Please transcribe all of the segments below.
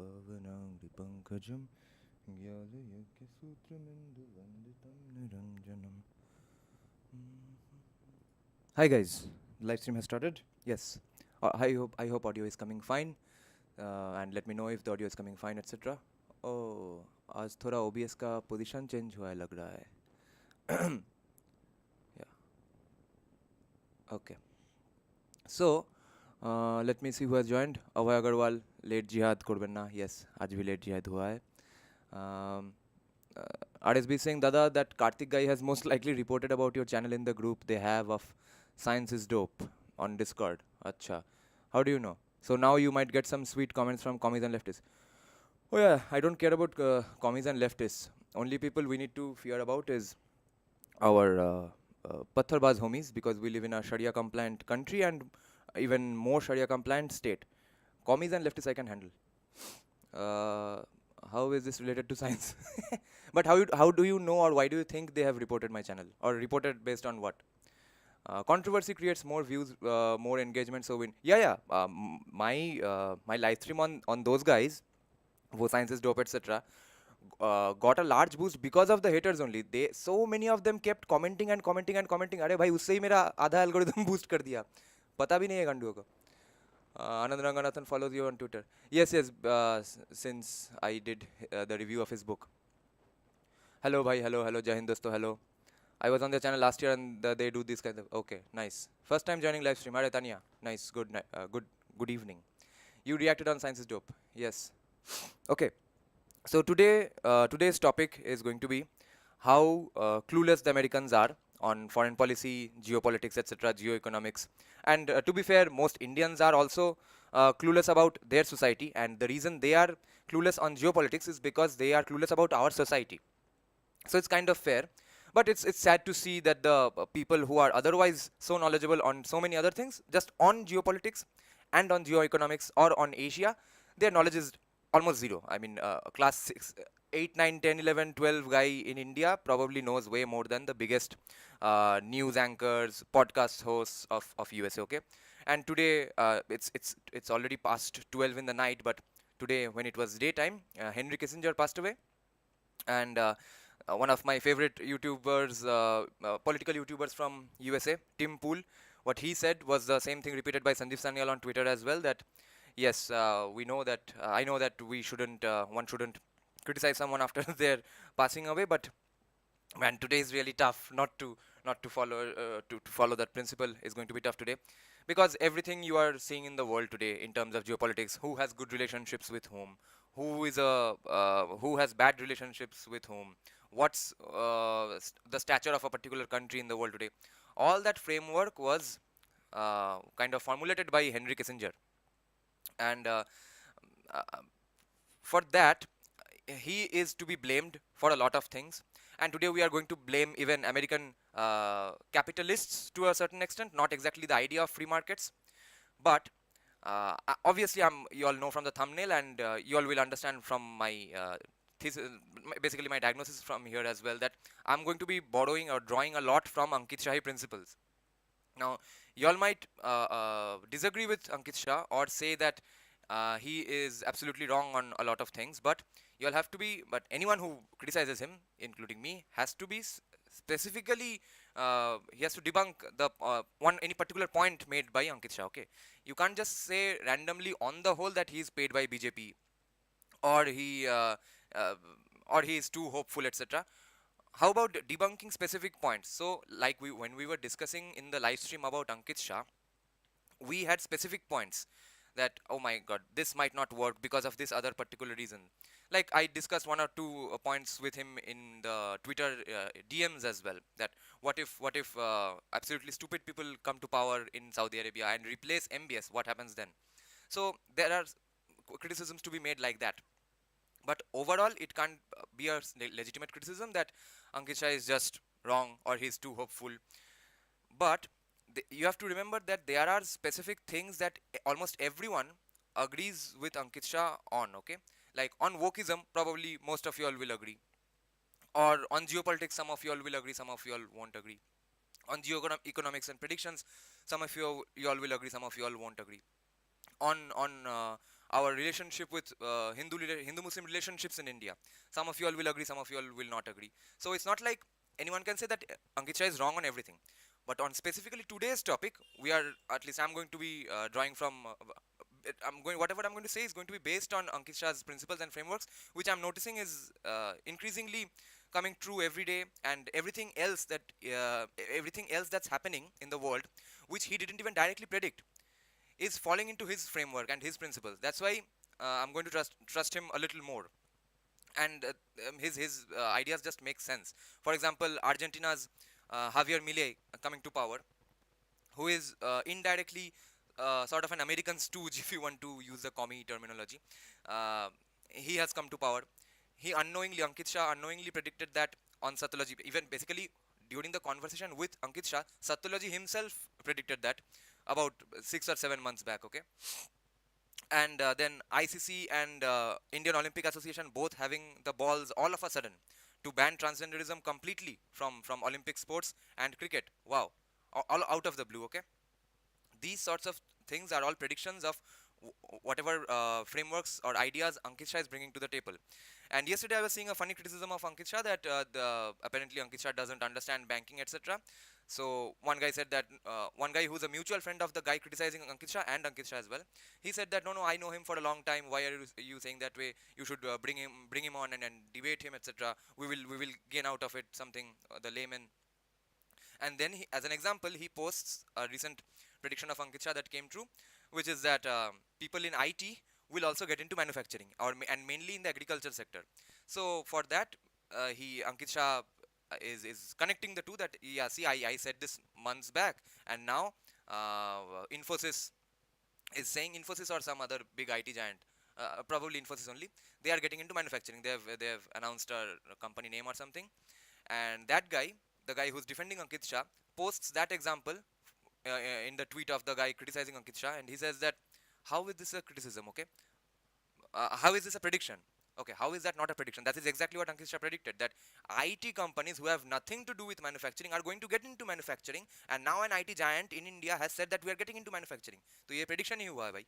Pavanangri Pankajam Gyala Yagya Sutramindu Vanditam Niranjanam. Hi guys, live stream has started. Yes, I hope audio is coming fine, and let me know if the audio is coming fine, etc. Oh, आज थोड़ा OBS का position change हुआ है लग रहा है. Yeah. Okay. So, let me see who has joined. Abhay Agarwal, late jihad korben na. Yes, आज भी late jihad हुआ है. Um, RSB saying, Dada, that Karthik guy has most likely reported about your channel in the group they have of Science is Dope on Discord. Acha. How do you know? So now you might get some sweet comments from commies and leftists. Oh yeah, I don't care about commies and leftists. Only people we need to fear about is our Pattharbaz homies, because we live in a Sharia compliant country and even more Sharia compliant state. Commies and leftists I can handle. How is this related to science? But how do you know, or why do you think they have reported my channel, or reported based on what? Controversy creates more views, more engagement. So my live stream on those guys, wo Science is Dope, etc. Got a large boost because of the haters only. They, so many of them kept commenting and commenting and commenting. अरे भाई उससे ही मेरा आधा algorithm boost कर दिया. पता भी नहीं है गंडुओं को. Anand Ranganathan follows you on Twitter. Yes, since I did the review of his book. Hello, bhai. Hello, Jai Hind dosto. Hello. I was on their channel last year and they do this kind of. Okay, nice. First time joining live stream. Are Tanya. Nice. Good night. Good evening. You reacted on Science is Dope. Yes. Okay. So today's topic is going to be how clueless the Americans are on foreign policy, geopolitics, etc., geoeconomics. And to be fair, most Indians are also clueless about their society, and the reason they are clueless on geopolitics is because they are clueless about our society. So it's kind of fair, but it's sad to see that the people who are otherwise so knowledgeable on so many other things, just on geopolitics and on geoeconomics or on Asia, their knowledge is almost zero. I mean, class 6, 8, 9, 10, 11, 12 guy in India probably knows way more than the biggest news anchors, podcast hosts of USA. Okay, and today it's already past 12 in the night, but today when it was daytime, Henry Kissinger passed away, and one of my favorite YouTubers, political YouTubers from USA, Tim Pool, what he said was the same thing repeated by Sandeep Sanyal on Twitter as well. That yes, we know that I know that we shouldn't, one shouldn't criticize someone after their passing away, but man, today is really tough not to follow to follow that principle is going to be tough today, because everything you are seeing in the world today in terms of geopolitics, who has good relationships with whom, who has bad relationships with whom, what's the stature of a particular country in the world today, all that framework was kind of formulated by Henry Kissinger, and uh, for that he is to be blamed for a lot of things. And today we are going to blame even American capitalists to a certain extent, not exactly the idea of free markets, but obviously you all know from the thumbnail, and you all will understand from my thesis, basically my diagnosis from here as well, that I'm going to be borrowing or drawing a lot from Ankit Shahi principles. Now, you all might disagree with Ankit Shah or say that he is absolutely wrong on a lot of things, but you all have to be, but anyone who criticizes him, including me, has to be specifically, he has to debunk the any particular point made by Ankit Shah. Okay, you can't just say randomly on the whole that he is paid by BJP, or uh, he is too hopeful, etc. How about debunking specific points? So, like when we were discussing in the live stream about Ankit Shah, we had specific points that, oh my god, this might not work because of this other particular reason. Like I discussed one or two points with him in the Twitter DMs as well, that what if absolutely stupid people come to power in Saudi Arabia and replace MBS, what happens then? So there are criticisms to be made like that, but overall it can't be a legitimate criticism that Ankit Shah is just wrong or he's too hopeful. But you have to remember that there are specific things that almost everyone agrees with Ankit Shah on. Okay, like on wokeism, probably most of you all will agree, or on geopolitics, some of you all will agree, some of you all won't agree. On economics and predictions, some of you all will agree, some of you all won't agree. On our relationship with Hindu-Muslim relationships in India. Some of you all will agree, some of you all will not agree. So it's not like anyone can say that Ankit Shah is wrong on everything. But on specifically today's topic, we are, at least I'm going to be drawing from, whatever I'm going to say is going to be based on Ankit Shah's principles and frameworks, which I'm noticing is increasingly coming true every day, and everything else that's happening in the world, which he didn't even directly predict, is falling into his framework and his principles. That's why I'm going to trust him a little more, and his ideas just make sense. For example, Argentina's Javier Milei coming to power, who is indirectly sort of an American stooge, if you want to use the commie terminology. Uh, he has come to power. He unknowingly, Ankit Shah unknowingly predicted that on Satyology. Even basically during the conversation with Ankit Shah, Satyology himself predicted that about 6 or 7 months back. Okay, and then ICC and Indian Olympic Association both having the balls all of a sudden to ban transgenderism completely from Olympic sports and cricket. Wow, all out of the blue. Okay, these sorts of things are all predictions of whatever frameworks or ideas Ankit Shah is bringing to the table. And yesterday I was seeing a funny criticism of Ankit Shah that apparently Ankit Shah doesn't understand banking, etc. So one guy said that one guy who's a mutual friend of the guy criticizing Ankit Shah and Ankit Shah as well, he said that no, I know him for a long time. Why are you saying that way? You should bring him on and debate him, etc. We will gain out of it something. The layman. And then as an example, he posts a recent prediction of Ankit Shah that came true, which is that people in IT will also get into manufacturing, and mainly in the agriculture sector. So for that, Ankit Shah is connecting the two. That, yeah, see, I said this months back, and now Infosys is saying, Infosys or some other big IT giant, probably Infosys only, they are getting into manufacturing. They have announced a company name or something, and that guy, the guy who's defending Ankit Shah, posts that example in the tweet of the guy criticizing Ankit Shah, and he says that, how is this a criticism? Okay, how is this a prediction? Okay, how is that not a prediction? That is exactly what Ankit Shah predicted, that IT companies who have nothing to do with manufacturing are going to get into manufacturing, and now an IT giant in India has said that we are getting into manufacturing. So ये prediction ही हुआ है भाई.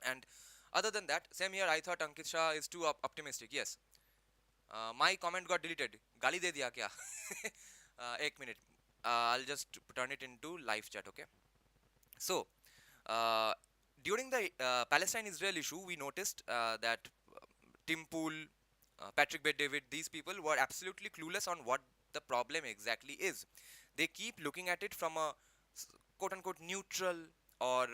And other than that, same here, I thought Ankit Shah is too optimistic. Yes, my comment got deleted. गाली दे दिया क्या? एक minute. I'll just turn it into live chat. Okay. So, uh, during the Palestine-Israel issue, we noticed that Tim Pool, Patrick Bet-David, these people were absolutely clueless on what the problem exactly is. They keep looking at it from a quote-unquote neutral or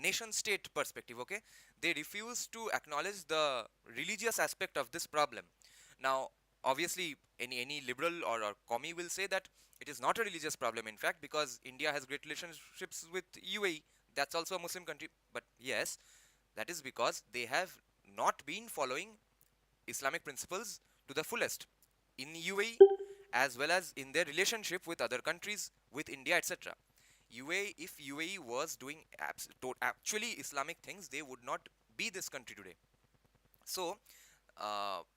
nation state perspective. Okay, they refuse to acknowledge the religious aspect of this problem. Now, obviously, any liberal or commie will say that it is not a religious problem, in fact, because India has great relationships with UAE. That's also a Muslim country. But yes, that is because they have not been following Islamic principles to the fullest in UAE, as well as in their relationship with other countries, with India, etc. If UAE was doing actually Islamic things, they would not be this country today. So,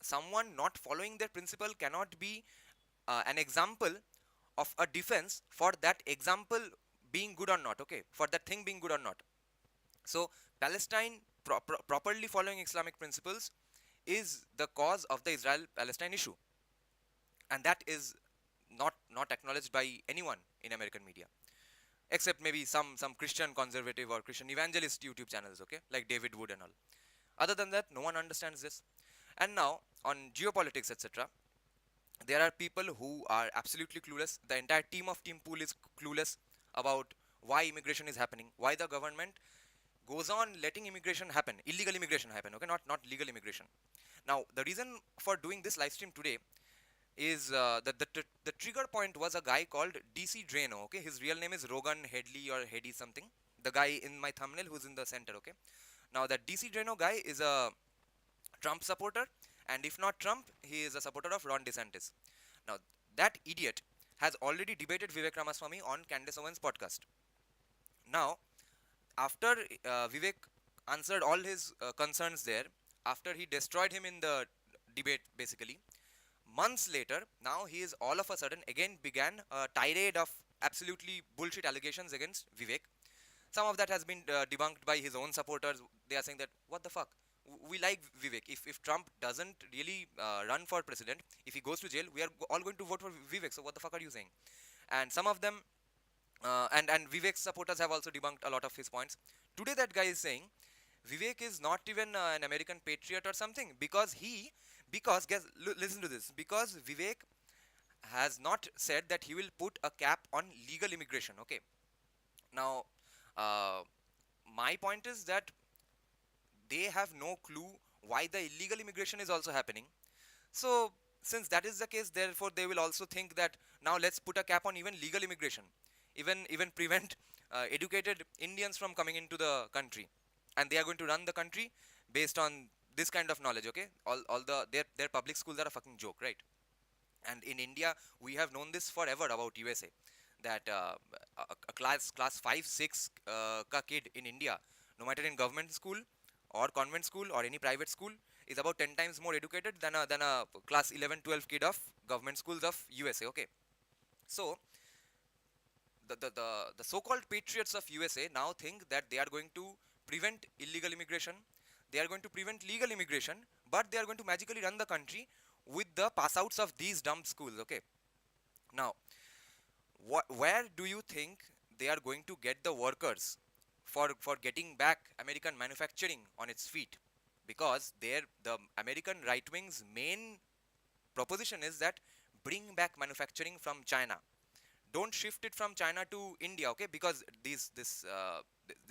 someone not following their principle cannot be an example of a defense for that example being good or not. Okay, for that thing being good or not. So, Palestine properly following Islamic principles is the cause of the Israel-Palestine issue, and that is not acknowledged by anyone in American media, except maybe some Christian conservative or Christian evangelist YouTube channels, okay, like David Wood and all. Other than that, no one understands this. And now on geopolitics, etc., there are people who are absolutely clueless. The entire team of Team Pool is clueless about why immigration is happening, why the government goes on letting immigration happen, illegal immigration happen, okay, not legal immigration. Now, the reason for doing this live stream today is that the trigger point was a guy called DC Draino. Okay, his real name is Rogan Headley or Heady something. The guy in my thumbnail who's in the center. Okay, now that DC Draino guy is a Trump supporter, and if not Trump, he is a supporter of Ron DeSantis. Now that idiot has already debated Vivek Ramaswamy on Candace Owens' podcast. Now, after Vivek answered all his concerns there, after he destroyed him in the debate, basically, months later, now he is all of a sudden again began a tirade of absolutely bullshit allegations against Vivek, Some of that has been debunked by his own supporters. They are saying that, what the fuck? We like Vivek. If Trump doesn't really run for president, if he goes to jail, we are all going to vote for Vivek. So what the fuck are you saying? And some of them, and Vivek's supporters have also debunked a lot of his points. Today, that guy is saying Vivek is not even an American patriot or something because guess, listen to this, because Vivek has not said that he will put a cap on legal immigration. Okay, now uh, my point is that they have no clue why the illegal immigration is also happening. So since that is the case, therefore they will also think that now let's put a cap on even legal immigration, even prevent educated Indians from coming into the country, and they are going to run the country based on this kind of knowledge. Okay, all their public schools are a fucking joke, right? And in India, we have known this forever about USA, that a class 5 6 ka kid in India, no matter in government school or convent school or any private school, is about 10 times more educated than a class 11 12 kid of government schools of USA. Okay, so the so-called patriots of USA now think that they are going to prevent illegal immigration, they are going to prevent legal immigration, but they are going to magically run the country with the pass outs of these dumb schools. Okay, now where do you think they are going to get the workers for getting back American manufacturing on its feet? Because the American right wing's main proposition is that bring back manufacturing from China. Don't shift it from China to India, okay? Because this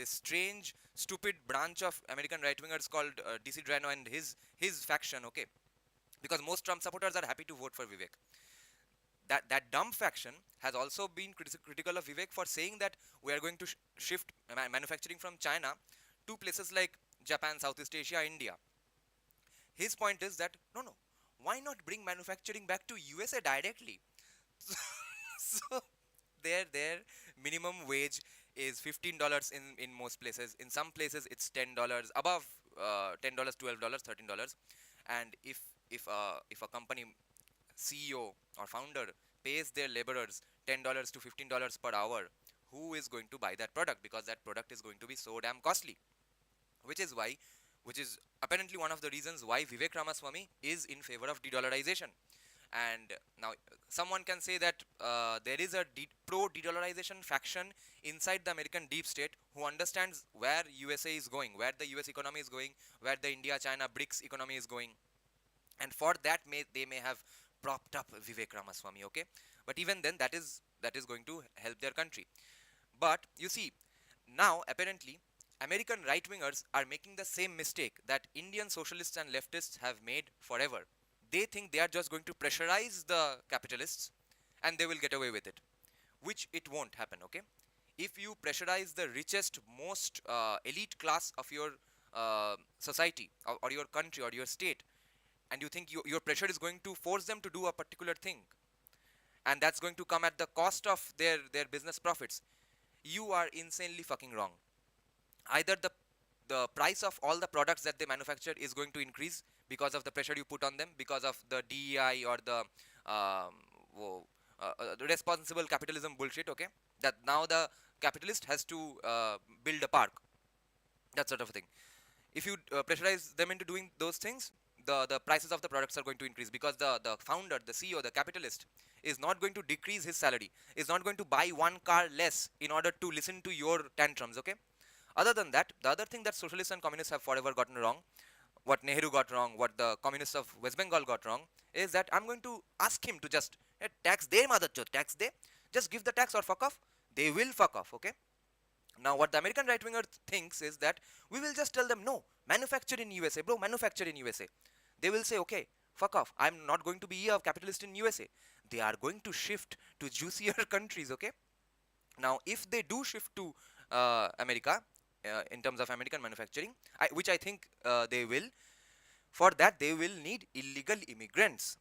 strange, stupid branch of American right wingers called DC Draino and his faction, okay? Because most Trump supporters are happy to vote for Vivek. That dumb faction has also been critical of Vivek for saying that we are going to shift manufacturing from China to places like Japan, Southeast Asia, India. His point is that no, why not bring manufacturing back to USA directly? So their minimum wage is $15 in most places. In some places it's $10 above, $10, $12, $13. And if a company CEO or founder pays their laborers $10 to $15 per hour, who is going to buy that product? Because that product is going to be so damn costly. Which is why, which is apparently one of the reasons why Vivek Ramaswamy is in favor of de-dollarization. And now someone can say that there is a pro de-dollarization faction inside the American deep state who understands where USA is going, where the US economy is going, where the India China BRICS economy is going, and for that they may have propped up Vivek Ramaswamy. Okay, but even then that is going to help their country. But you see, now apparently American right wingers are making the same mistake that Indian socialists and leftists have made forever. They think they are just going to pressurize the capitalists and they will get away with it, which it won't happen. Okay, if you pressurize the richest, most elite class of your society, or your country or your state, and you think your pressure is going to force them to do a particular thing, and that's going to come at the cost of their business profits, you are insanely fucking wrong. Either the price of all the products that they manufacture is going to increase because of the pressure you put on them, because of the DEI or the um, the responsible capitalism bullshit. Okay, that now the capitalist has to build a park, that sort of thing. If you pressurize them into doing those things, the prices of the products are going to increase, because the founder, the CEO, the capitalist is not going to decrease his salary, is not going to buy one car less in order to listen to your tantrums. Okay, other than that, the other thing that socialists and communists have forever gotten wrong, what Nehru got wrong, what the communists of West Bengal got wrong, is that I'm going to ask him to just tax their mother church, tax they, just give the tax or fuck off. They will fuck off. Okay, now what the American right winger thinks is that we will just tell them no, manufacture in USA, bro, manufacture in USA. They will say okay, fuck off. I'm not going to be a capitalist in USA. They are going to shift to juicier countries. Okay. Now if they do shift to America, in terms of American manufacturing, which I think they will, for that they will need illegal immigrants.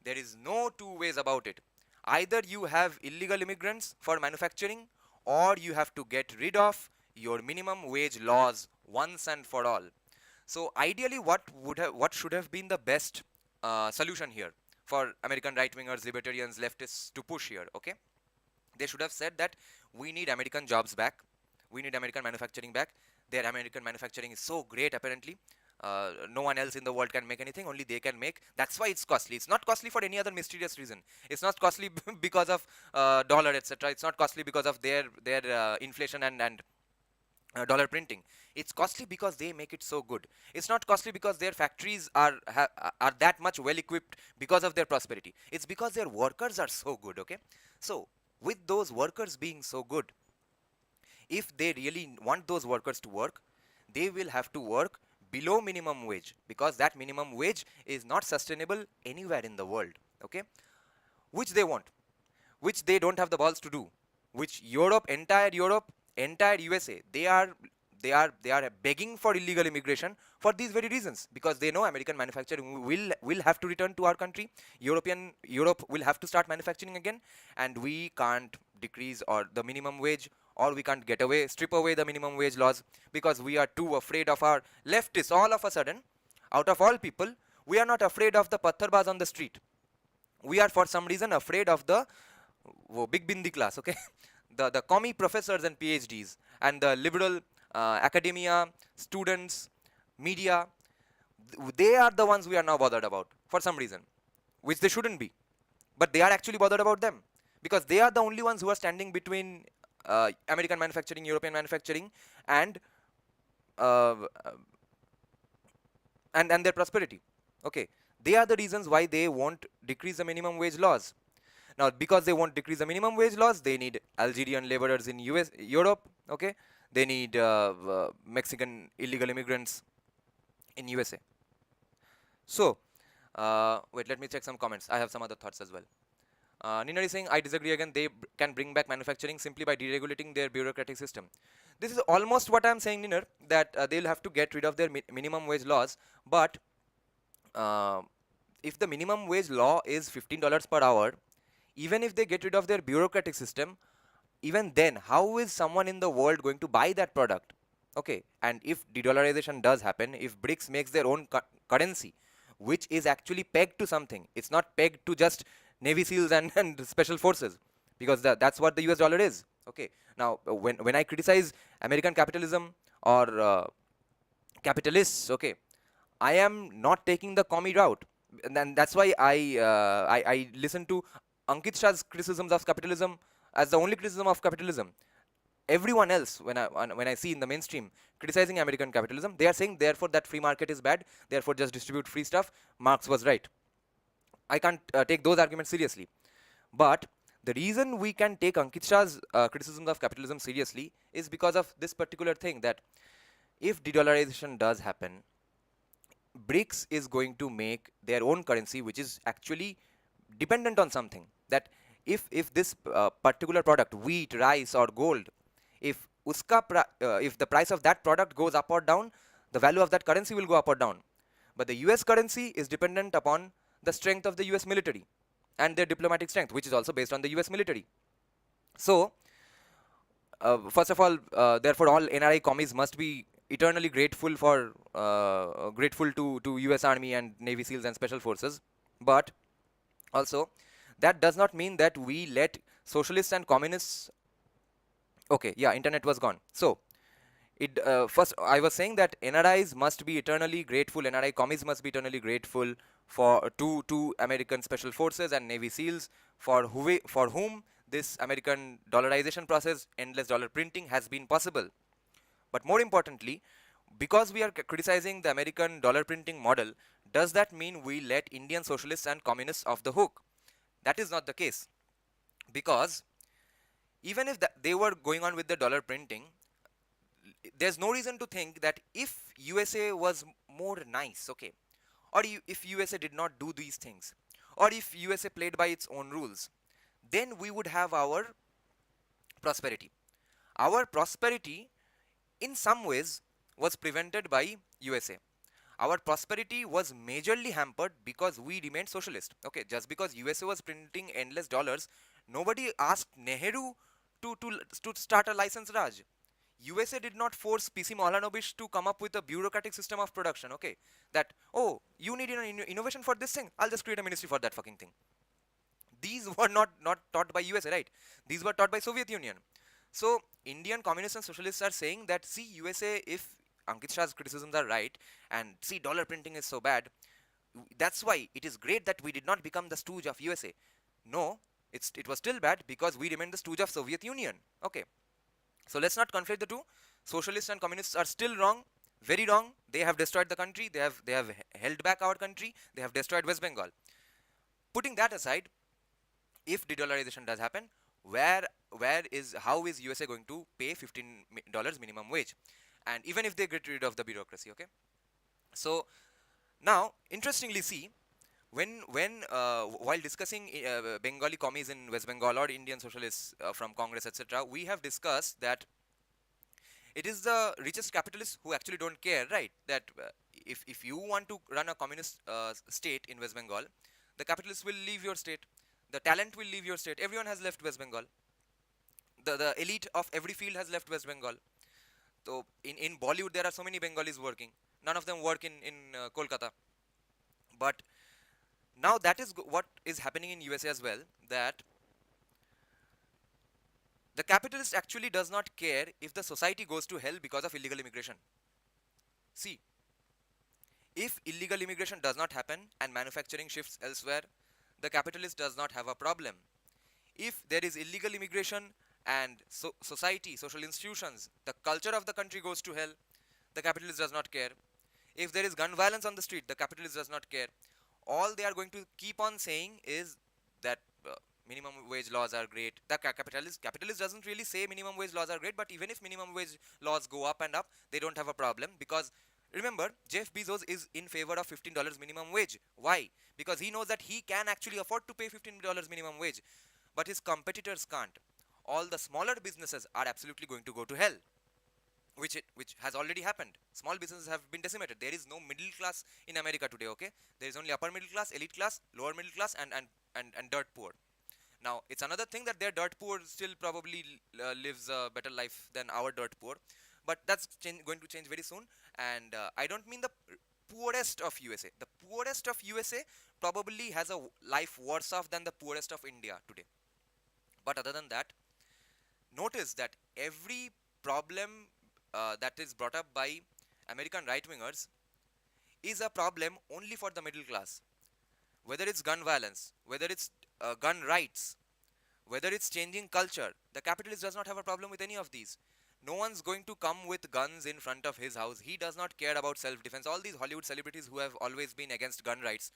There is no two ways about it. Either you have illegal immigrants for manufacturing, or you have to get rid of your minimum wage laws once and for all. So ideally, what should have been the best solution here for American right wingers, libertarians, leftists to push here? Okay, they should have said that we need American jobs back. we need American manufacturing back. Their American manufacturing is so great apparently. No one else in the world can make anything, only they can make. That's why it's costly. It's not costly for any other mysterious reason. It's not costly because of dollar, etc. It's not costly because of their inflation and dollar printing. It's costly because they make it so good. It's not costly because their factories are that much well equipped because of their prosperity. It's because their workers are so good. Okay, so with those workers being so good, if they really want those workers to work, they will have to work below minimum wage, because that minimum wage is not sustainable anywhere in the world. Okay, which they want, which they don't have the balls to do, which Europe, entire USA, they are begging for illegal immigration for these very reasons, because they know American manufacturing will have to return to our country. Europe will have to start manufacturing again, and we can't decrease or the minimum wage, or we can't strip away the minimum wage laws, because we are too afraid of our leftists. All of a sudden, out of all people, we are not afraid of the patharbaz on the street. We are for some reason afraid of the big bindi class. Okay, the commie professors and PhDs and the liberal academia, students, media, they are the ones we are now bothered about for some reason, which they shouldn't be, but they are actually bothered about them, because they are the only ones who are standing between American manufacturing, European manufacturing, and uh, and their prosperity. Okay, they are the reasons why they won't decrease the minimum wage laws. Now, because they won't decrease the minimum wage laws, they need Algerian laborers in Europe. Okay, they need Mexican illegal immigrants in USA. So, wait, let me check some comments. I have some other thoughts as well. Nina is saying, I disagree again. They can bring back manufacturing simply by deregulating their bureaucratic system. This is almost what I am saying, Nina, that they'll have to get rid of their minimum wage laws. But uh, if the minimum wage law is $15 per hour, even if they get rid of their bureaucratic system, even then, how is someone in the world going to buy that product? Okay, and if de-dollarization does happen, if BRICS makes their own currency, which is actually pegged to something, it's not pegged to just Navy SEALs and special forces, because that's what the US dollar is. Okay, now when I criticize American capitalism or capitalists, okay, I am not taking the commie route, and then that's why I listen to Ankit Shah's criticisms of capitalism as the only criticism of capitalism. Everyone else, when I see in the mainstream criticizing American capitalism, they are saying therefore that free market is bad, therefore just distribute free stuff. Marx was right. I can't take those arguments seriously. But the reason we can take Ankit Shah's criticisms of capitalism seriously is because of this particular thing, that if de-dollarization does happen, BRICS is going to make their own currency, which is actually dependent on something. That if this particular product, wheat, rice, or gold, if the price of that product goes up or down, the value of that currency will go up or down. But the US currency is dependent upon the strength of the US military and their diplomatic strength, which is also based on the US military. So, first of all, therefore, all NRI commies must be eternally grateful to US Army and Navy SEALs and Special Forces. But also, that does not mean that we let socialists and communists. Okay, yeah, internet was gone. So, first I was saying that NRIs must be eternally grateful. NRI commies must be eternally grateful to American Special Forces and Navy SEALs for whom this American dollarization process, endless dollar printing, has been possible. But more importantly, because we are criticizing the American dollar printing model, does that mean we let Indian socialists and communists off the hook? That is not the case, because even if they were going on with the dollar printing, there's no reason to think that if USA was more nice, okay, or if USA did not do these things, or if USA played by its own rules, then we would have our prosperity. Our prosperity, in some ways, was prevented by USA. Our prosperity was majorly hampered because we remained socialist. Okay, just because USA was printing endless dollars, nobody asked Nehru to start a license Raj. USA did not force PC Maulanobish to come up with a bureaucratic system of production. Okay, that, oh, you need an innovation for this thing, I'll just create a ministry for that fucking thing. These were not taught by USA, right? These were taught by Soviet Union. So Indian communists and socialists are saying that, see, USA, if Ankit Shah's criticisms are right, and see, dollar printing is so bad, that's why it is great that we did not become the stooge of USA. No, it was still bad because we remained the stooge of Soviet Union. Okay, so let's not conflate the two. Socialists and communists are still wrong, very wrong. They have destroyed the country. They have held back our country. They have destroyed West Bengal. Putting that aside, if de-dollarization does happen, how is USA going to pay $15 minimum wage? And even if they get rid of the bureaucracy, okay. So now, interestingly, see, while discussing Bengali commies in West Bengal or Indian socialists from Congress, etc., we have discussed that it is the richest capitalists who actually don't care, right? That if you want to run a communist state in West Bengal, the capitalists will leave your state, the talent will leave your state. Everyone has left West Bengal. The elite of every field has left West Bengal. So in Bollywood, there are so many Bengalis working. None of them work in Kolkata. But now that is what is happening in USA as well. That the capitalist actually does not care if the society goes to hell because of illegal immigration. See, if illegal immigration does not happen and manufacturing shifts elsewhere, the capitalist does not have a problem. If there is illegal immigration and society, social institutions, the culture of the country goes to hell, the capitalist does not care. If there is gun violence on the street, the capitalist does not care. All they are going to keep on saying is that minimum wage laws are great. The capitalist doesn't really say minimum wage laws are great, but even if minimum wage laws go up and up, they don't have a problem because remember, Jeff Bezos is in favor of $15 minimum wage. Why? Because he knows that he can actually afford to pay $15 minimum wage, but his competitors can't. All the smaller businesses are absolutely going to go to hell, which has already happened. Small businesses have been decimated. There is no middle class in America today. Okay, there is only upper middle class, elite class, lower middle class, and dirt poor. Now it's another thing that their dirt poor still probably lives a better life than our dirt poor, but that's going to change very soon. And I don't mean the poorest of USA. The poorest of USA probably has a life worse off than the poorest of India today. But other than that, notice that every problem that is brought up by American right wingers is a problem only for the middle class. Whether it's gun violence, whether it's gun rights, whether it's changing culture, the capitalist does not have a problem with any of these. No one's going to come with guns in front of his house. He does not care about self-defense. All these Hollywood celebrities who have always been against gun rights,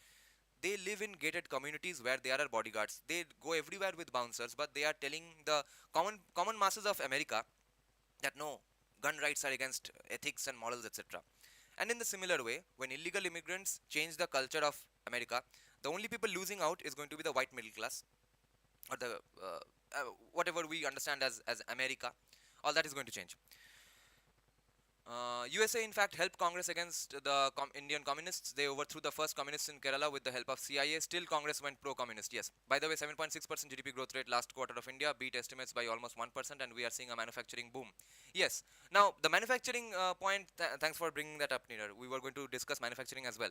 they live in gated communities where there are bodyguards. They go everywhere with bouncers, but they are telling the common masses of America that no, gun rights are against ethics and morals, etc. And in the similar way, when illegal immigrants change the culture of America, the only people losing out is going to be the white middle class, or the whatever we understand as America. All that is going to change. USA in fact helped Congress against the Indian communists. They overthrew the first communists in Kerala with the help of CIA. Still Congress went pro-communist. Yes. By the way, 7.6% GDP growth rate last quarter of India beat estimates by almost 1%, and we are seeing a manufacturing boom. Yes. Now the manufacturing point. Thanks for bringing that up, Neera. We were going to discuss manufacturing as well.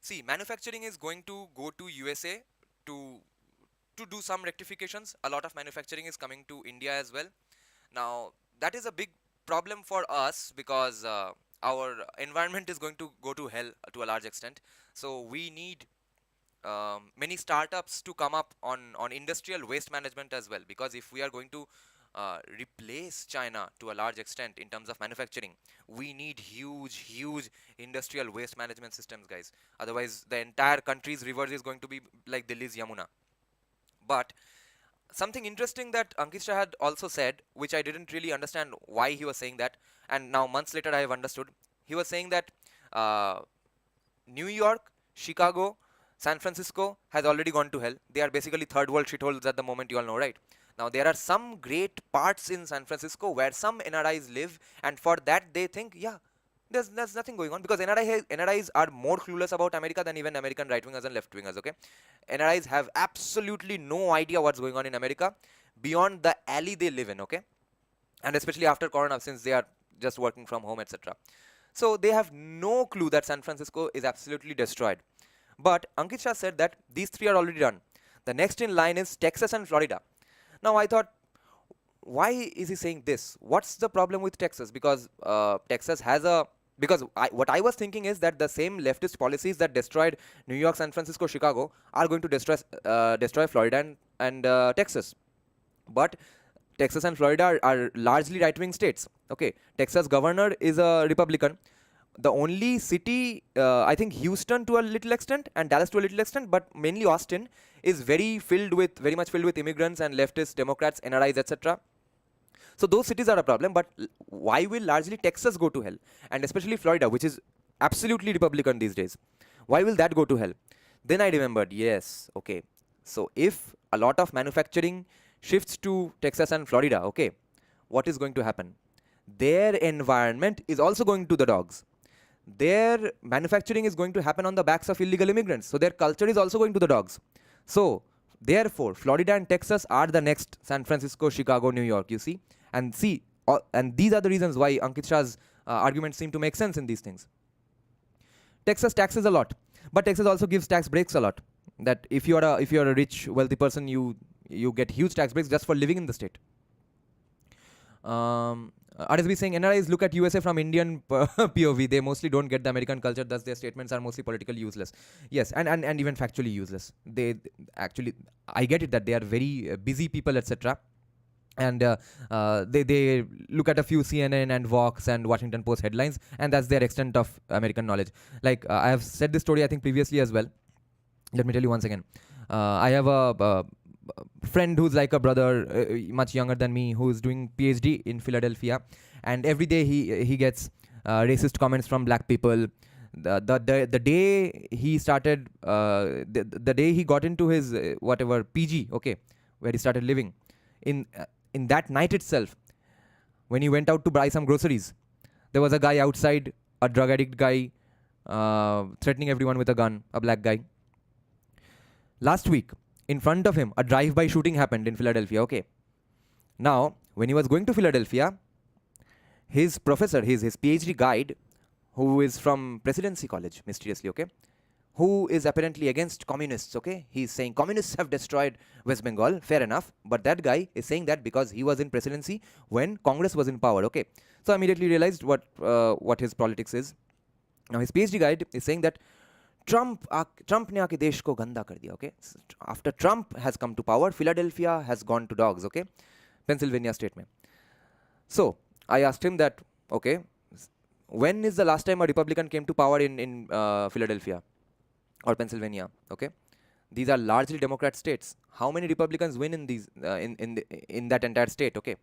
See, manufacturing is going to go to USA to do some rectifications. A lot of manufacturing is coming to India as well. Now that is a big problem for us because our environment is going to go to hell to a large extent. So we need many startups to come up on industrial waste management as well, because if we are going to replace China to a large extent in terms of manufacturing, we need huge industrial waste management systems, guys. Otherwise the entire country's rivers is going to be like Delhi's Yamuna. But something interesting that Ankit Shah had also said, which I didn't really understand why he was saying that, and now months later I have understood. He was saying that uh, New York, Chicago, San Francisco has already gone to hell. They are basically third world shitholes at the moment, you all know, right? Now there are some great parts in San Francisco where some NRIs live, and for that they think, yeah, there's nothing going on, because NRIs are more clueless about America than even American right wingers and left wingers. Okay, NRIs have absolutely no idea what's going on in America beyond the alley they live in. Okay, and especially after Corona, since they are just working from home, etc. So they have no clue that San Francisco is absolutely destroyed. But Ankit Shah said that these three are already done. The next in line is Texas and Florida. Now I thought, why is he saying this? What's the problem with Texas? Because Texas has a what I was thinking is that the same leftist policies that destroyed New York, San Francisco, Chicago are going to destroy Florida and Texas. But Texas and Florida are largely right-wing states. Okay, Texas governor is a Republican. The only city, I think Houston to a little extent and Dallas to a little extent, but mainly Austin is very much filled with immigrants and leftists, Democrats, NRIs, etc. So those cities are a problem, but why will largely Texas go to hell? And especially Florida, which is absolutely Republican these days. Why will that go to hell? Then I remembered, yes, okay. So if a lot of manufacturing shifts to Texas and Florida, okay, what is going to happen? Their environment is also going to the dogs. Their manufacturing is going to happen on the backs of illegal immigrants. So their culture is also going to the dogs. So therefore, Florida and Texas are the next San Francisco, Chicago, New York, you see. And and these are the reasons why Ankit Shah's arguments seem to make sense in these things. Texas taxes a lot, but Texas also gives tax breaks a lot. That if you are a rich, wealthy person, you get huge tax breaks just for living in the state. RSB saying NRIs look at USA from Indian POV. They mostly don't get the American culture, thus their statements are mostly politically useless. Yes, and even factually useless. They actually, I get it that they are very busy people, etc. And they look at a few CNN and Vox and Washington Post headlines, and that's their extent of American knowledge. Like I have said this story I think previously as well. Let me tell you once again. I have a friend who's like a brother, much younger than me, who's doing PhD in Philadelphia, and every day he gets racist comments from black people. The day he started, the day he got into his whatever PG, okay, where he started living, in that night itself, when he went out to buy some groceries, there was a guy outside, a drug addict guy, threatening everyone with a gun, a black guy. Last week, in front of him, a drive-by shooting happened in Philadelphia, okay. Now, when he was going to Philadelphia, his professor, his PhD guide, who is from Presidency College, mysteriously, okay, who is apparently against communists, okay, he's saying communists have destroyed West Bengal, fair enough, but that guy is saying that because he was in presidency when Congress was in power, okay. So I immediately realized what his politics is. Now, his PhD guide is saying that Trump ने आके देश को गंदा कर दिया, okay. After Trump has come to power, Philadelphia has gone to dogs, okay, Pennsylvania state में. So I asked him that, okay, when is the last time a Republican came to power in Philadelphia or Pennsylvania, okay? These are largely Democrat states. How many Republicans win in these in that entire state, okay?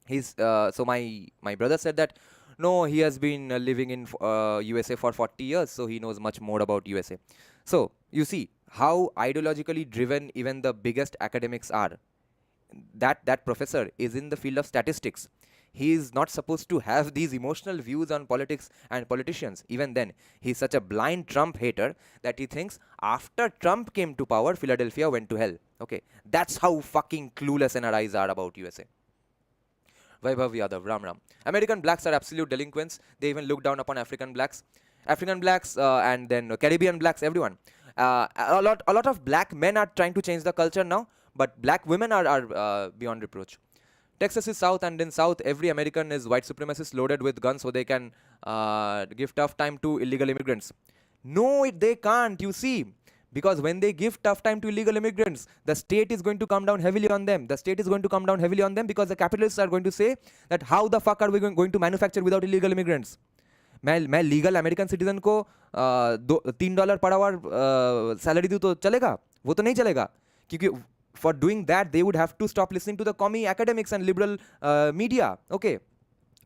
So my brother said that no, he has been living in USA for 40 years, so he knows much more about USA. So you see how ideologically driven even the biggest academics are. That professor is in the field of statistics. He is not supposed to have these emotional views on politics and politicians. Even then, he's such a blind Trump hater that he thinks after Trump came to power, Philadelphia went to hell. Okay, that's how fucking clueless NRIs are about USA. Vaibhav Yadav, Ram. American blacks are absolute delinquents. They even look down upon African blacks, and then Caribbean blacks, everyone. A lot of black men are trying to change the culture now, but black women are beyond reproach. Texas is South, and in South, every American is white supremacist loaded with guns so they can give tough time to illegal immigrants. No, they can't, you see. Because when they give tough time to illegal immigrants, the state is going to come down heavily on them. The state is going to come down heavily on them because the capitalists are going to say that how the fuck are we going to manufacture without illegal immigrants? मैं legal American citizen को $3 per hour salary दूँ तो चलेगा? वो तो नहीं चलेगा, क्योंकि for doing that they would have to stop listening to the commie academics and liberal media. Okay,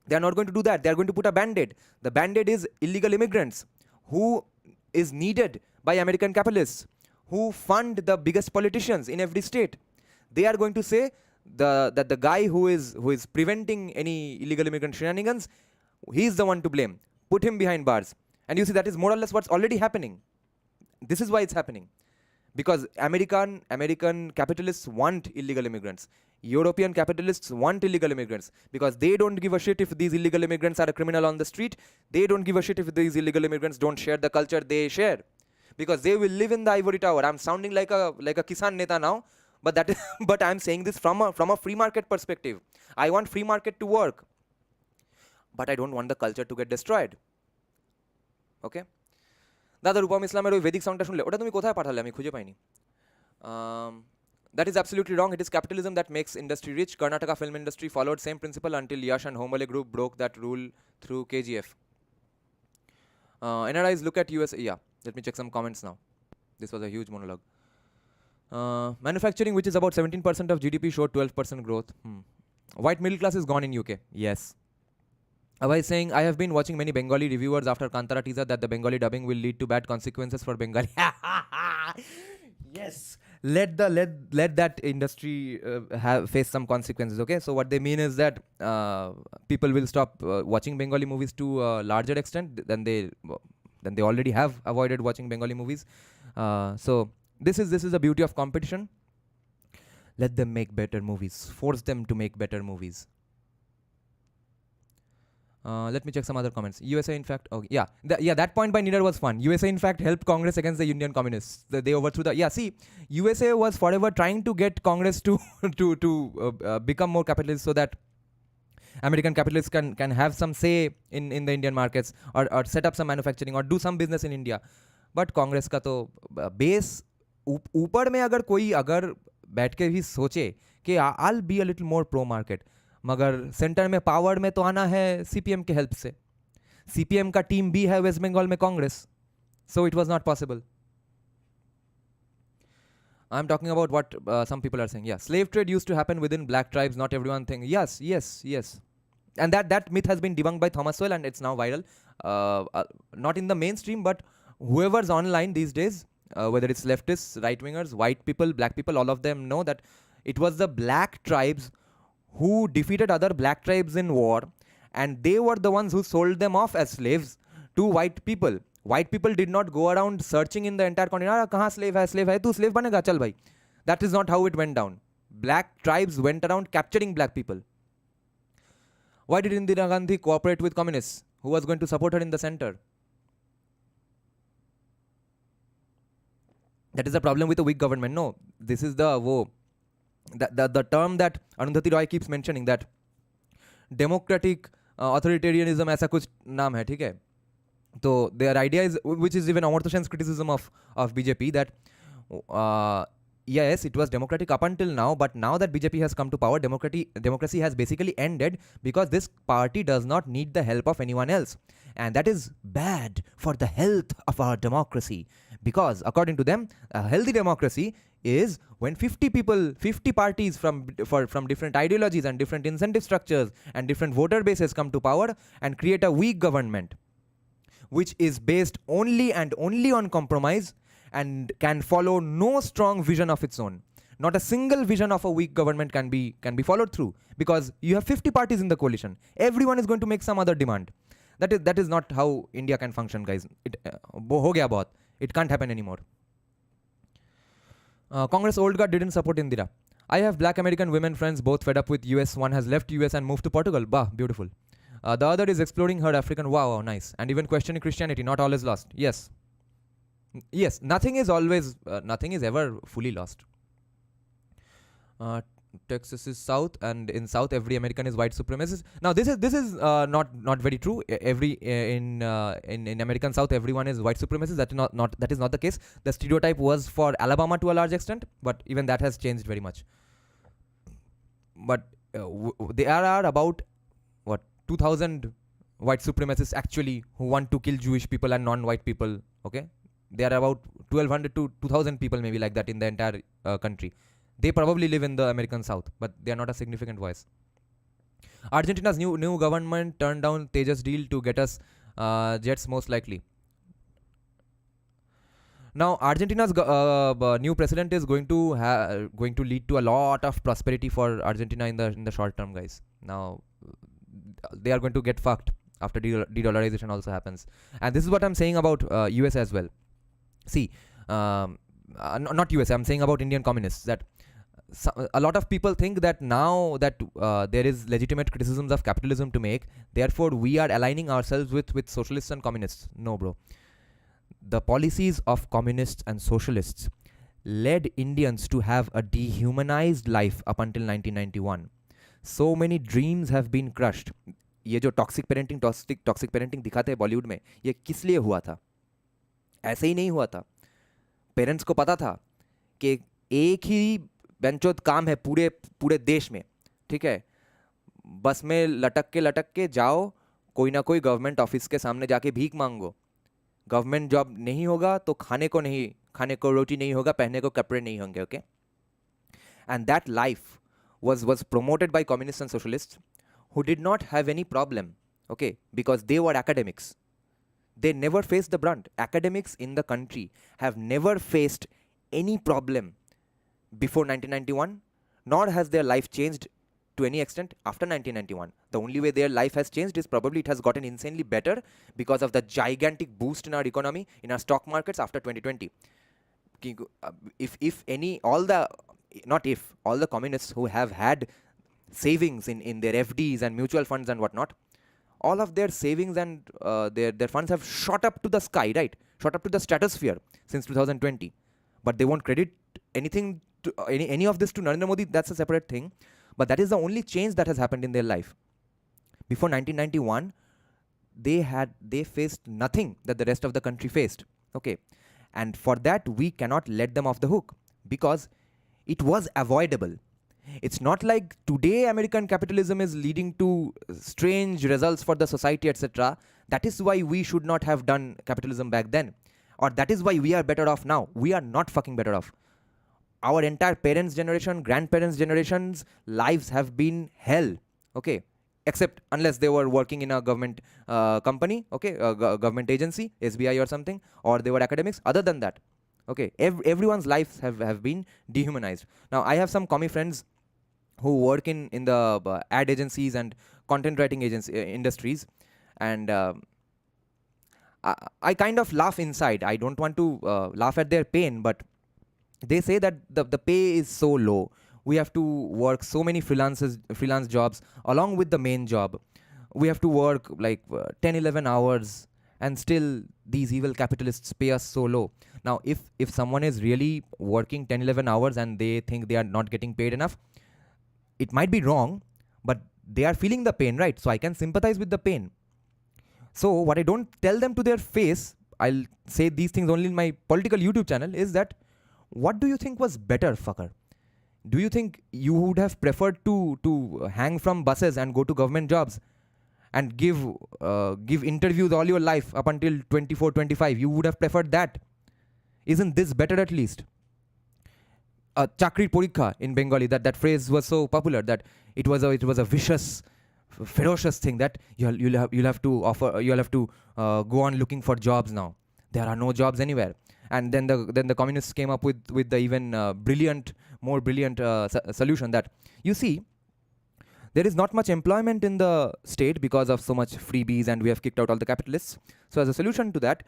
they are not going to do that. They are going to put a band-aid. The band-aid is illegal immigrants who is needed by American capitalists who fund the biggest politicians in every state. They are going to say that the guy who is preventing any illegal immigrant shenanigans, he is the one to blame. Put him behind bars. And you see, that is more or less what's already happening. This is why it's happening. Because American capitalists want illegal immigrants. European capitalists want illegal immigrants because they don't give a shit if these illegal immigrants are a criminal on the street. They don't give a shit if these illegal immigrants don't share the culture they share, because they will live in the ivory tower. I'm sounding like a Kisan Neta now, But that is, but I'm saying this from a free market perspective. I want free market to work, but I don't want the culture to get destroyed. Okay? দাদা রূপম ইসলামের ওই Vedic সংটা শুনলে ওটা তুমি কোথায় পাঠালে আমি খুঁজে পাইনি That is absolutely wrong. It is capitalism that makes industry rich. Karnataka film industry followed same principle until Yash and Homale group broke that rule through KGF. NRIs look at US. Yeah, let me check some comments now. This was a huge monologue. Manufacturing, which is about 17% of GDP, showed 12% growth. White middle class is gone in UK. Yes. Abhay is saying, I have been watching many Bengali reviewers after Kantara teaser that the Bengali dubbing will lead to bad consequences for Bengali. Yes. Let that industry face some consequences. Okay, so what they mean is that people will stop watching Bengali movies to a larger extent than they already have avoided watching Bengali movies. So this is the beauty of competition. Let them make better movies. Force them to make better movies. Let me check some other comments. USA, in fact, that point by Nidar was fun. USA, in fact, helped Congress against the Indian communists. They overthrew the. Yeah, see, USA was forever trying to get Congress to become more capitalist, so that American capitalists can have some say in the Indian markets, or set up some manufacturing or do some business in India. But Congress का तो base ऊपर में अगर बैठ के भी सोचे कि I'll be a little more pro market, मगर सेंटर में पावर में तो आना है सीपीएम के हेल्प से. सीपीएम का टीम भी है वेस्ट बंगाल में Congress, so it was not possible. I am talking about what some people are saying. Yeah, slave trade used to happen with in black tribes, not everyone think. Yes. And that myth has been debunked by Thomas Sowell, and it's now viral. Not in the mainstream, but whoever's online these days, whether it's leftists, right-wingers, white people, black people, all of them know that it was the black tribes who defeated other black tribes in war, and they were the ones who sold them off as slaves to white people. White people did not go around searching in the entire continent, kahan slave hai, tu slave banega, chal bhai. That is not how it went down. Black tribes went around capturing black people. Why did Indira Gandhi cooperate with communists? Who was going to support her in the center? That is the problem with a weak government. No, this is the term that Arundhati Roy keeps mentioning, that democratic authoritarianism ऐसा कुछ नाम है, ठीक है? तो their idea is, which is even Amartya Sen's criticism of BJP, that yes, it was democratic up until now, but now that BJP has come to power, democracy has basically ended, because this party does not need the help of anyone else. And that is bad for the health of our democracy, because according to them, a healthy democracy is when 50 parties from different ideologies and different incentive structures and different voter bases come to power and create a weak government, which is based only on compromise and can follow no strong vision of its own. Not a single vision of a weak government can be followed through, because you have 50 parties in the coalition. Everyone is going to make some other demand. That is not how India can function, guys. Ho gaya bahut. It can't happen anymore. Congress old guard didn't support Indira. I have black American women friends, both fed up with US. One has left US and moved to Portugal. Bah, beautiful. The other is exploring her African. Wow, nice. And even questioning Christianity. Not all is lost. Yes, nothing is ever fully lost. Texas is South, and in South every American is white supremacist. Now this is not very true. In American South everyone is white supremacist. That is not the case. The stereotype was for Alabama to a large extent, but even that has changed very much. But there are about 2,000 white supremacists actually who want to kill Jewish people and non-white people. Okay, there are about 1,200 to 2,000 people maybe like that in the entire country. They probably live in the American South, but they are not a significant voice. Argentina's new government turned down Tejas deal to get us jets, most likely. Now, Argentina's new president is going to lead to a lot of prosperity for Argentina in the short term, guys. Now, they are going to get fucked after de-dollarization also happens. And this is what I'm saying about US as well. See, not US, I'm saying about Indian communists, that a lot of people think that now that there is legitimate criticisms of capitalism to make, therefore we are aligning ourselves with socialists and communists. No, bro. The policies of communists and socialists, led Indians to have a dehumanized life up until 1991. So many dreams have been crushed. ये जो toxic parenting दिखाते हैं बॉलीवुड में, ये किस लिए हुआ था? ऐसे ही नहीं हुआ था. पेरेंट्स को पता था कि एक ही बेंचोद काम है पूरे पूरे देश में, ठीक है? बस में लटक के जाओ, कोई ना कोई गवर्नमेंट ऑफिस के सामने जाके भीख मांगो. गवर्नमेंट जॉब नहीं होगा तो खाने को रोटी नहीं होगा, पहनने को कपड़े नहीं होंगे. Okay, and that life was promoted by communists and socialists who did not have any problem, okay, because they were academics. They never faced the brunt. Academics in the country have never faced any problem before 1991, nor has their life changed to any extent after 1991. The only way their life has changed is probably it has gotten insanely better because of the gigantic boost in our economy, in our stock markets after 2020. If any, all the, not if, all the communists who have had savings in their FDs and mutual funds and whatnot, all of their savings and their funds have shot up to the sky, right? Shot up to the stratosphere since 2020. But they won't credit anything to any of this to Narendra Modi. That's a separate thing. But that is the only change that has happened in their life. Before 1991, they faced nothing that the rest of the country faced. Okay, and for that we cannot let them off the hook because it was avoidable. It's not like today American capitalism is leading to strange results for the society, etc. That is why we should not have done capitalism back then. Or that is why we are better off now. We are not fucking better off. Our entire parents' generation, grandparents' generations, lives have been hell. Okay, except unless they were working in a government company, okay, a government agency, SBI or something, or they were academics. Other than that, okay, everyone's lives have been dehumanized. Now, I have some commie friends who work in the ad agencies and content writing industries, and I kind of laugh inside. I don't want to laugh at their pain, but they say that the pay is so low. We have to work so many freelance jobs along with the main job. We have to work like 10, 11 hours, and still these evil capitalists pay us so low. Now, if someone is really working 10, 11 hours and they think they are not getting paid enough, it might be wrong, but they are feeling the pain, right? So I can sympathize with the pain. So what I don't tell them to their face, I'll say these things only in my political YouTube channel, is that what do you think was better, fucker? Do you think you would have preferred to hang from buses and go to government jobs and give interviews all your life up until 24, 25? You would have preferred that. Isn't this better at least? Chakri porikha in Bengali, that phrase was so popular that it was a vicious, ferocious thing that you'll have to go on looking for jobs now. There are no jobs anywhere. And then the communists came up with the even more brilliant solution that, you see, there is not much employment in the state because of so much freebies, and we have kicked out all the capitalists. So as a solution to that,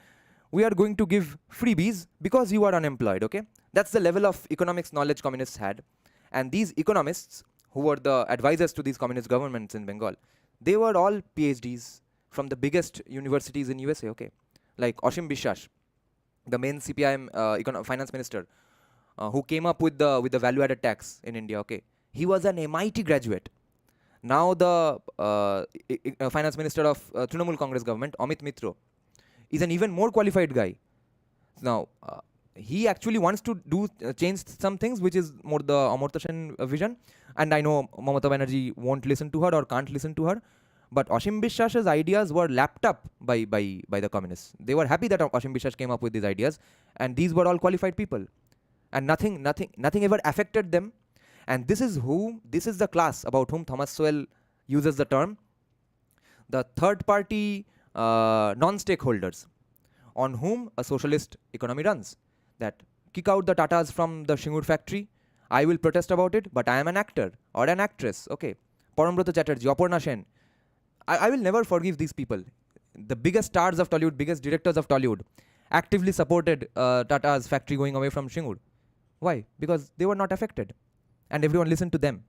we are going to give freebies because you are unemployed. Okay, that's the level of economics knowledge communists had. And these economists, who were the advisors to these communist governments in Bengal, they were all PhDs from the biggest universities in USA. Okay, like Ashim Biswas, the main CPIM finance minister, who came up with the value-added tax in India. Okay, he was an MIT graduate. Now the finance minister of Trinamool Congress government, Amit Mitra, is an even more qualified guy. Now he actually wants to change some things, which is more the Amartya Sen vision. And I know Mamata Banerjee won't listen to her or can't listen to her. But Ashim Biswas's ideas were lapped up by the communists. They were happy that Ashim Biswas came up with these ideas, and these were all qualified people, and nothing ever affected them. And this is the class about whom Thomas Sowell uses the term the third party non-stakeholders, on whom a socialist economy runs. That kick out the Tatas from the Shingur factory. I will protest about it, but I am an actor or an actress. Okay, Parambrata Chatterjee, Aparna Sen. I will never forgive these people. The biggest stars of Tollywood, biggest directors of Tollywood, actively supported Tata's factory going away from Shingur. Why? Because they were not affected, and everyone listened to them.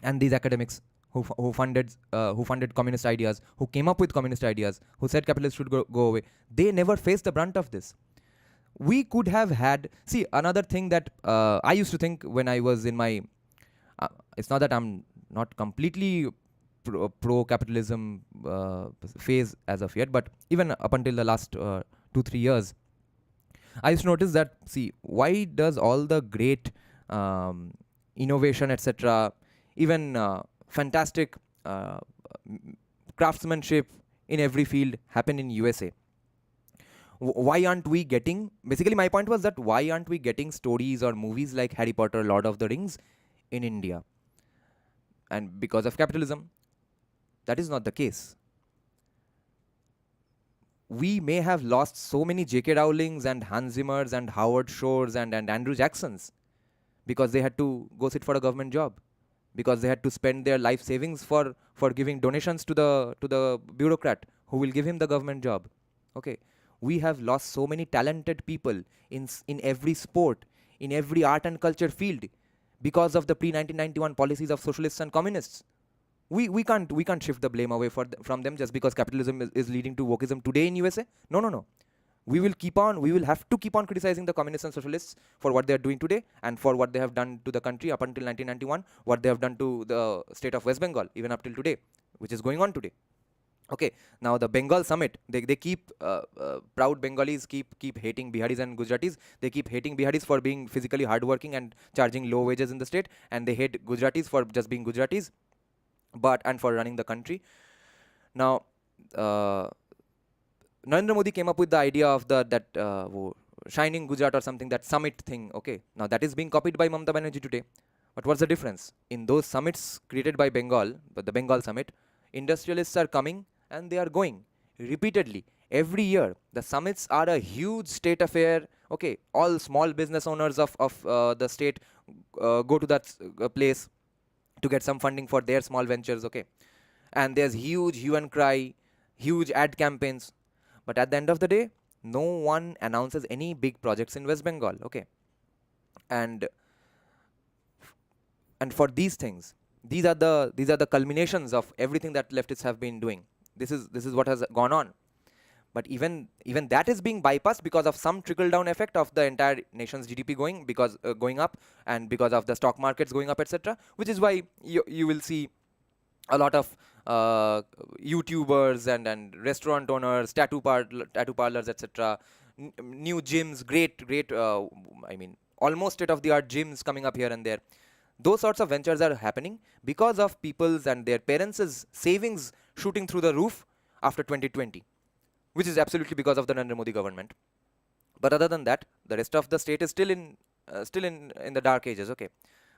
And these academics who funded communist ideas, who came up with communist ideas, who said capitalism should go away, they never faced the brunt of this. we could have had, see, another thing that I used to think when I was in my, it's not that I'm not completely pro-capitalism phase as of yet, but even up until the last 2-3 years, I used to notice that, see, why does all the great innovation, etc., even fantastic craftsmanship in every field happen in USA? Why aren't we getting, basically my point was that why aren't we getting stories or movies like Harry Potter, Lord of the Rings in India? And because of capitalism, that is not the case. We may have lost so many J.K. Rowlings and Hans Zimmers and Howard Shores and Andrew Jacksons because they had to go sit for a government job, because they had to spend their life savings for giving donations to the bureaucrat who will give him the government job. Okay, we have lost so many talented people in every sport, in every art and culture field because of the pre-1991 policies of socialists and communists. We can't shift the blame away from them just because capitalism is leading to wokeism today in USA. No. We will have to keep on criticizing the communists and socialists for what they are doing today and for what they have done to the country up until 1991, what they have done to the state of West Bengal even up till today, which is going on today. Okay, now the Bengal summit, they keep proud Bengalis keep hating Biharis and Gujaratis. They keep hating Biharis for being physically hardworking and charging low wages in the state, and they hate Gujaratis for just being Gujaratis, and for running the country. Now, Narendra Modi came up with the idea of that shining Gujarat or something, that summit thing. Okay, now that is being copied by Mamata Banerjee today. But what's the difference? In those summits created by Bengal, but the Bengal summit, industrialists are coming and they are going repeatedly every year. The summits are a huge state affair. Okay, all small business owners of the state go to that place to get some funding for their small ventures. Okay, and there's huge hue and cry, huge ad campaigns. But at the end of the day, no one announces any big projects in West Bengal. Okay, and for these things, these are the culminations of everything that leftists have been doing. This is what has gone on. But even that is being bypassed because of some trickle down effect of the entire nation's GDP going up, and because of the stock markets going up, etc. Which is why you will see a lot of YouTubers and restaurant owners, tattoo parlors, etc. New gyms, great, I mean, almost state of the art gyms coming up here and there. Those sorts of ventures are happening because of people's and their parents' savings shooting through the roof after 2020, which is absolutely because of the Narendra Modi government. But other than that, the rest of the state is still in the dark ages. Okay,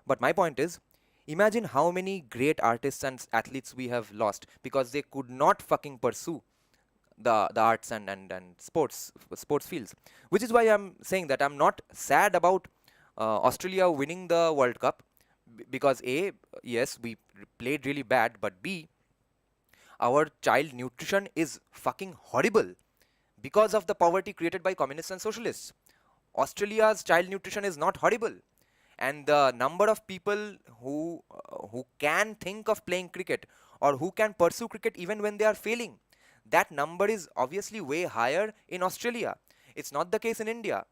but my point is, imagine how many great artists and athletes we have lost because they could not fucking pursue the arts and sports fields. Which is why I'm saying that I'm not sad about Australia winning the World Cup, because A, yes, we played really bad, but B, our child nutrition is fucking horrible because of the poverty created by communists and socialists. Australia's child nutrition is not horrible, and the number of people who can think of playing cricket or who can pursue cricket even when they are failing, that number is obviously way higher in Australia. It's not the case in India.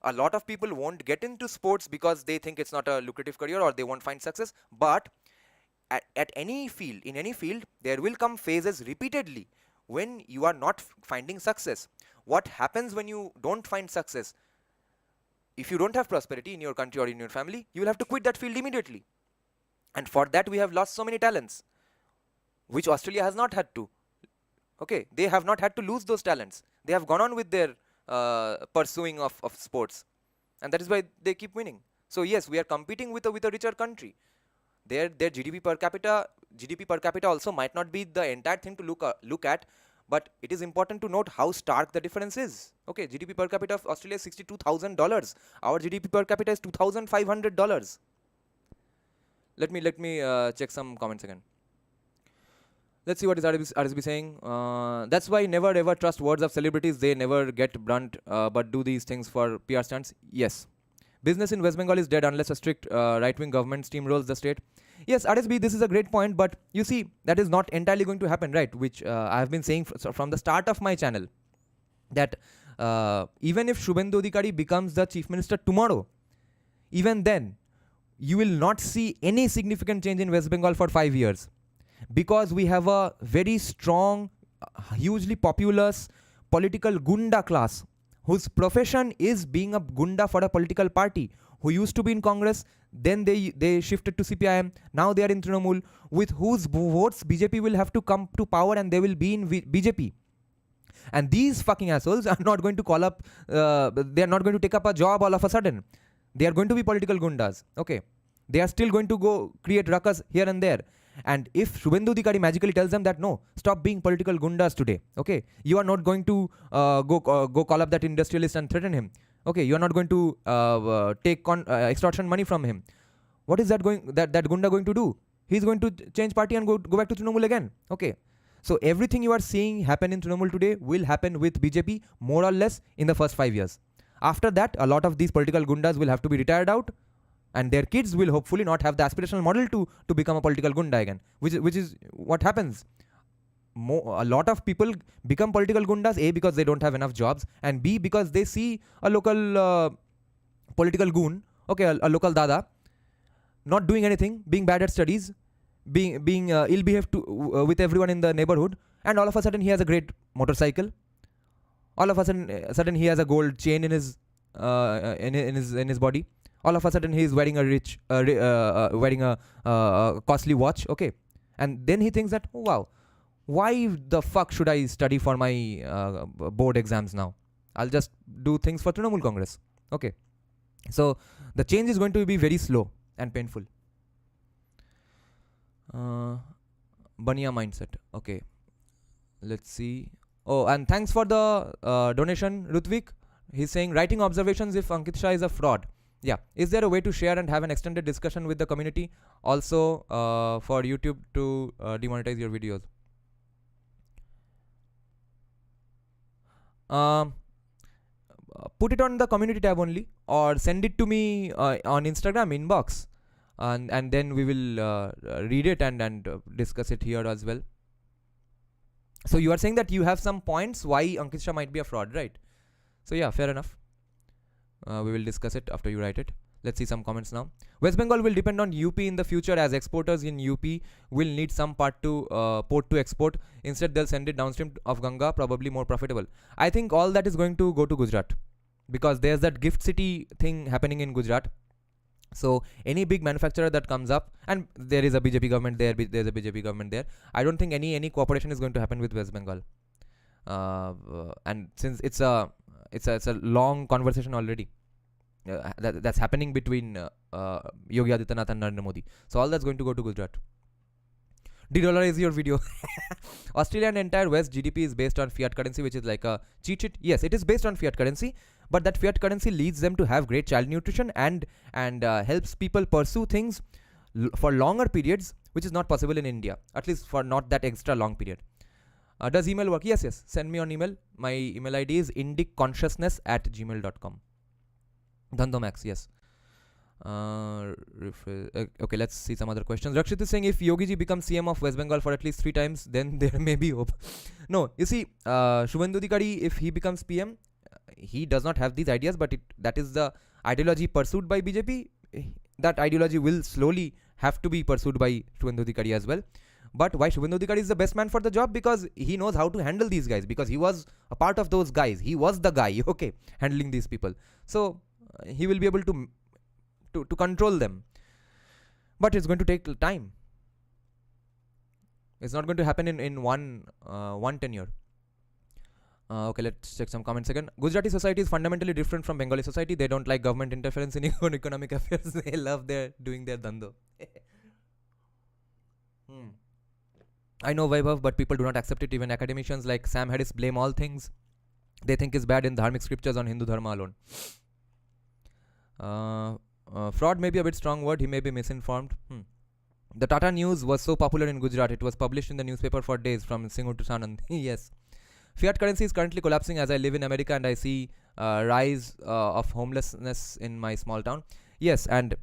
A lot of people won't get into sports because they think it's not a lucrative career or they won't find success. But at any field, in any field, there will come phases repeatedly when you are not finding success. What happens when you don't find success? If you don't have prosperity in your country or in your family, you will have to quit that field immediately. And for that, we have lost so many talents, which Australia has not had to. Okay, they have not had to lose those talents. They have gone on with their pursuing of sports, and that is why they keep winning. So yes, we are competing with a richer country. Their GDP per capita also might not be the entire thing to look at, but it is important to note how stark the difference is. Okay, GDP per capita of Australia is $62,000. Our GDP per capita is $2,500. Let me check some comments again. Let's see what is RSB saying. That's why never ever trust words of celebrities. They never get blunt, but do these things for PR stunts. Yes. Business in West Bengal is dead unless a strict right-wing government steamrolls the state. Yes, RSB, this is a great point, but you see, that is not entirely going to happen, right? Which I have been saying from the start of my channel, that even if Shubhendu Adhikari becomes the chief minister tomorrow, even then, you will not see any significant change in West Bengal for 5 years, because we have a very strong, hugely populous political gunda class whose profession is being a gunda for a political party, who used to be in Congress, then they shifted to CPIM, now they are in Trinamool, with whose votes BJP will have to come to power and they will be in BJP. And these fucking assholes are not going to call up, they are not going to take up a job all of a sudden. They are going to be political gundas, okay? They are still going to go create ruckus here and there. And if Shubhendu Adhikari magically tells them that no, stop being political gundas today, okay? You are not going to go call up that industrialist and threaten him, okay? You are not going to take extortion money from him. What is that gunda going to do? He's going to change party and go back to Trinamool again, okay? So everything you are seeing happen in Trinamool today will happen with BJP more or less in the first 5 years. After that, a lot of these political gundas will have to be retired out, and their kids will hopefully not have the aspirational model to become a political gunda again, which is what happens. A lot of people become political gundas, A, because they don't have enough jobs, and B, because they see a local political goon, okay, a local dada, not doing anything, being bad at studies, being ill-behaved with everyone in the neighborhood, and all of a sudden he has a great motorcycle. All of a sudden he has a gold chain in his body. All of a sudden he is wearing a costly watch, okay? And then he thinks that, oh, wow, why the fuck should I study for my board exams now? I'll just do things for Trinamool Congress, okay? So the change is going to be very slow and painful. Bania mindset, okay. Let's see. Oh, and thanks for the donation, Rutvik. He's saying, writing observations if Ankit Shah is a fraud. Yeah. Is there a way to share and have an extended discussion with the community? Also, for YouTube to demonetize your videos. Put it on the community tab only, or send it to me on Instagram inbox, and then we will read it and discuss it here as well. So you are saying that you have some points why Ankit Shah might be a fraud, right? So yeah, fair enough. We will discuss it after you write it. Let's see some comments now. West Bengal will depend on UP in the future, as exporters in UP will need some port to export. Instead, they'll send it downstream of Ganga, probably more profitable. I think all that is going to go to Gujarat, because there's that gift city thing happening in Gujarat. So any big manufacturer that comes up, and there is a BJP government there, there's a BJP government there, I don't think any cooperation is going to happen with West Bengal. And since it's a long conversation already that's happening between Yogi Adityanath and Narendra Modi, so all that's going to go to Gujarat. De-dollarize your video. Australia and entire West GDP is based on fiat currency, which is like a cheat sheet. Yes, it is based on fiat currency, but that fiat currency leads them to have great child nutrition and helps people pursue things for longer periods, which is not possible in India, at least for not that extra long period. Does email work? Yes. Send me on email. My email ID is indiconsciousness@gmail.com. Dhandomax, yes. Okay, let's see some other questions. Rakshit is saying, if Yogi ji becomes CM of West Bengal for at least 3 times, then there may be hope. No, you see, Shubhendu Adhikari, if he becomes PM, he does not have these ideas, but that is the ideology pursued by BJP. That ideology will slowly have to be pursued by Shubhendu Adhikari as well. But why Shubhendu Adhikari is the best man for the job? Because he knows how to handle these guys, because he was a part of those guys. He was the guy, okay, handling these people. So he will be able to control them. But it's going to take time. It's not going to happen in one tenure. Okay, let's check some comments again. Gujarati society is fundamentally different from Bengali society. They don't like government interference in economic affairs. They love doing their dhando. I know Vaibhav, but people do not accept it. Even academicians like Sam Harris blame all things they think is bad in Dharmic scriptures on Hindu Dharma alone. Fraud may be a bit strong word. He may be misinformed. The Tata News was so popular in Gujarat. It was published in the newspaper for days from Singur to Sanand. Yes. Fiat currency is currently collapsing as I live in America and I see rise of homelessness in my small town. Yes, and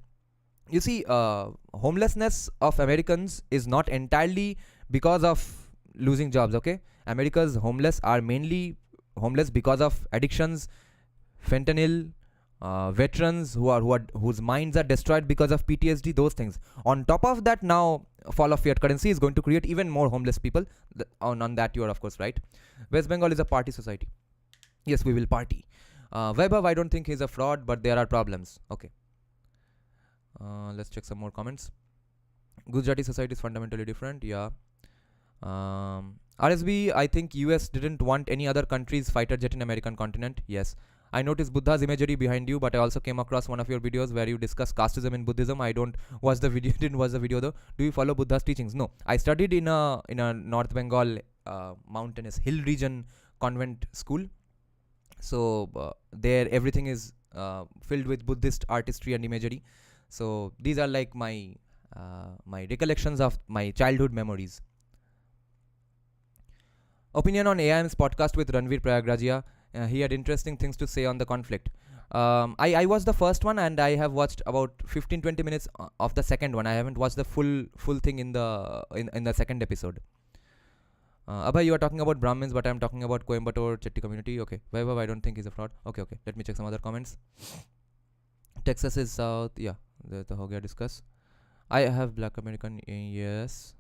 you see, homelessness of Americans is not entirely because of losing jobs, okay? America's homeless are mainly homeless because of addictions, fentanyl, veterans whose minds are destroyed because of PTSD, those things. On top of that, now fall of fiat currency is going to create even more homeless people. On that, you are of course right. West Bengal is a party society. Yes, we will party. Vaibhav, I don't think he's a fraud, but there are problems. Okay. Let's check some more comments. Gujarati society is fundamentally different. Yeah. RSB, I think US didn't want any other country's fighter jet in American continent. Yes. I noticed Buddha's imagery behind you, but I also came across one of your videos where you discuss casteism in Buddhism. I don't watch the video, didn't watch the video though. Do you follow Buddha's teachings? No. I studied in a North Bengal mountainous hill region convent school. So there everything is filled with Buddhist artistry and imagery. So these are like my recollections of my childhood memories. Opinion on AIM's podcast with Ranveer Prayagrajia. He had interesting things to say on the conflict. I watched the first one and I have watched about 15-20 minutes of the second one. I haven't watched the full thing in the second episode. Abhay, you are talking about Brahmins, but I am talking about Coimbatore Chetty community. Okay. Vaibhav, I don't think he's a fraud. Okay. Let me check some other comments. Texas is south. Yeah, the ho gaya discuss. I have black American. Yes.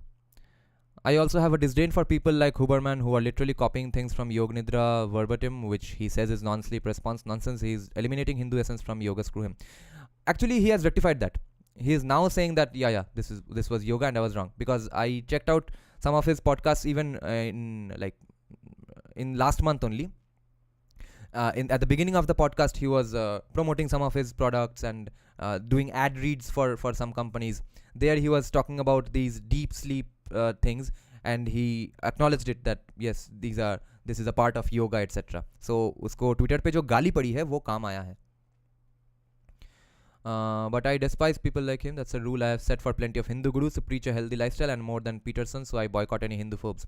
I also have a disdain for people like Huberman who are literally copying things from Yog Nidra verbatim, which he says is non-sleep response nonsense. He is eliminating Hindu essence from yoga. Screw him. Actually, he has rectified that. He is now saying that this was yoga and I was wrong, because I checked out some of his podcasts even in last month only. At the beginning of the podcast, he was promoting some of his products and doing ad reads for some companies. There he was talking about these deep sleep things, and he acknowledged it that yes, this is a part of yoga, etc. So usko Twitter पे जो गाली पड़ी है वो काम आया है. But I despise people like him. That's a rule I have set for plenty of Hindu gurus to preach a healthy lifestyle and more than Peterson, so I boycott any Hindu phobes.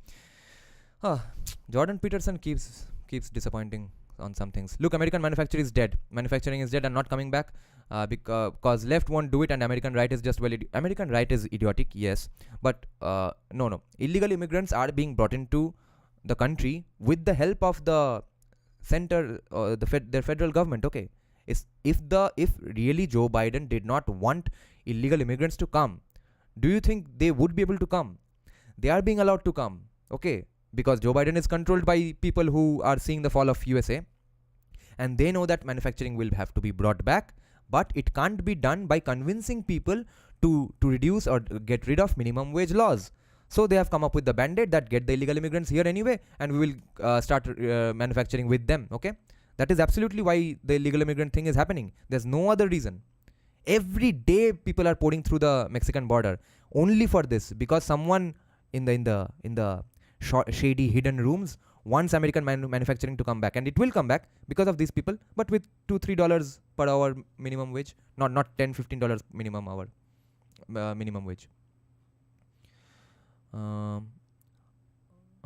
Jordan Peterson keeps disappointing on some things. Look, American manufacturing is dead. Manufacturing is dead and not coming back because left won't do it and American right is just American right is idiotic, yes. But no. Illegal immigrants are being brought into the country with the help of the center, their federal government, okay. If really Joe Biden did not want illegal immigrants to come, do you think they would be able to come? They are being allowed to come, okay, because Joe Biden is controlled by people who are seeing the fall of USA, and they know that manufacturing will have to be brought back, but it can't be done by convincing people to reduce or get rid of minimum wage laws. So they have come up with the band-aid that get the illegal immigrants here anyway, and we will start manufacturing with them, okay. That is absolutely why the illegal immigrant thing is happening. There's no other reason. Every day people are pouring through the Mexican border only for this, because someone in the shady hidden rooms wants American manufacturing to come back, and it will come back because of these people, but with $2-3 per hour minimum wage, not $10-15 minimum hour minimum wage.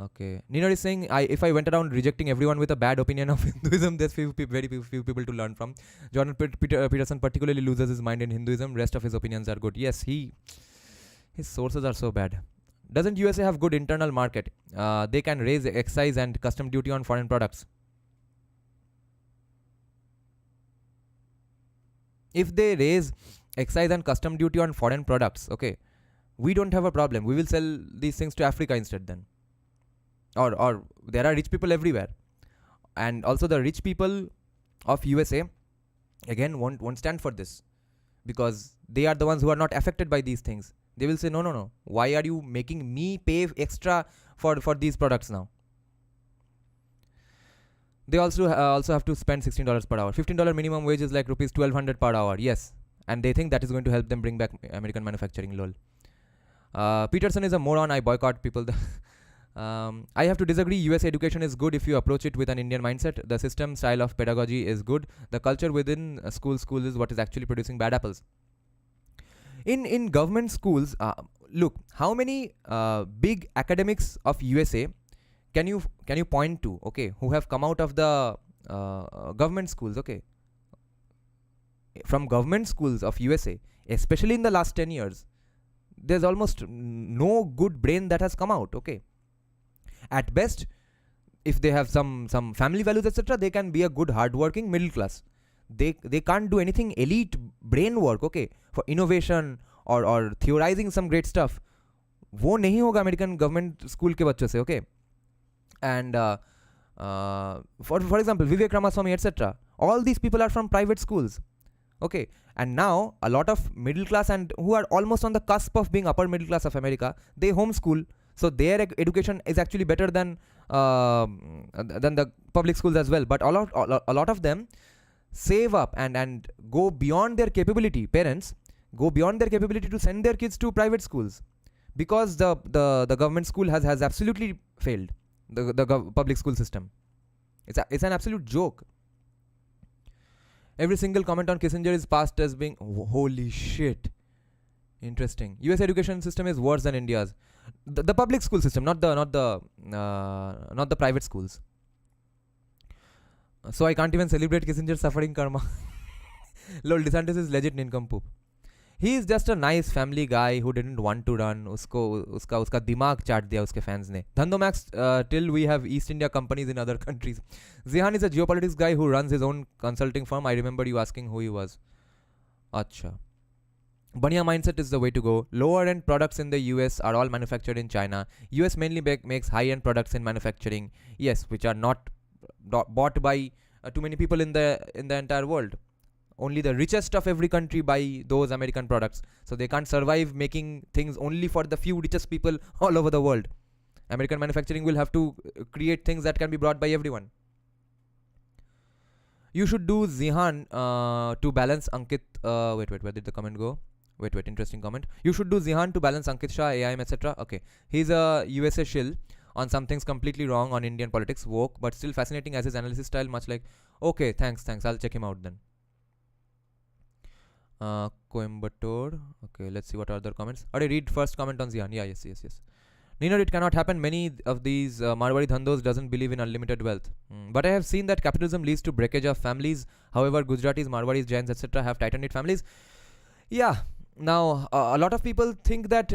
Okay. Nina is saying, if I went around rejecting everyone with a bad opinion of Hinduism, there's very few people to learn from. Jordan Peterson particularly loses his mind in Hinduism. Rest of his opinions are good. Yes, his sources are so bad. Doesn't USA have good internal market? They can raise excise and custom duty on foreign products. If they raise excise and custom duty on foreign products, okay, we don't have a problem. We will sell these things to Africa instead then. Or there are rich people everywhere, and also the rich people of USA again won't stand for this, because they are the ones who are not affected by these things. They will say no, why are you making me pay extra for these products now? They also have to spend $16 per hour. $15 minimum wage is like rupees 1200 per hour. Yes, and they think that is going to help them bring back American manufacturing. Lol. Peterson is a moron. I boycott people. I have to disagree. US education is good if you approach it with an Indian mindset. The system style of pedagogy is good. The culture within schools is what is actually producing bad apples. In government schools, look, how many big academics of USA can you point to, okay, who have come out of the government schools, okay? From government schools of USA, especially in the last 10 years, there's almost no good brain that has come out, okay? At best, if they have some family values, etc., they can be a good hardworking middle class. They can't do anything elite brain work, okay, for innovation or theorizing some great stuff. वो नहीं होगा American government school के बच्चों से, okay. And for example, Vivek, Ramaswamy, etc., all these people are from private schools, okay. And now a lot of middle class and who are almost on the cusp of being upper middle class of America, they homeschool, so their education is actually better than the public schools as well. But a lot of them save up and go beyond their capability. Parents go beyond their capability to send their kids to private schools because the government school has absolutely failed. The public school system, it's an absolute joke. Every single comment on Kissinger is passed as being holy shit. Interesting. US education system is worse than India's. The public school system, not the private schools. So I can't even celebrate Kissinger suffering karma. Lol, DeSantis is legit nincompoop. He is just a nice family guy who didn't want to run. उसका दिमाग चाट दिया उसके fans ने. Dhando Max, till we have East India companies in other countries. Zihan is a geopolitics guy who runs his own consulting firm. I remember you asking who he was. Acha. Banya mindset is the way to go. Lower end products in the US are all manufactured in China. US mainly makes high end products in manufacturing. Yes, which are not bought by too many people in the entire world. Only the richest of every country buy those American products. So they can't survive making things only for the few richest people all over the world. American manufacturing will have to create things that can be brought by everyone. You should do Zihan to balance Ankit. Wait, where did the comment go? Wait, interesting comment. You should do Zihan to balance Ankit Shah, AIM, etc. Okay. He's a USA shill on some things completely wrong on Indian politics, woke, but still fascinating as his analysis style, much like, okay, thanks. I'll check him out then. Coimbatore. Okay, let's see what are other comments. Alright, read first comment on Zihan. Yeah, yes. Nino, it cannot happen. Many of these Marwari Dhandos doesn't believe in unlimited wealth. But I have seen that capitalism leads to breakage of families. However, Gujaratis, Marwaris, Jains, etc. have tight-knit families. Yeah. Now, a lot of people think that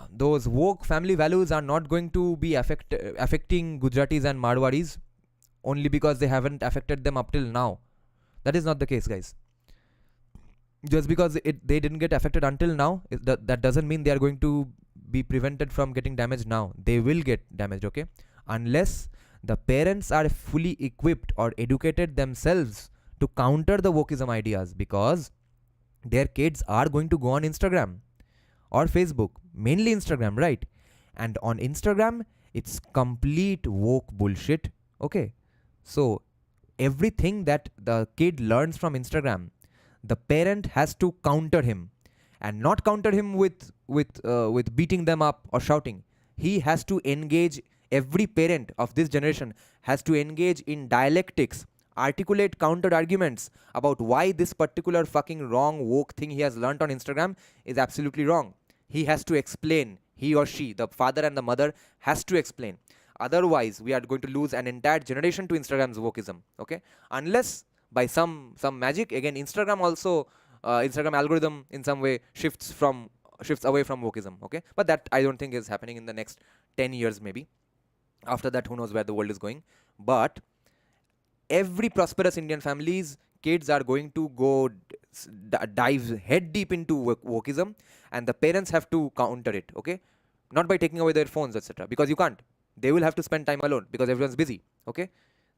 those woke family values are not going to be affecting Gujaratis and Marwaris only because they haven't affected them up till now. That is not the case, guys. Just because they didn't get affected until now, that doesn't mean they are going to be prevented from getting damaged now. They will get damaged, okay? Unless the parents are fully equipped or educated themselves to counter the wokeism ideas, because their kids are going to go on Instagram or Facebook, mainly Instagram, right? And on Instagram, it's complete woke bullshit, okay? So everything that the kid learns from Instagram, the parent has to counter him, and not counter him with beating them up or shouting. He has to engage. Every parent of this generation has to engage in dialectics, articulate counter arguments about why this particular fucking wrong woke thing he has learnt on Instagram is absolutely wrong. He has to explain. He or she, the father and the mother, has to explain. Otherwise, we are going to lose an entire generation to Instagram's wokeism. Okay, unless by some magic, again, Instagram also Instagram algorithm in some way shifts away from wokeism. Okay, but that I don't think is happening in the next 10 years maybe. After that, who knows where the world is going. But every prosperous Indian family's kids are going to go dive head deep into wokeism, and the parents have to counter it. Okay, not by taking away their phones, etc., because you can't. They will have to spend time alone because everyone's busy. Okay,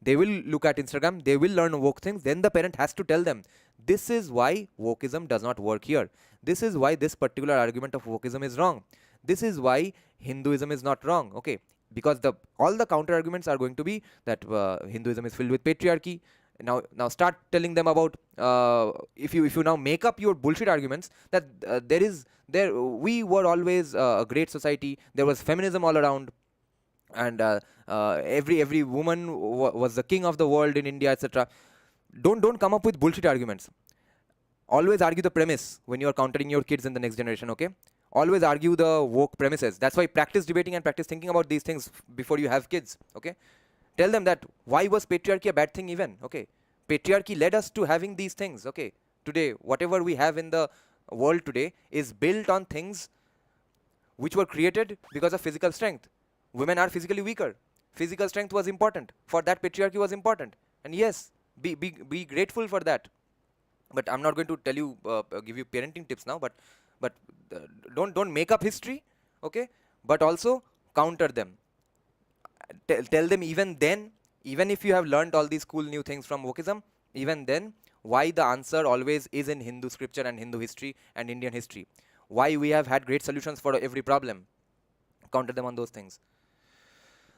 they will look at Instagram, they will learn woke things, then the parent has to tell them, this is why wokeism does not work here. This is why this particular argument of wokeism is wrong. This is why Hinduism is not wrong. Okay, because all the counter arguments are going to be that Hinduism is filled with patriarchy. Now start telling them about if you now make up your bullshit arguments that we were always a great society, there was feminism all around, and every woman was the king of the world in India, etc. Don't come up with bullshit arguments. Always argue the premise when you are countering your kids in the next generation. Okay, always argue the woke premises. That's why practice debating and practice thinking about these things before you have kids. Okay, tell them that why was patriarchy a bad thing even. Okay, patriarchy led us to having these things. Okay, today whatever we have in the world today is built on things which were created because of physical strength. Women are physically weaker. Physical strength was important. For that, patriarchy was important. And yes, be grateful for that. But I'm not going to tell you, give you parenting tips now. But uh, don't make up history, okay? But also counter them. Tell them even then, even if you have learned all these cool new things from Wokeism, even then, why the answer always is in Hindu scripture and Hindu history and Indian history. Why we have had great solutions for every problem. Counter them on those things.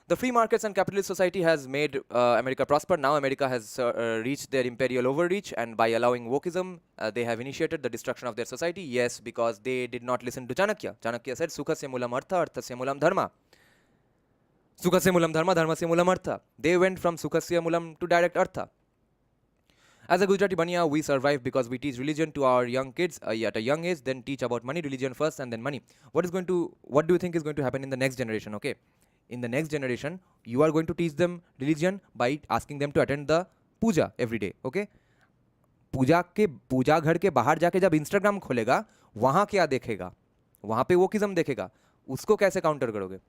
The free markets and capitalist society has made America prosper. Now America has reached their imperial overreach, and by allowing wokeism, they have initiated the destruction of their society. Yes, because they did not listen to Chanakya. Chanakya said, Sukhasya mulam artha, arthasya mulam dharma. Sukhasya mulam dharma, dharmasya mulam artha. They went from Sukhasya mulam to direct artha. As a Gujarati Baniya, we survive because we teach religion to our young kids at a young age, then teach about money, religion first, and then money. What do you think is going to happen in the next generation? Okay, in the next generation, you are going to teach them religion by asking them to attend the puja every day. Okay, पूजा घर के बाहर जाके जब Instagram खोलेगा, वहां क्या देखेगा? वहां पे वोकिज्म देखेगा. उसको कैसे काउंटर करोगे?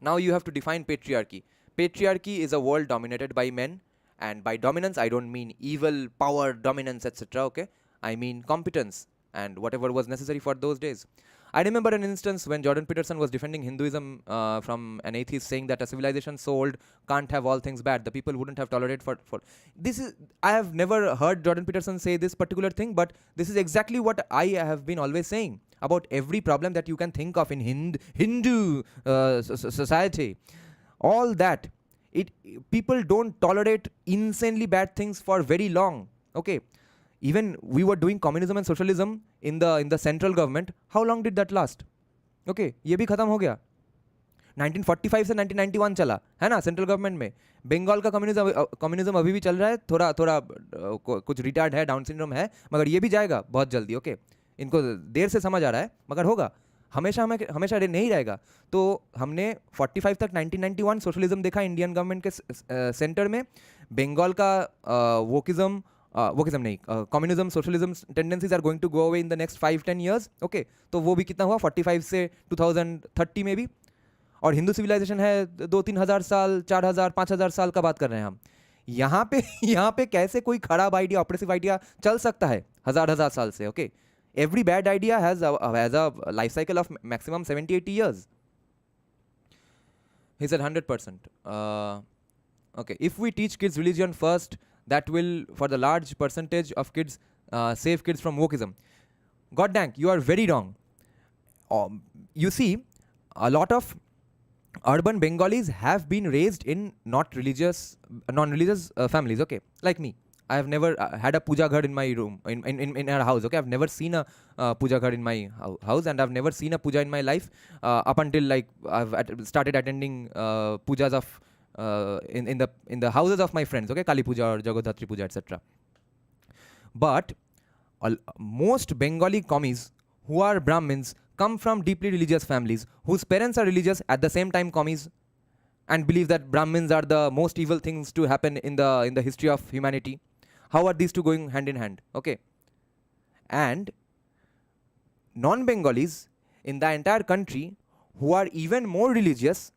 Now you have to define patriarchy. Patriarchy is a world dominated by men. And by dominance, I don't mean evil, power, dominance, etc. Okay, I mean competence and whatever was necessary for those days. I remember an instance when Jordan Peterson was defending Hinduism from an atheist, saying that a civilization so old can't have all things bad. The people wouldn't have tolerated for this is. I have never heard Jordan Peterson say this particular thing, but this is exactly what I have been always saying about every problem that you can think of in Hindu society. All that. People don't tolerate insanely bad things for very long. Okay, even we were doing communism and socialism in the central government. How long did that last? Okay, ये भी खत्म हो गया. 1945 से 1991 चला है ना central government में. बंगाल का कम्युनिज्म अभी भी चल रहा है. थोड़ा थोड़ा कुछ रिटार्ड है, डाउन सिंड्रोम है, मगर ये भी जाएगा बहुत जल्दी. ओके, इनको देर से समझ आ रहा है, मगर होगा. हमेशा नहीं रहेगा. तो हमने 45 तक 1991 सोशलिज्म देखा इंडियन गवर्नमेंट के सेंटर में. बंगाल का वोकिज्म नहीं, communism socialism tendencies are going to go away in the next 5-10 years. Okay, तो वो भी कितना हुआ 45 से 2030 में भी. और हिंदू सिविलाइजेशन है 2-3 हज़ार साल, 4,000, 5,000 साल का बात कर रहे हैं हम. यहाँ पे कैसे कोई खराब आइडिया, ऑप्रेसिव आइडिया चल सकता है हजार साल से? Okay, every bad idea has a life cycle of maximum 70-80 years. He said 100%. Okay, if we teach kids religion first, that will, for the large percentage of kids, save kids from wokeism. God dang, you are very wrong. You see, a lot of urban Bengalis have been raised in non-religious families. Okay, like me. I have never had a puja ghar in my room, in our house. Okay, I've never seen a puja ghar in my house, and I've never seen a puja in my life up until like I've started attending pujas of in the houses of my friends. Okay, Kali Puja or Jagodhatri Puja, etc. But most Bengali commies who are Brahmins come from deeply religious families whose parents are religious, at the same time commies, and believe that Brahmins are the most evil things to happen in the history of humanity. How are these two going hand in hand? Okay. And non-Bengalis in the entire country who are even more religious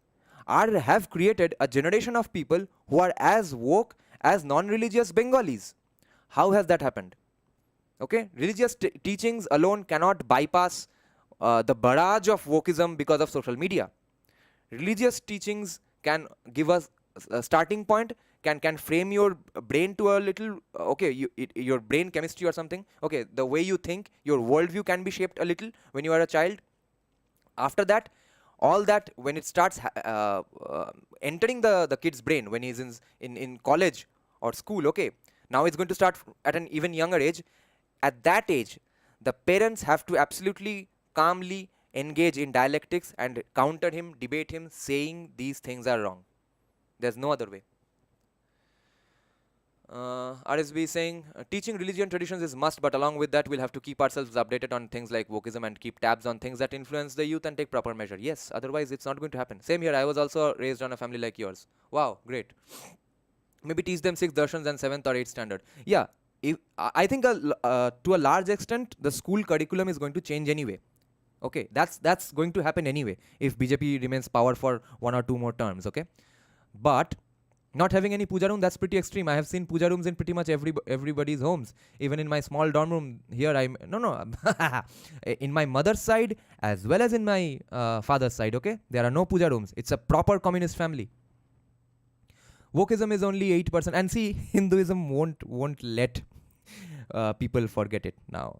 have created a generation of people who are as woke as non-religious Bengalis. How has that happened? Okay, religious teachings alone cannot bypass the barrage of wokeism because of social media. Religious teachings can give us a starting point, can frame your brain to a little, your brain chemistry or something. Okay, the way you think, your worldview can be shaped a little when you are a child. After that, all that, when it starts entering the kid's brain, when he's in college or school, okay, now it's going to start at an even younger age. At that age, the parents have to absolutely calmly engage in dialectics and counter him, debate him, saying these things are wrong. There's no other way. RSB is saying, teaching religion traditions is must, but along with that, we'll have to keep ourselves updated on things like wokeism and keep tabs on things that influence the youth and take proper measure. Yes, otherwise it's not going to happen. Same here, I was also raised on a family like yours. Wow, great. Maybe teach them 6 darshans and 7th or 8th standard. Yeah, I think to a large extent, the school curriculum is going to change anyway. Okay, that's going to happen anyway if BJP remains power for 1 or 2 more terms. Okay, but not having any puja room, that's pretty extreme. I have seen puja rooms in pretty much everybody's homes. Even in my small dorm room here, I'm no in my mother's side as well as in my father's side. Okay, there are no puja rooms. It's a proper communist family. Wokeism is only 8%, and see, Hinduism won't let people forget it now.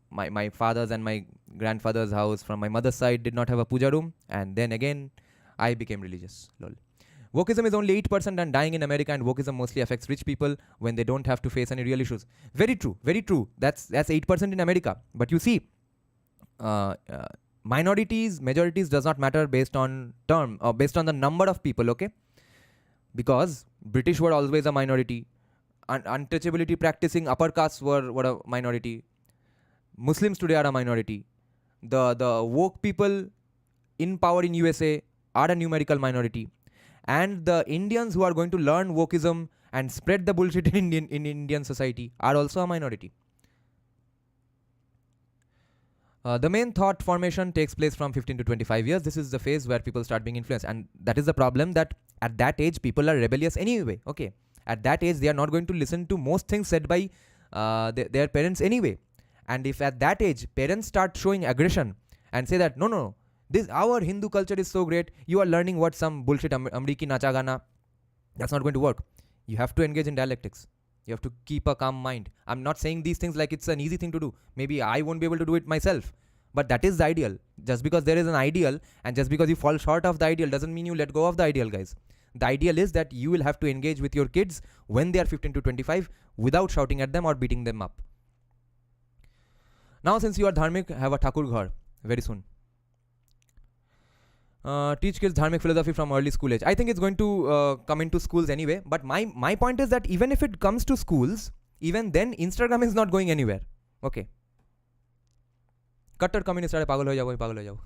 My father's and my grandfather's house from my mother's side did not have a puja room, and then again I became religious. Lol. Wokeism is only 8% and dying in America, and wokeism mostly affects rich people when they don't have to face any real issues. Very true, very true. That's 8% in America. But you see, minorities, majorities does not matter based on term or based on the number of people, okay? Because British were always a minority. Untouchability practicing upper castes were a minority. Muslims today are a minority. The woke people in power in USA are a numerical minority. And the Indians who are going to learn wokeism and spread the bullshit in Indian society are also a minority. The main thought formation takes place from 15 to 25 years. This is the phase where people start being influenced. And that is the problem, that at that age, people are rebellious anyway. Okay. At that age, they are not going to listen to most things said by their parents anyway. And if at that age, parents start showing aggression and say that, no, this our Hindu culture is so great, you are learning what some bullshit Amriki Nacha Gana, that's not going to work. You have to engage in dialectics. You have to keep a calm mind. I'm not saying these things like it's an easy thing to do. Maybe I won't be able to do it myself. But that is the ideal. Just because there is an ideal and just because you fall short of the ideal doesn't mean you let go of the ideal, guys. The ideal is that you will have to engage with your kids when they are 15 to 25 without shouting at them or beating them up. Now, since you are dharmic, have a Thakur Ghar very soon. Teach kids dharmic philosophy from early school age. I think it's going to come into schools anyway. But my point is that even if it comes to schools, even then Instagram is not going anywhere. Okay. Cutter communist are pagal ho jao.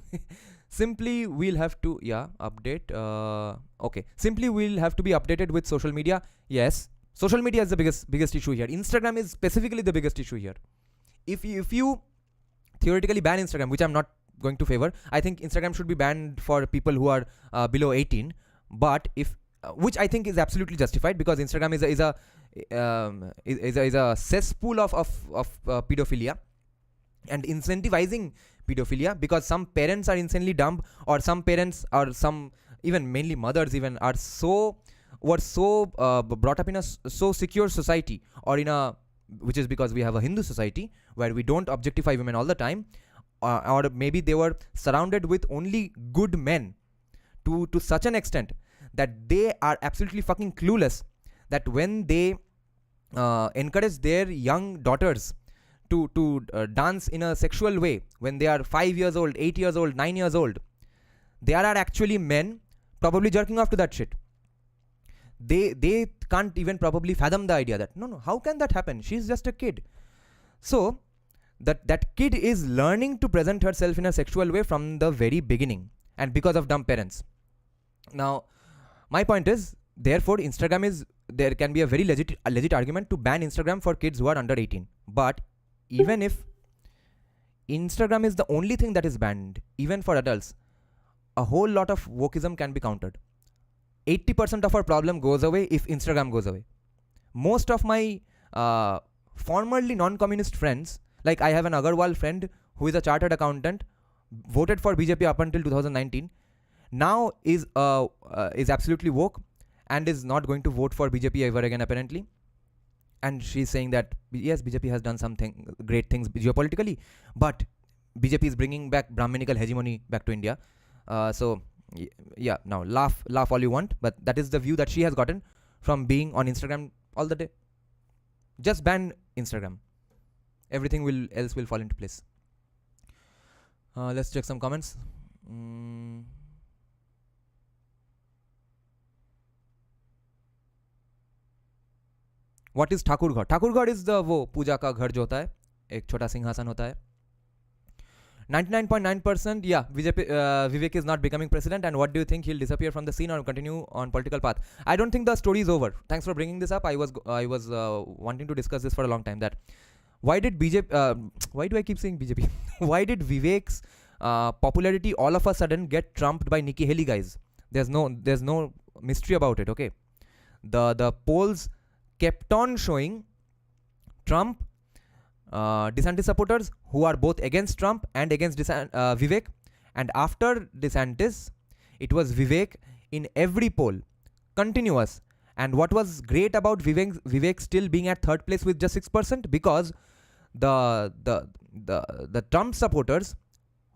Simply we'll have to update. Okay. Simply we'll have to be updated with social media. Yes. Social media is the biggest issue here. Instagram is specifically the biggest issue here. If you theoretically ban Instagram, which I'm not going to favor, I think Instagram should be banned for people who are below 18. But if which I think is absolutely justified, because Instagram is a cesspool of pedophilia and incentivizing pedophilia, because some parents are insanely dumb, or some parents or some even mainly mothers even are so brought up in a so secure society, or in a, which is because we have a Hindu society where we don't objectify women all the time, or maybe they were surrounded with only good men to such an extent that they are absolutely fucking clueless, that when they encourage their young daughters to dance in a sexual way when they are 5 years old, 8 years old, 9 years old, there are actually men probably jerking off to that shit. They can't even probably fathom the idea that no, how can that happen? She's just a kid. So that kid is learning to present herself in a sexual way from the very beginning, and because of dumb parents. Now, my point is, therefore, there can be a very legit argument to ban Instagram for kids who are under 18. But even if Instagram is the only thing that is banned, even for adults, a whole lot of wokeism can be countered. 80% of our problem goes away if Instagram goes away. Most of my formerly non-communist friends, like I have an Agarwal friend who is a chartered accountant, voted for BJP up until 2019, now is absolutely woke and is not going to vote for BJP ever again apparently. And she's saying that yes, BJP has done something great things geopolitically, but BJP is bringing back Brahminical hegemony back to India. So yeah, now laugh all you want, but that is the view that she has gotten from being on Instagram all the day. Just ban Instagram. Everything else will fall into place. Let's check some comments. What is Thakur घर? ठाकुर घर is the वो पूजा का घर जो होता है, एक छोटा सिंहासन होता है. 99.9%, yeah, Vivek is not becoming president, and what do you think, he'll disappear from the scene or continue on political path? I don't think the story is over. Thanks for bringing this up. I was wanting to discuss this for a long time, that Why did BJP? Why do I keep saying BJP? Why did Vivek's popularity all of a sudden get trumped by Nikki Haley, guys? There's no mystery about it. Okay, the polls kept on showing Trump, DeSantis supporters who are both against Trump and against Vivek, and after DeSantis, it was Vivek in every poll, continuous. And what was great about Vivek still being at third place with just 6%, because the Trump supporters,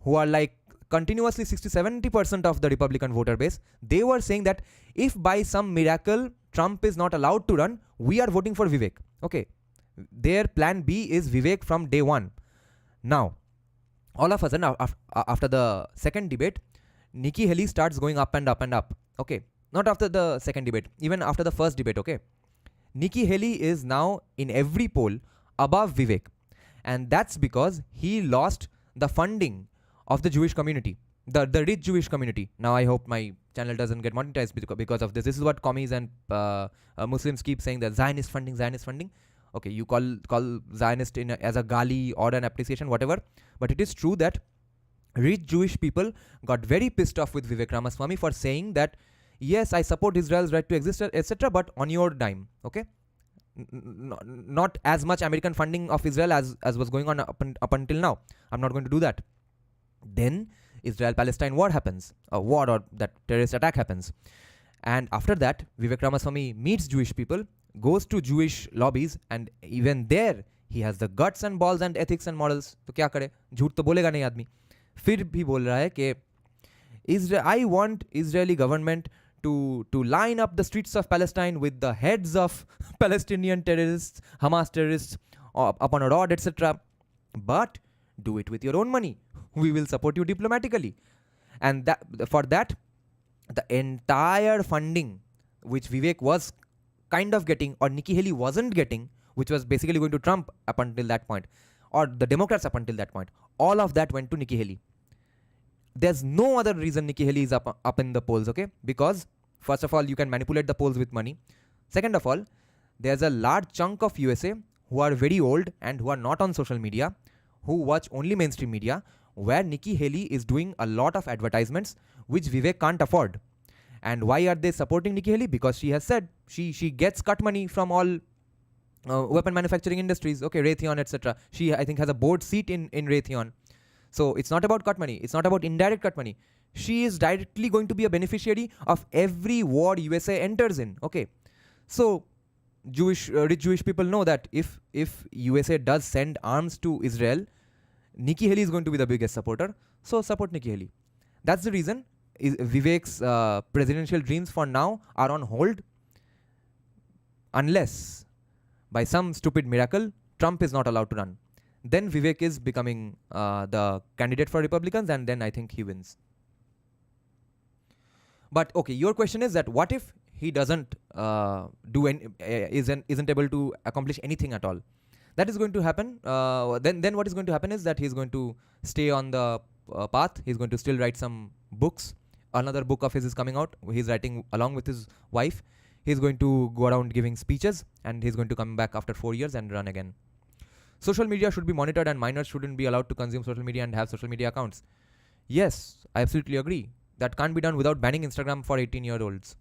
who are like continuously 60-70% of the Republican voter base, they were saying that if by some miracle Trump is not allowed to run, we are voting for Vivek. Okay, their plan B is Vivek from day one. Now, all of a sudden, after the second debate, Nikki Haley starts going up and up and up. Okay, not after the second debate, even after the first debate. Okay, Nikki Haley is now in every poll above Vivek, and that's because he lost the funding of the Jewish community, the rich Jewish community. Now I hope my channel doesn't get monetized because of this. This is what commies and Muslims keep saying, that Zionist funding, Zionist funding. Okay, you call Zionist as a gali or an appreciation, whatever, but it is true that rich Jewish people got very pissed off with Vivek Ramaswamy for saying that, yes, I support Israel's right to exist, etc., but on your dime. Okay, not as much American funding of Israel as was going on up until now. I'm not going to do that. Then Israel-Palestine war happens, a war or that terrorist attack happens, and after that Vivek Ramaswamy meets Jewish people, goes to Jewish lobbies, and even there he has the guts and balls and ethics and morals. तो क्या करे, झूठ तो बोलेगा नहीं आदमी. फिर भी बोल रहा है कि I want Israeli government to line up the streets of Palestine with the heads of Palestinian terrorists, Hamas terrorists, upon a rod, etc. But do it with your own money. We will support you diplomatically. And for that, the entire funding which Vivek was kind of getting, or Nikki Haley wasn't getting, which was basically going to Trump up until that point, or the Democrats up until that point, all of that went to Nikki Haley. There's no other reason Nikki Haley is up in the polls, okay? Because first of all, you can manipulate the polls with money. Second of all, there's a large chunk of USA who are very old and who are not on social media, who watch only mainstream media, where Nikki Haley is doing a lot of advertisements which Vivek can't afford. And why are they supporting Nikki Haley? Because she has said she gets cut money from all weapon manufacturing industries, okay, Raytheon, etc. She, I think, has a board seat in Raytheon. So it's not about cut money. It's not about indirect cut money. She is directly going to be a beneficiary of every war USA enters in. Okay, so rich Jewish people know that if USA does send arms to Israel, Nikki Haley is going to be the biggest supporter. So support Nikki Haley. That's the reason Vivek's presidential dreams for now are on hold, unless by some stupid miracle Trump is not allowed to run. Then Vivek is becoming the candidate for Republicans, and then I think he wins. But okay, your question is that what if he doesn't isn't able to accomplish anything at all? That is going to happen. Then what is going to happen is that he's going to stay on the path. He's going to still write some books. Another book of his is coming out. He's writing along with his wife. He's going to go around giving speeches, and he's going to come back after 4 years and run again. Social media should be monitored, and minors shouldn't be allowed to consume social media and have social media accounts. Yes, I absolutely agree. That can't be done without banning Instagram for 18-year-olds.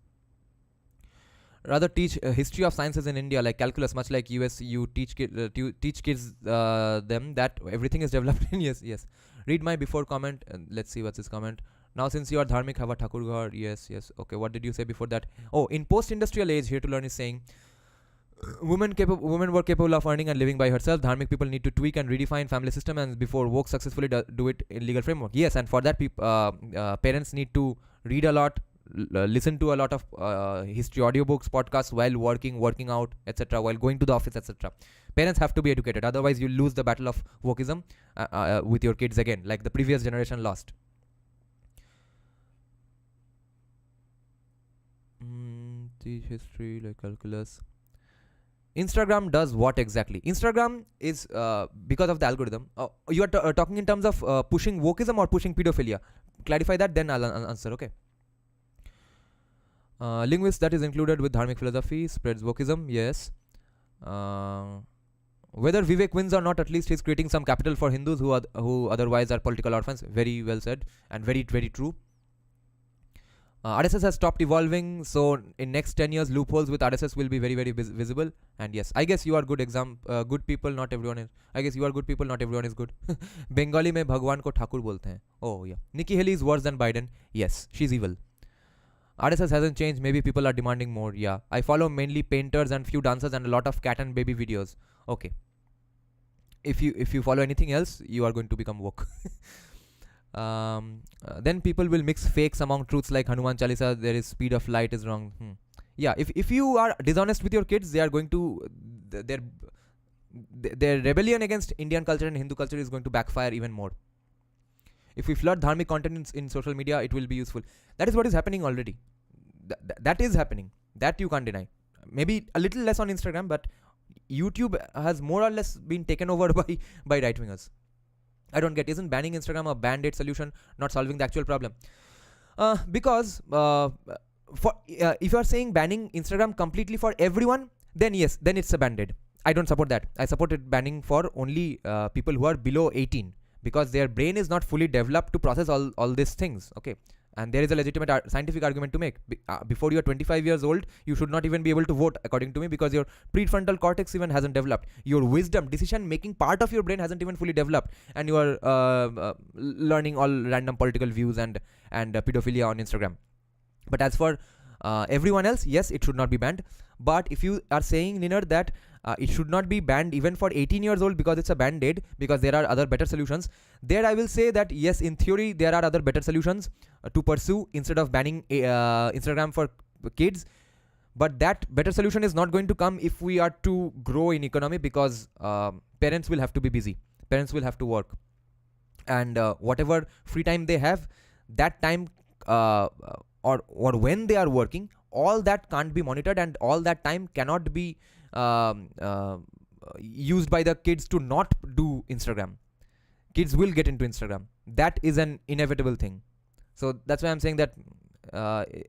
Rather teach history of sciences in India, like calculus, much like US. You teach kids them that everything is developed in yes. Read my before comment. Let's see what's his comment. Now, since you are dharmic, have a Thakur Ghar. Yes. Okay, what did you say before that? Oh, in post-industrial age, Here to Learn is saying, women were capable of earning and living by herself. Dharmic people need to tweak and redefine family system, and before woke successfully do it in legal framework. Yes, and for that, parents need to read a lot, listen to a lot of history audiobooks, podcasts while working out, etc., while going to the office, etc. Parents have to be educated, otherwise you lose the battle of wokeism with your kids again, like the previous generation lost. Teach history like calculus. Instagram does what exactly? Instagram is because of the algorithm. You are talking in terms of pushing wokeism or pushing pedophilia. Clarify that, then I'll answer. Okay. Linguist that is included with dharmic philosophy spreads wokeism. Yes. Whether Vivek wins or not, at least he's creating some capital for Hindus who otherwise are political orphans. Very well said and very very true. RSS has stopped evolving, so in next 10 years loopholes with RSS will be very very visible. And yes, I guess you are good people. Not everyone is. I guess you are good people. Not everyone is good. Bengali में भगवान को ठाकुर बोलते हैं. Oh yeah. Nikki Haley is worse than Biden. Yes, she's evil. RSS hasn't changed. Maybe people are demanding more. Yeah, I follow mainly painters and few dancers and a lot of cat and baby videos. Okay. If you follow anything else, you are going to become woke. Then people will mix fakes among truths like Hanuman Chalisa. There is speed of light is wrong. Yeah, if you are dishonest with your kids, they are going to their rebellion against Indian culture and Hindu culture is going to backfire even more. If we flood dharmic content in social media, it will be useful. That is what is happening already. That is happening. That you can't deny. Maybe a little less on Instagram, but YouTube has more or less been taken over by right wingers. I don't get. Isn't banning Instagram a band-aid solution, not solving the actual problem? Because if you are saying banning Instagram completely for everyone, then yes, then it's a band-aid. I don't support that. I supported banning for only people who are below 18 because their brain is not fully developed to process all these things. Okay. And there is a legitimate scientific argument to make. Before you are 25 years old, you should not even be able to vote, according to me, because your prefrontal cortex even hasn't developed. Your wisdom, decision-making part of your brain hasn't even fully developed. And you are learning all random political views and pedophilia on Instagram. But as for everyone else, yes, it should not be banned. But if you are saying, Ninad, that it should not be banned even for 18 years old because it's a band-aid, because there are other better solutions, there I will say that yes, in theory, there are other better solutions to pursue instead of banning Instagram for kids. But that better solution is not going to come if we are to grow in economy, because parents will have to be busy. Parents will have to work. And whatever free time they have, that time or when they are working, all that can't be monitored, and all that time cannot be used by the kids to not do Instagram. Kids will get into Instagram. That is an inevitable thing. So that's why I'm saying that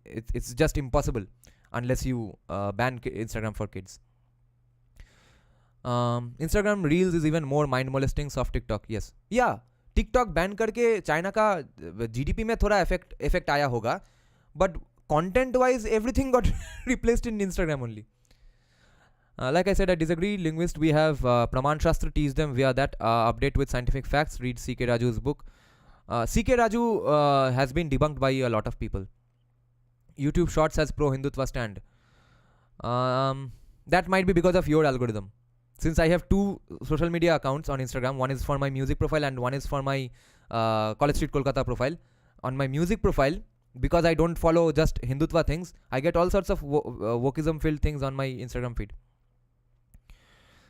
it's just impossible unless you ban Instagram for kids. Instagram Reels is even more mind molesting. Soft TikTok, yes. Yeah, TikTok ban करके China का GDP में थोड़ा effect आया होगा, but content wise everything got replaced in Instagram only. Like I said, I disagree. Linguists, we have Praman Shastra, teach them via that. Update with scientific facts. Read C.K. Raju's book. C.K. Raju has been debunked by a lot of people. YouTube Shorts has pro-Hindutva stand. That might be because of your algorithm. Since I have two social media accounts on Instagram, one is for my music profile and one is for my College Street Kolkata profile. On my music profile, because I don't follow just Hindutva things, I get all sorts of wokeism filled things on my Instagram feed.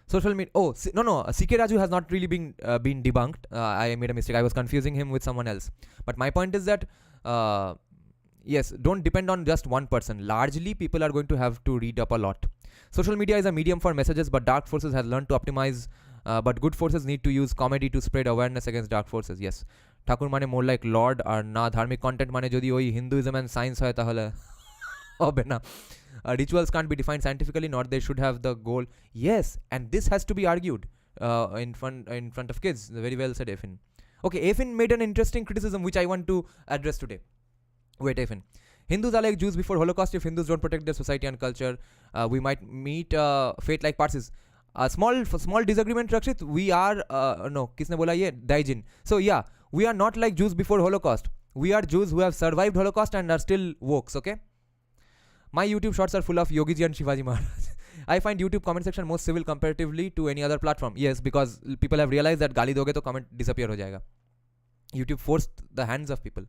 Social media. Oh, no. C.K. Raju has not really been debunked. I made a mistake. I was confusing him with someone else. But my point is that, yes, don't depend on just one person. Largely, people are going to have to read up a lot. Social media is a medium for messages, but dark forces have learned to optimize. But good forces need to use comedy to spread awareness against dark forces. Yes. Thakur mane more like Lord, or na dharmic content mane jodi oi Hinduism and science hoy tahole. Oh, bena. Rituals can't be defined scientifically, nor they should have the goal. Yes, and this has to be argued in front of kids. Very well said, Efin. Okay, Efin made an interesting criticism which I want to address today. Wait, Efin. Hindus are like Jews before Holocaust. If Hindus don't protect their society and culture, we might meet fate like Parsis. Small disagreement, Rakshit. We are no, kisne bola ye? Daijin. So yeah, we are not like Jews before Holocaust. We are Jews who have survived Holocaust and are still wokes. Okay. My YouTube shorts are full of Yogiji and Shivaji Maharaj. I find YouTube comment section most civil comparatively to any other platform. Yes, because people have realized that gali doge to comment disappear ho jayega. YouTube forced the hands of people.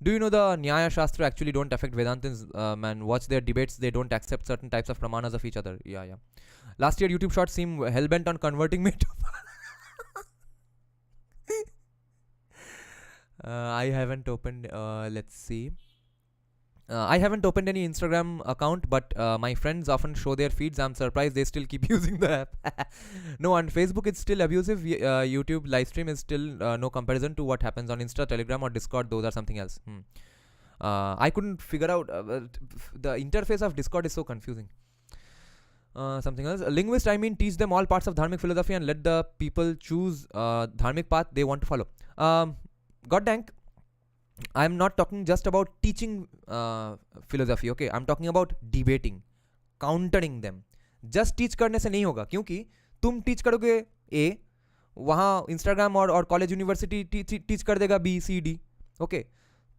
Do you know the Nyaya Shastra actually don't affect Vedantins? Man, watch their debates. They don't accept certain types of pramanas of each other. Yeah. Last year, YouTube shorts seem hellbent on converting me to... I haven't opened... let's see. I haven't opened any Instagram account, but my friends often show their feeds. I'm surprised they still keep using the app. No, on Facebook it's still abusive. YouTube livestream is still no comparison to what happens on Insta, Telegram or Discord. Those are something else. I couldn't figure out the interface of Discord is so confusing. Something else. A linguist, I mean, teach them all parts of dharmic philosophy and let the people choose dharmic path they want to follow. God dang, I'm not talking just about teaching philosophy, okay? I'm talking about debating, countering them. Just teach करने से नहीं होगा, क्योंकि तुम teach करोगे ए, वहाँ Instagram और college university teach कर देगा बी सी डी, ओके?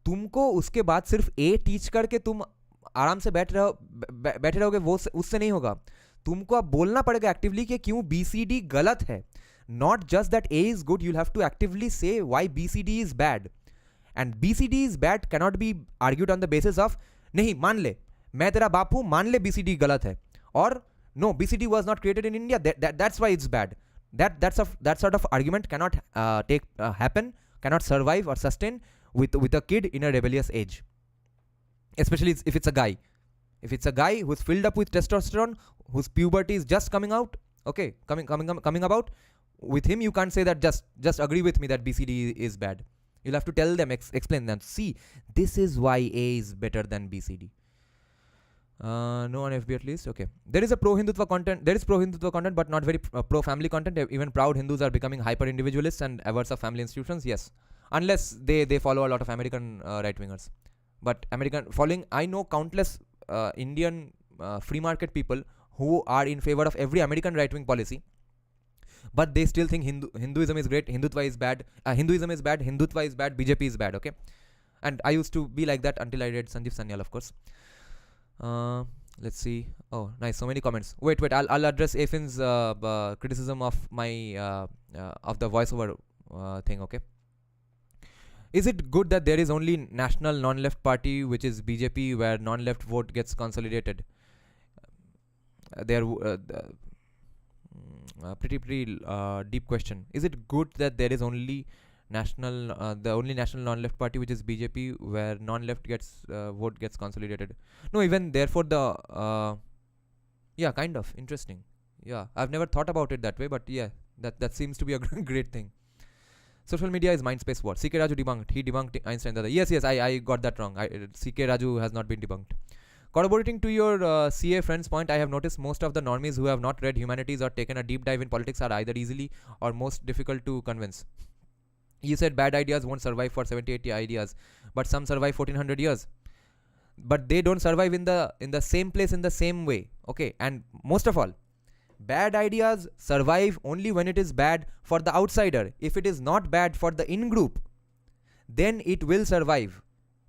तुमको उसके बाद सिर्फ ए टीच करके तुम आराम से बैठे रहोगे, वो उससे नहीं होगा. तुमको अब बोलना पड़ेगा एक्टिवली कि क्यों बी सी डी गलत है. Not just that A is good, you have to actively say why B C D is bad. And B C D is bad cannot be argued on the basis of नहीं मान ले, मैं तेरा बाप हूं, मान ले बी सी डी गलत है, और no B C D was not created in India, that's why it's bad. That sort of argument cannot happen, cannot survive or sustain with a kid in a rebellious age, especially if it's a guy. If it's a guy who's filled up with testosterone, whose puberty is just coming out, okay, coming about, with him you can't say that just agree with me that BCD is bad. You'll have to tell them, explain them. See, this is why A is better than BCD. No on FB at least. Okay. There is a pro-Hindutva content. There is pro-Hindutva content, but not very pro-family content. Even proud Hindus are becoming hyper-individualists and averse of family institutions. Yes, unless they follow a lot of American right-wingers. But American following, I know countless Indian free market people who are in favor of every American right-wing policy. But they still think Hinduism is great, Hindutva is bad, Hinduism is bad, Hindutva is bad, BJP is bad. Okay. And I used to be like that until I read Sanjeev Sanyal, of course. Let's see. Oh, nice. So many comments. Wait. I'll address Afin's criticism of my of the voiceover thing. Okay. Is it good that there is only national non-left party, which is BJP, where non-left vote gets consolidated? Pretty deep question. Is it good that there is only the only national non-left party, which is BJP, where non-left vote gets consolidated? No, even therefore yeah, kind of interesting. Yeah, I've never thought about it that way, but yeah, that seems to be a great thing. Social media is mindspace war. CK Raju debunked. He debunked Einstein. Yes, I got that wrong. CK Raju has not been debunked. Corroborating to your CA friend's point, I have noticed most of the normies who have not read humanities or taken a deep dive in politics are either easily or most difficult to convince. You said bad ideas won't survive for 70-80 ideas, but some survive 1400 years. But they don't survive in the same place in the same way. Okay, and most of all, bad ideas survive only when it is bad for the outsider. If it is not bad for the in-group, then it will survive.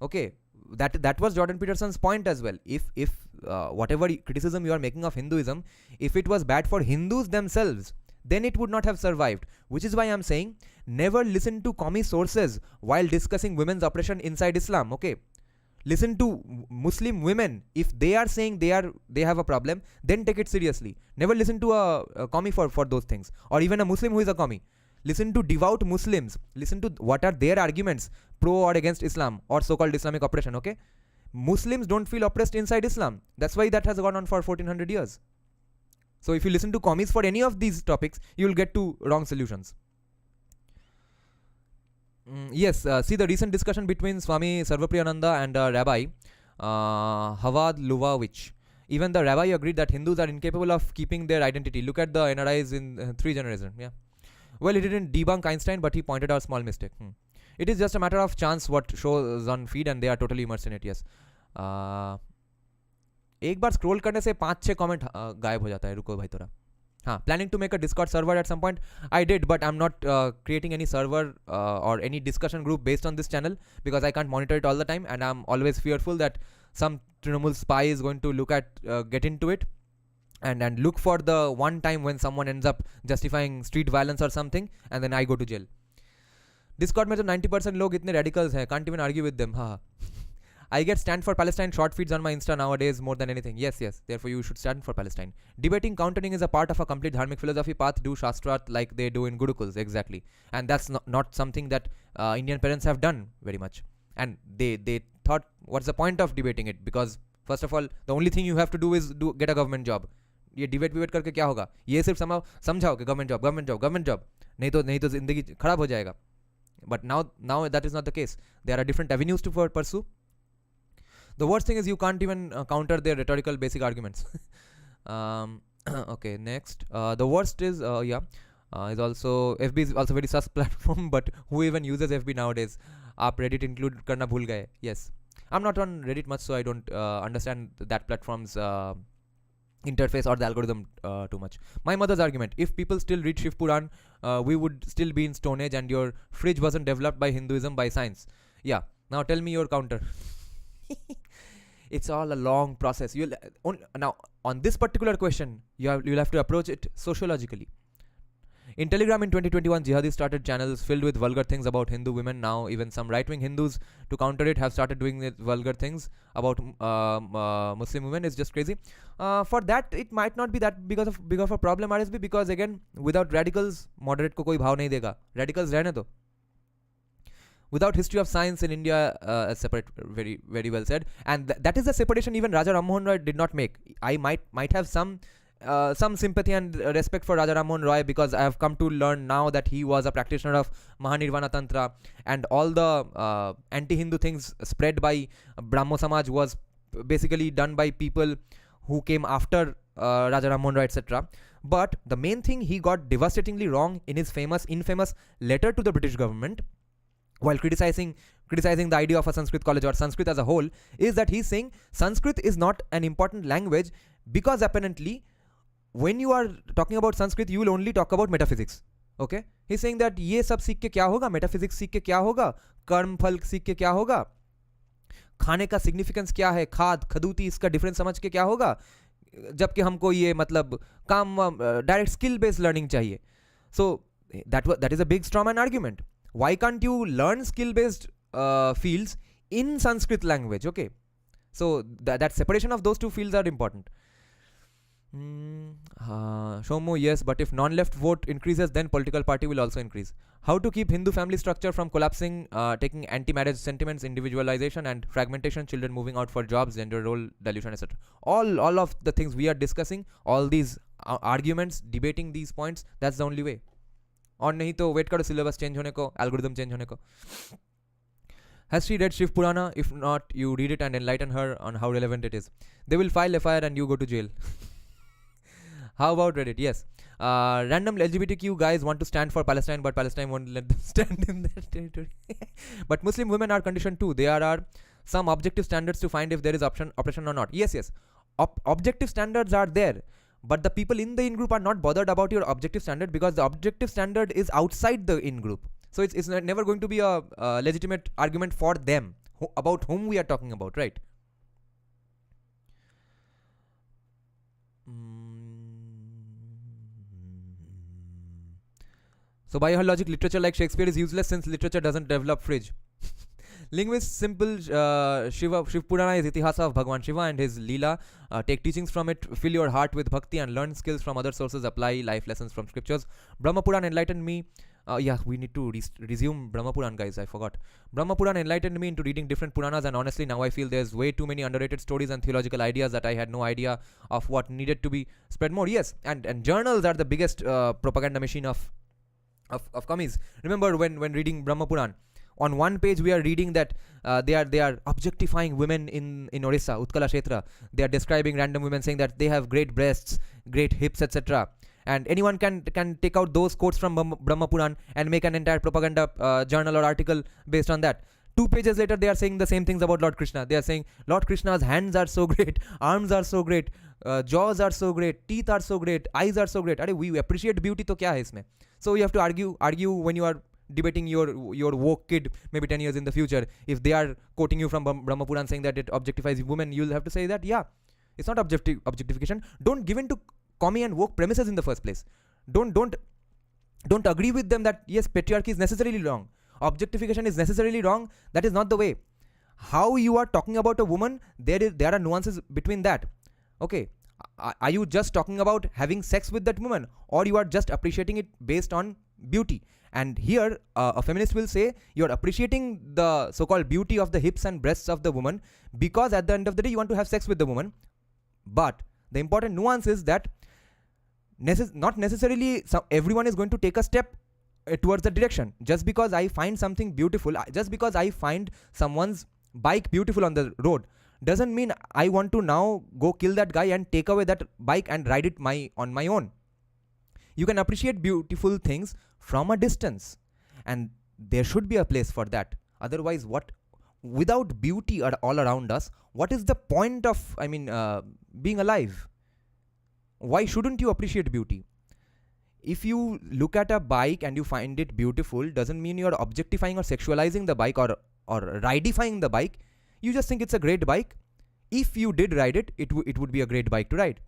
Okay, that was Jordan Peterson's point as well. If whatever criticism you are making of Hinduism, if it was bad for Hindus themselves, then it would not have survived. Which is why I'm saying, never listen to commie sources while discussing women's oppression inside Islam. Okay, listen to Muslim women. If they are saying they have a problem, then take it seriously. Never listen to a commie for those things, or even a Muslim who is a commie. Listen to devout Muslims. Listen to what are their arguments pro or against Islam or so-called Islamic oppression. Okay, Muslims don't feel oppressed inside Islam. That's why that has gone on for 1400 years. So if you listen to commies for any of these topics, you will get to wrong solutions. Yes, see the recent discussion between Swami Sarvapriyananda and Rabbi Havad Lubavitch. Even the rabbi agreed that Hindus are incapable of keeping their identity. Look at the NRIs in 3 generations. Yeah. Well, he didn't debunk Einstein, but he pointed out a small mistake. It is just a matter of chance what shows on feed, and they are totally immersed in it. Yes. एक बार scroll करने से 5-6 comment गायब हो जाता है. रुको भाई थोड़ा. हाँ, planning to make a Discord server at some point. I did, but I'm not creating any server or any discussion group based on this channel, because I can't monitor it all the time, and I'm always fearful that some Trinamool spy is going to get into it and look for the one time when someone ends up justifying street violence or something, and then I go to jail. Discord में तो 90% लोग इतने radicals हैं, can't even argue with them. हाँ. I get stand for Palestine short feeds on my Insta nowadays more than anything. Yes. Therefore, you should stand for Palestine. Debating, countering is a part of a complete dharmic philosophy path. Do Shastrat like they do in Gurukuls. Exactly. And that's not something that Indian parents have done very much. And they thought, what's the point of debating it? Because first of all, the only thing you have to do is get a government job. ये debate करके क्या होगा? ये सिर्फ समझाओ कि government job नहीं तो जिंदगी खराब हो जाएगा. But now that is not the case. There are different avenues to pursue. The worst thing is you can't even counter their rhetorical basic arguments. Okay, next. The worst is is also FB is also very sus platform, but who even uses FB nowadays? Aap Reddit include karna bhul gaye. Yes, I'm not on Reddit much, so I don't understand that platform's interface or the algorithm too much. My mother's argument: if people still read Shiv Puran, we would still be in Stone Age, and your fridge wasn't developed by Hinduism, by science. Yeah. Now tell me your counter. It's all a long process. Now on this particular question, you'll have to approach it sociologically. In Telegram in 2021, jihadis started channels filled with vulgar things about Hindu women. Now, even some right-wing Hindus, to counter it, have started doing vulgar things about Muslim women. It's just crazy. For that, it might not be that big of a problem, RSB, because again, without radicals, moderate ko koi bhav nahi dega. Radicals rehne do. Without history of science in India, separate, very very well said, and that is the separation even Raja Ram Mohan Roy did not make. I might have some sympathy and respect for Raja Ram Mohan Roy, because I have come to learn now that he was a practitioner of Mahanirvana Tantra, and all the anti-Hindu things spread by Brahmo Samaj was basically done by people who came after Raja Ram Mohan Roy, etc. But the main thing he got devastatingly wrong in his infamous letter to the British government, while criticizing the idea of a Sanskrit college or Sanskrit as a whole, is that he's saying Sanskrit is not an important language, because apparently when you are talking about Sanskrit, you will only talk about metaphysics. Okay, he's saying that ये सब सीख के क्या होगा, metaphysics सीख के क्या होगा, कर्म फल सीख के क्या होगा, खाने का सिग्निफिकेंस क्या है, खाद खदूती इसका डिफरेंस समझ के क्या होगा, जबकि हमको ये मतलब काम डायरेक्ट स्किल बेस्ड लर्निंग चाहिए. So that is a big strawman argument. Why can't you learn skill based fields in Sanskrit language? Okay, so that separation of those two fields are important. Shomo, yes, but if non-left vote increases, then political party will also increase. How to keep Hindu family structure from collapsing, taking anti-marriage sentiments, individualization and fragmentation, children moving out for jobs, gender role dilution, etc. All of the things we are discussing, all these arguments, debating these points, that's the only way. और नहीं तो wait करो syllabus change होने को, algorithm change होने को. Has she read Shiv Purana? If not, you read it and enlighten her on how relevant it is. They will file FIR and you go to jail. How about Reddit? Yes. Random LGBTQ guys want to stand for Palestine, but Palestine won't let them stand in that territory. But Muslim women are conditioned too. There are some objective standards to find if there is oppression or not. Yes. Objective standards are there. But the people in the in-group are not bothered about your objective standard, because the objective standard is outside the in-group. So it's never going to be a legitimate argument for them, about whom we are talking about, right? So by her logic, literature like Shakespeare is useless since literature doesn't develop fridge. Linguist simple Shiv Purana is Itihasa of Bhagwan Shiva and his Leela. Take teachings from it, fill your heart with bhakti and learn skills from other sources, apply life lessons from scriptures. Brahma Puran enlightened me. We need to resume Brahma Puran, guys, I forgot. Brahma Puran enlightened me into reading different Puranas, and honestly now I feel there's way too many underrated stories and theological ideas that I had no idea of what needed to be spread more. Yes, and journals are the biggest propaganda machine of commies. Remember when reading Brahma Puran, on one page we are reading that they are objectifying women in Orissa, Utkala Kshetra. They are describing random women, saying that they have great breasts, great hips, etc. And anyone can take out those quotes from Brahma Puran and make an entire propaganda journal or article based on that. 2 pages later, they are saying the same things about Lord Krishna. They are saying Lord Krishna's hands are so great, arms are so great, jaws are so great, teeth are so great, eyes are so great. We appreciate beauty, to kya hai isme? So you have to argue when you are debating your woke kid maybe 10 years in the future. If they are quoting you from Brahma Puran saying that it objectifies women, you'll have to say that it's not objectification. Don't give in to commie and woke premises in the first place. Don't agree with them that yes, patriarchy is necessarily wrong, objectification is necessarily wrong. That is not the way. How you are talking about a woman, there are nuances between that. Okay, are you just talking about having sex with that woman, or you are just appreciating it based on beauty? And here a feminist will say you're appreciating the so-called beauty of the hips and breasts of the woman because at the end of the day you want to have sex with the woman. But the important nuance is that not necessarily everyone is going to take a step towards the direction. Just because I find something beautiful, just because I find someone's bike beautiful on the road, doesn't mean I want to now go kill that guy and take away that bike and ride it on my own. You can appreciate beautiful things from a distance, and there should be a place for that. Otherwise, what? Without beauty all around us, what is the point of being alive? Why shouldn't you appreciate beauty? If you look at a bike and you find it beautiful, doesn't mean you're objectifying or sexualizing the bike or ridifying the bike. You just think it's a great bike. If you did ride it, it would be a great bike to ride.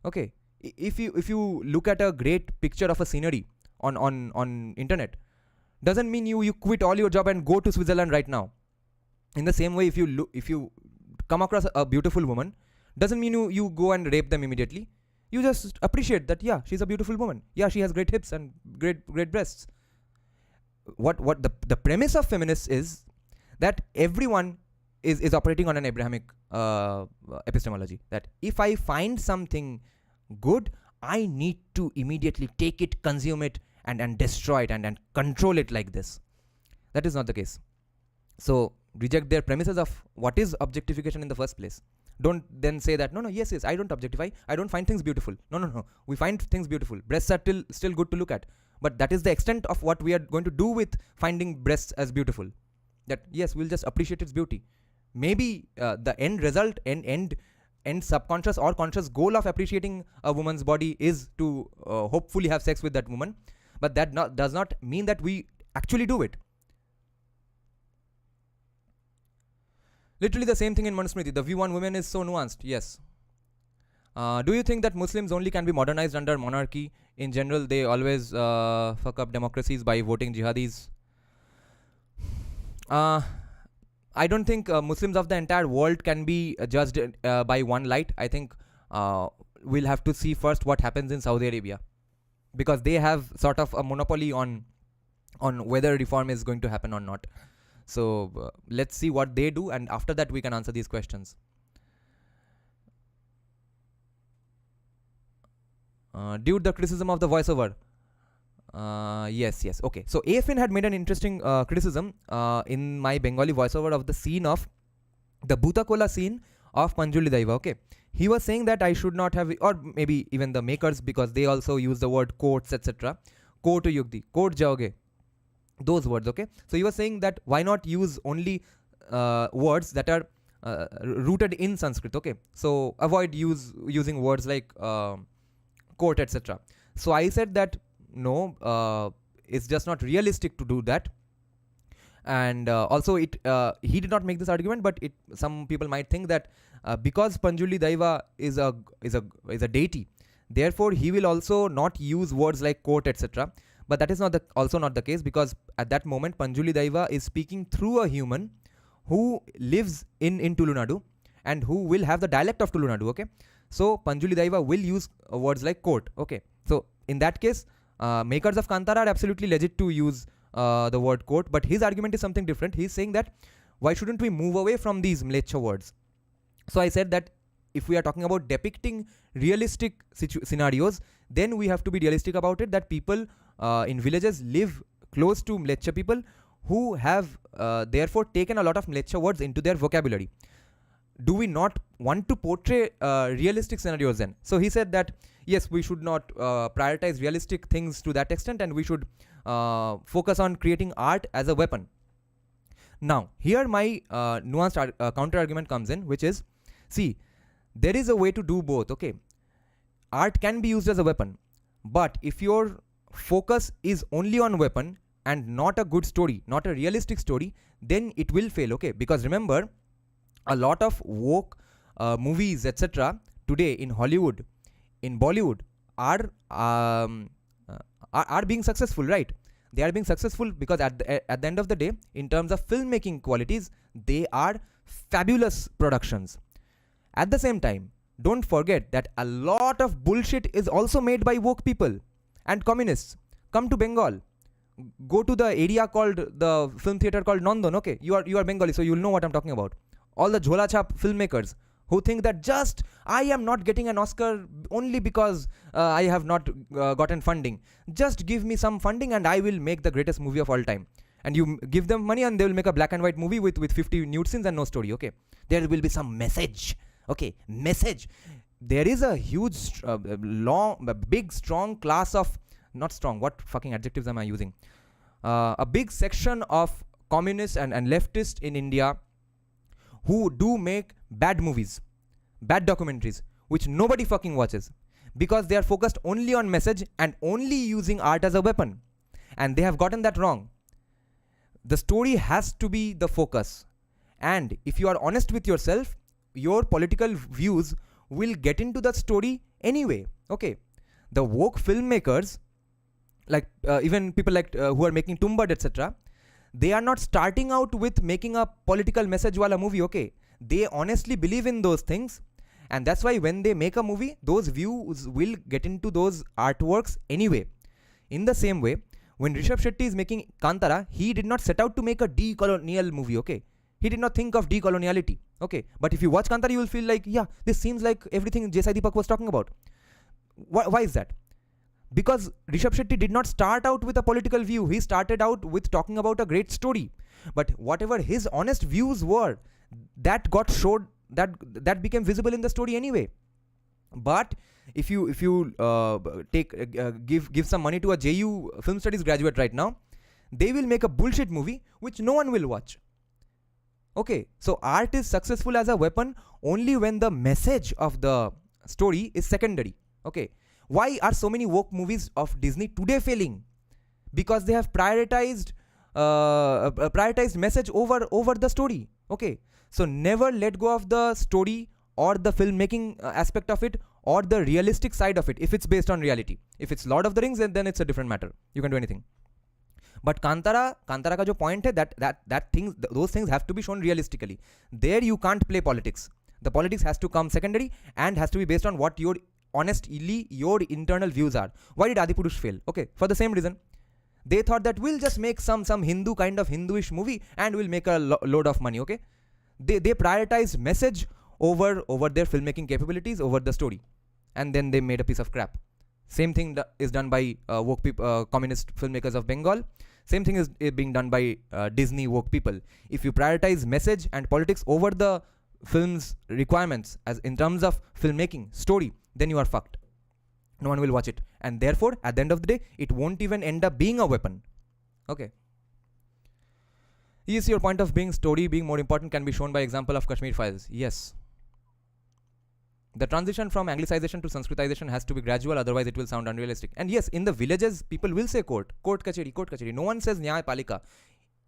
Okay. If you look at a great picture of a scenery on internet, doesn't mean you quit all your job and go to Switzerland right now. In the same way, if you come across a beautiful woman, doesn't mean you go and rape them immediately. You just appreciate that, yeah, she's a beautiful woman. Yeah, she has great hips and great breasts. What the premise of feminists is that everyone is operating on an Abrahamic epistemology. That if I find something good, I need to immediately take it, consume it, and destroy it and control it like this. That is not the case. So reject their premises of what is objectification in the first place. Don't then say that, no, yes, I don't objectify. I don't find things beautiful. No. We find things beautiful. Breasts are still good to look at. But that is the extent of what we are going to do with finding breasts as beautiful. That, yes, we'll just appreciate its beauty. Maybe the end result, end subconscious or conscious goal of appreciating a woman's body is to hopefully have sex with that woman. But that does not mean that we actually do it. Literally the same thing in Manusmriti. The view on women is so nuanced. Yes. Do you think that Muslims only can be modernized under monarchy? In general, they always fuck up democracies by voting jihadis. I don't think Muslims of the entire world can be judged by one light. I think we'll have to see first what happens in Saudi Arabia, because they have sort of a monopoly on whether reform is going to happen or not. So let's see what they do, and after that we can answer these questions. Dude, the criticism of the voiceover. Yes. Okay. So AFN had made an interesting criticism in my Bengali voiceover of the scene of the Bhutakola scene of Panjuli Daiva. Okay. He was saying that I should not have, or maybe even the makers, because they also use the word courts, etc. Court yugdi, court jaoge. Those words, okay? So he was saying that why not use only words that are rooted in Sanskrit, okay? So avoid using words like court, etc. So I said that no, it's just not realistic to do that. And also he did not make this argument, but some people might think that because Panjuli Daiva is a deity, therefore he will also not use words like court, etc. But that is also not the case, because at that moment Panjuli Daiva is speaking through a human who lives in Tulunadu and who will have the dialect of Tulunadu, okay? So Panjuli Daiva will use words like court, okay? So in that case, makers of Kantara are absolutely legit to use the word court, but his argument is something different. He's saying that why shouldn't we move away from these mlecha words? So I said that if we are talking about depicting realistic scenarios, then we have to be realistic about it, that people in villages live close to mlecha people who have therefore taken a lot of mlecha words into their vocabulary. Do we not want to portray realistic scenarios then? So he said that yes, we should not prioritize realistic things to that extent, and we should focus on creating art as a weapon. Now here my nuanced counter argument comes in, which is, see, there is a way to do both, okay? Art can be used as a weapon, but if your focus is only on weapon and not a good story, not a realistic story, then it will fail, okay? Because remember, a lot of woke movies, etc. today in Hollywood, in Bollywood, are being successful, right? They are being successful because at the end of the day, in terms of filmmaking qualities, they are fabulous productions. At the same time, don't forget that a lot of bullshit is also made by woke people and communists. Come to Bengal. Go to the area called, the film theater called Nandon, okay? You are Bengali, so you'll know what I'm talking about. All the Jhola Chap filmmakers who think that just I am not getting an Oscar only because I have not gotten funding. Just give me some funding and I will make the greatest movie of all time. And you give them money and they will make a black and white movie with 50 nude scenes and no story, okay? There will be some message. Okay, message. There is a huge, big, strong class of, not strong, what fucking adjectives am I using? A big section of communists and leftists in India who do make bad movies, bad documentaries, which nobody fucking watches because they are focused only on message and only using art as a weapon. And they have gotten that wrong. The story has to be the focus. And if you are honest with yourself, your political views will get into that story anyway. Okay. The woke filmmakers, like even people like who are making Tumbad, etc., they are not starting out with making a political message wala movie. Okay, they honestly believe in those things, and that's why when they make a movie, those views will get into those artworks anyway. In the same way, when Rishabh Shetty is making Kantara, he did not set out to make a decolonial movie. Okay, he did not think of decoloniality. Okay, but if you watch Kantara, you will feel like, yeah, this seems like everything J. Sai Deepak was talking about. Why is that? Because Rishabh Shetty did not start out with a political view. He started out with talking about a great story. But whatever his honest views were, that got showed, that became visible in the story anyway. But if you give some money to a JU film studies graduate right now, they will make a bullshit movie which no one will watch. Okay, so art is successful as a weapon only when the message of the story is secondary. Okay. Why are so many woke movies of Disney today failing? Because they have prioritized message over the story. Okay, so never let go of the story or the filmmaking aspect of it or the realistic side of it if it's based on reality. If it's Lord of the Rings, then it's a different matter. You can do anything. But Kantara का जो point है that things, those things have to be shown realistically. There you can't play politics. The politics has to come secondary and has to be based on what honestly your internal views are. Why did Adipurush fail? Okay, for the same reason. They thought that we'll just make some Hindu kind of Hinduish movie and we'll make a load of money. Okay, they prioritized message over their filmmaking capabilities over the story, and then they made a piece of crap. Same thing is done by woke people, communist filmmakers of Bengal. Same thing is being done by Disney woke people. If you prioritize message and politics over the film's requirements as in terms of filmmaking story, then you are fucked. No one will watch it, and therefore at the end of the day it won't even end up being a weapon. Okay, yes, your point of being story being more important can be shown by example of Kashmir Files. Yes, the transition from Anglicization to Sanskritization has to be gradual, otherwise it will sound unrealistic. And yes, in the villages people will say court kacheri. No one says nyay palika.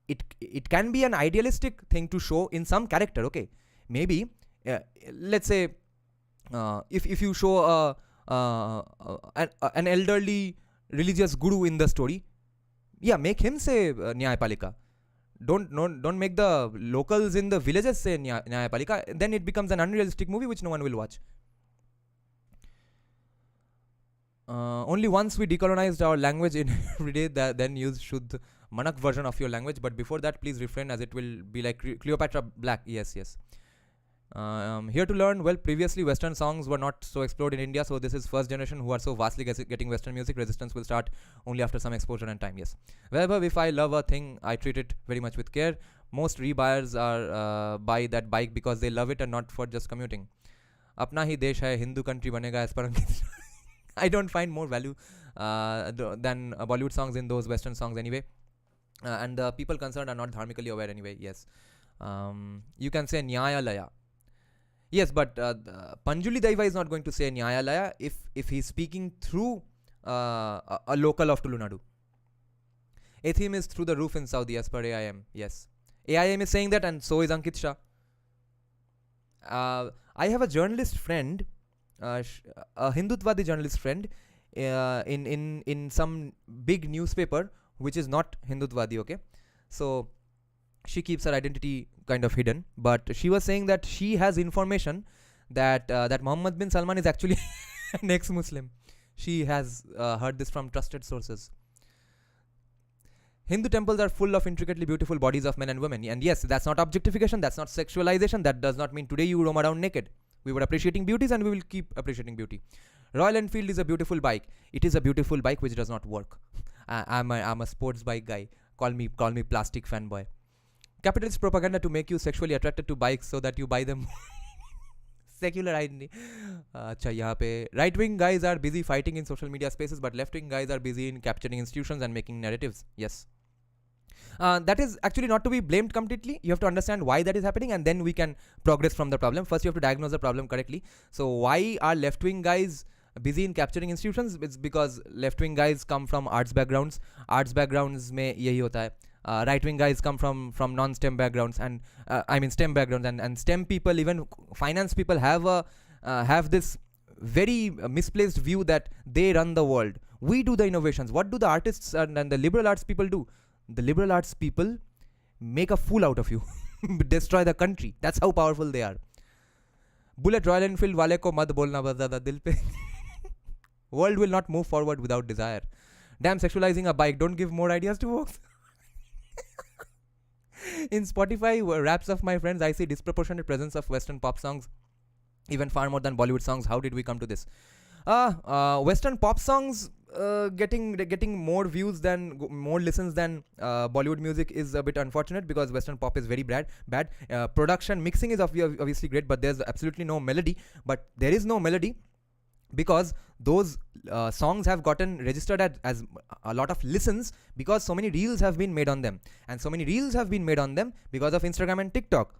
It can be an idealistic thing to show in some character. Okay, maybe let's say if you show an elderly religious guru in the story, yeah, make him say nyay palika. Don't make the locals in the villages say nyay palika. Then it becomes an unrealistic movie which no one will watch. Only once we decolonized our language in every day, then use Shuddh Manak version of your language. But before that, please refrain, as it will be like Cleopatra Black. Yes. Here to learn. Well, previously Western songs were not so explored in India, so this is first generation who are so vastly getting Western music. Resistance will start only after some exposure and time. Yes. Wherever if I love a thing, I treat it very much with care. Most rebuyers are buy that bike because they love it and not for just commuting. Apna hi desh hai, Hindu country banega as per Ankit. I don't find more value than Bollywood songs in those Western songs anyway. And the people concerned are not dharmically aware anyway. Yes. You can say Nyaya Laya. Yes, but Panjuli Daiva is not going to say Nyaya Laya if he's speaking through a local of Tulunadu. Atheism is through the roof in Saudi as per AIM. Yes. AIM is saying that, and so is Ankit Shah. I have a journalist friend, a Hindutvadi journalist friend in some big newspaper which is not Hindutvadi. Okay, so she keeps her identity kind of hidden, but she was saying that she has information that Mohammed bin Salman is actually an ex-Muslim. She has heard this from trusted sources. Hindu temples are full of intricately beautiful bodies of men and women. And yes, that's not objectification, that's not sexualization. That does not mean today you roam around naked. We were appreciating beauties and we will keep appreciating beauty. Royal Enfield is a beautiful bike. It is a beautiful bike which does not work. I'm a sports bike guy. Call me plastic fanboy. capitalist propaganda to make you sexually attracted to bikes so that you buy them. Secular identity. अच्छा यहाँ पे right wing guys are busy fighting in social media spaces, but left wing guys are busy in capturing institutions and making narratives. Yes. That is actually not to be blamed completely. You have to understand why that is happening, and then we can progress from the problem. First, you have to diagnose the problem correctly. So, why are left wing guys busy in capturing institutions? It's because left wing guys come from arts backgrounds. Arts backgrounds में यही होता है. Right wing guys come from non-STEM backgrounds, and I mean STEM backgrounds, and STEM people, even finance people, have this very misplaced view that they run the world. We do the innovations. What do the artists and the liberal arts people do? The liberal arts people make a fool out of you, destroy the country. That's how powerful they are. Bullet Royal Enfield वाले को मत बोलना बस ज़्यादा दिल पे. World will not move forward without desire. Damn, sexualizing a bike. Don't give more ideas to folks. In Spotify raps of my friends, I see disproportionate presence of Western pop songs, even far more than Bollywood songs. How did we come to this? Western pop songs getting more views than more listens than Bollywood music is a bit unfortunate, because Western pop is very bad. Production mixing is obviously great, but there's absolutely no melody. But there is no melody because those songs have gotten registered as a lot of listens, because so many reels have been made on them, and so many reels have been made on them because of Instagram and TikTok,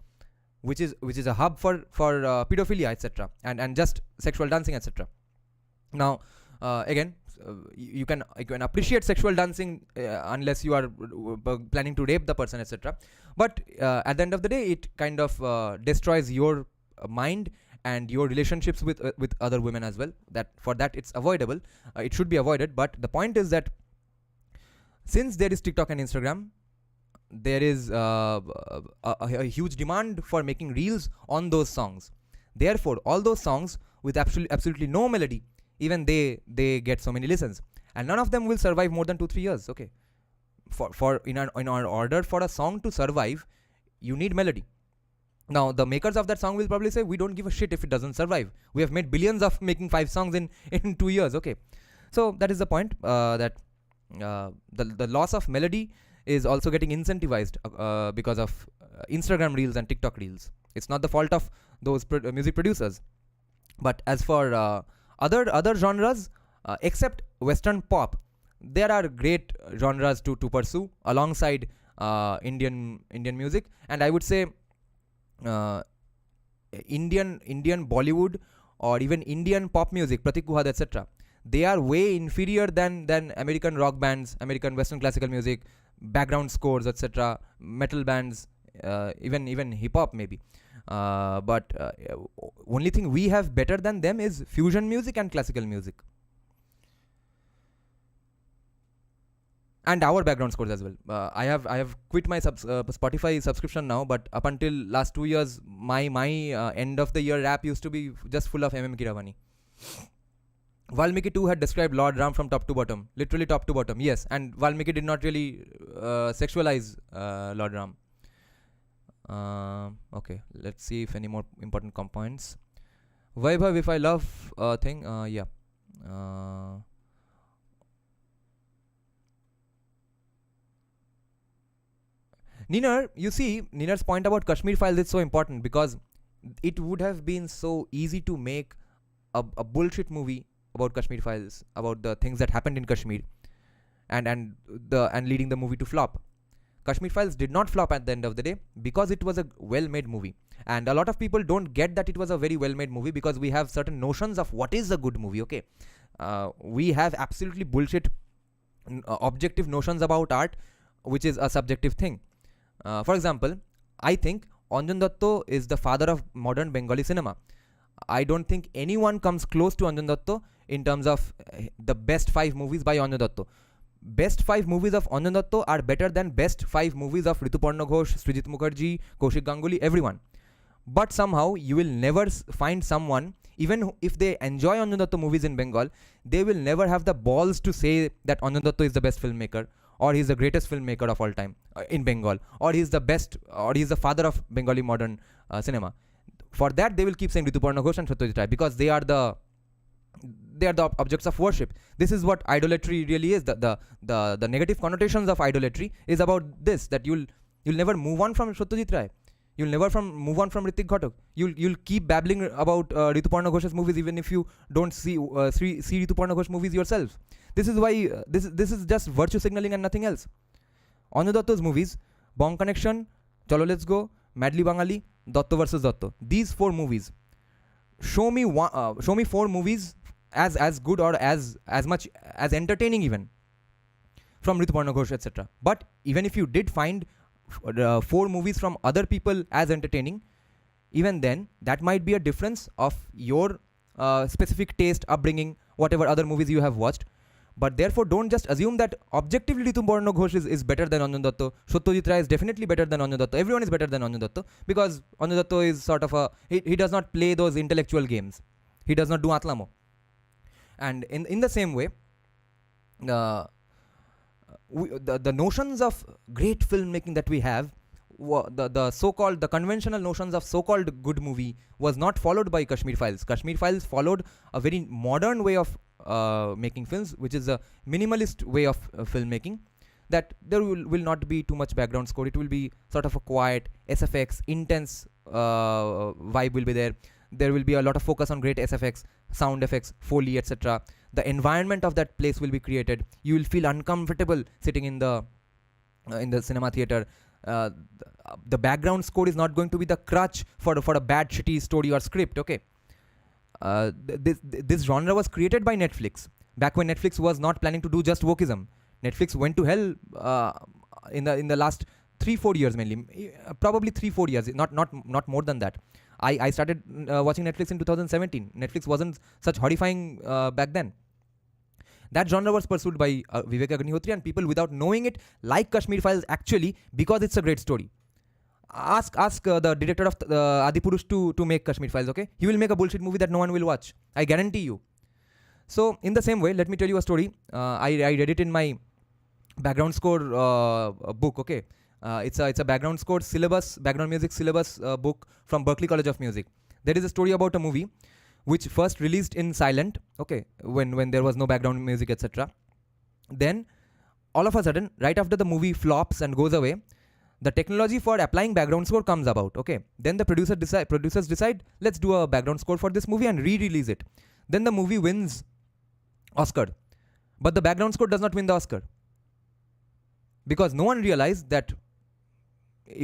which is a hub for pedophilia, etc., and just sexual dancing, etc. Now, again, you can appreciate sexual dancing unless you are planning to rape the person, etc. But at the end of the day, it kind of destroys your mind and your relationships with other women as well. That for that it's avoidable. It should be avoided. But the point is that since there is TikTok and Instagram, there is a huge demand for making reels on those songs. Therefore, all those songs with absolutely no melody, even they get so many listens, and none of them will survive more than 2-3 years. Okay, for in our order for a song to survive, you need melody. Now, the makers of that song will probably say, we don't give a shit if it doesn't survive. We have made billions of making 5 songs in 2 years. Okay, so that is the point, that the loss of melody is also getting incentivized because of Instagram reels and TikTok reels. It's not the fault of those music producers. But as for other genres, except Western pop, there are great genres to pursue alongside Indian music. And I would say Indian Bollywood or even Indian pop music, Pratik Kuhad, etc., they are way inferior than American rock bands, American Western classical music, background scores, etc., metal bands, even hip hop maybe. But only thing we have better than them is fusion music and classical music, and our background scores as well. I have quit my Spotify subscription now, but up until last 2 years, my end of the year rap used to be just full of Kiravani. Valmiki too had described Lord Ram from top to bottom, literally top to bottom. Yes, and Valmiki did not really sexualize Lord Ram. Okay, let's see if any more important compounds. Vaibhav, if I love thing, yeah. Ninar, you see, Ninar's point about Kashmir files is so important, because it would have been so easy to make a bullshit movie about Kashmir files, about the things that happened in Kashmir, and leading the movie to flop. Kashmir Files did not flop at the end of the day because it was a well-made movie. And a lot of people don't get that it was a very well-made movie, because we have certain notions of what is a good movie, okay? We have absolutely bullshit objective notions about art, which is a subjective thing. For example, I think Anjan Datto is the father of modern Bengali cinema. I don't think anyone comes close to Anjan Datto in terms of the best 5 movies by Anjan Datto. Best 5 movies of Anjan Datto are better than best 5 movies of Rituparna Ghosh, Srijit Mukherjee, Kaushik Ganguly, everyone. But somehow you will never find someone, even if they enjoy Anjan Datto movies in Bengal, they will never have the balls to say that Anjan Datto is the best filmmaker, or he's the greatest filmmaker of all time in Bengal, or he's the best, or he's the father of Bengali modern cinema. For that, they will keep saying Rituparna Ghosh and Satyajit Ray, because they are the objects of worship. This is what idolatry really is. The negative connotations of idolatry is about this, that you'll You'll never move on from Satyajit Ray. You'll never move on from Ritik Ghatak. You'll keep babbling about Rituparna Ghosh's movies even if you don't see Rituparna Ghosh movies yourself. This is why this is just virtue signaling and nothing else. Anu Datto's movies, Bong Connection, Chalo Let's Go, Madly Bangali, Datto vs. Datto. These 4 movies. Show me 4 movies as good or as much as entertaining even from Rituparna Ghosh, etc. But even if you did find 4 movies from other people as entertaining, even then that might be a difference of your specific taste, upbringing, whatever other movies you have watched. But therefore don't just assume that objectively Rituparna Ghosh is better than Anju Datto. Satyajit Ray is definitely better than Anju Datto. Everyone is better than Anju Datto because Anju Datto is sort of he does not play those intellectual games. He does not do atlamo. And in the same way, the notions of great filmmaking that we have, the conventional notions of so-called good movie was not followed by Kashmir Files. Kashmir Files followed a very modern way of making films, which is a minimalist way of filmmaking, that there will not be too much background score. It will be sort of a quiet SFX, intense vibe will be there. There will be a lot of focus on great SFX, sound effects, Foley, etc. The environment of that place will be created. You will feel uncomfortable sitting in the cinema theater. The background score is not going to be the crutch for a bad shitty story or script. Okay, this genre was created by Netflix back when Netflix was not planning to do just wokeism. Netflix went to hell in the last 3-4 years mainly, probably 3-4 years, not more than that. I started watching Netflix in 2017. Netflix wasn't such horrifying back then. That genre was pursued by Vivek Agnihotri and people without knowing it, like Kashmir Files, actually, because it's a great story. Ask the director of Adipurush to make Kashmir Files, okay? He will make a bullshit movie that no one will watch. I guarantee you. So, in the same way, let me tell you a story. I read it in my background score book, okay? It's a background score syllabus, background music syllabus book from Berklee College of Music. There is a story about a movie which first released in silent, okay, when there was no background music, etc. Then, all of a sudden, right after the movie flops and goes away, the technology for applying background score comes about, okay. Then the producers decide, let's do a background score for this movie and re-release it. Then the movie wins Oscar. But the background score does not win the Oscar. Because no one realized that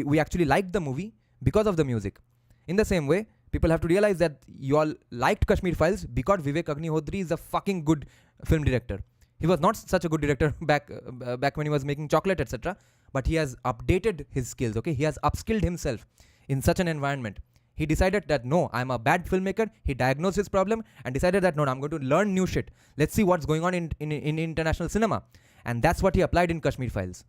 we actually liked the movie because of the music. In the same way, people have to realize that you all liked Kashmir Files because Vivek Agnihotri is a fucking good film director. He was not such a good director back when he was making Chocolate, etc. But he has updated his skills, okay? He has upskilled himself in such an environment. He decided that, no, I'm a bad filmmaker. He diagnosed his problem and decided that, no, I'm going to learn new shit. Let's see what's going on in international cinema. And that's what he applied in Kashmir Files.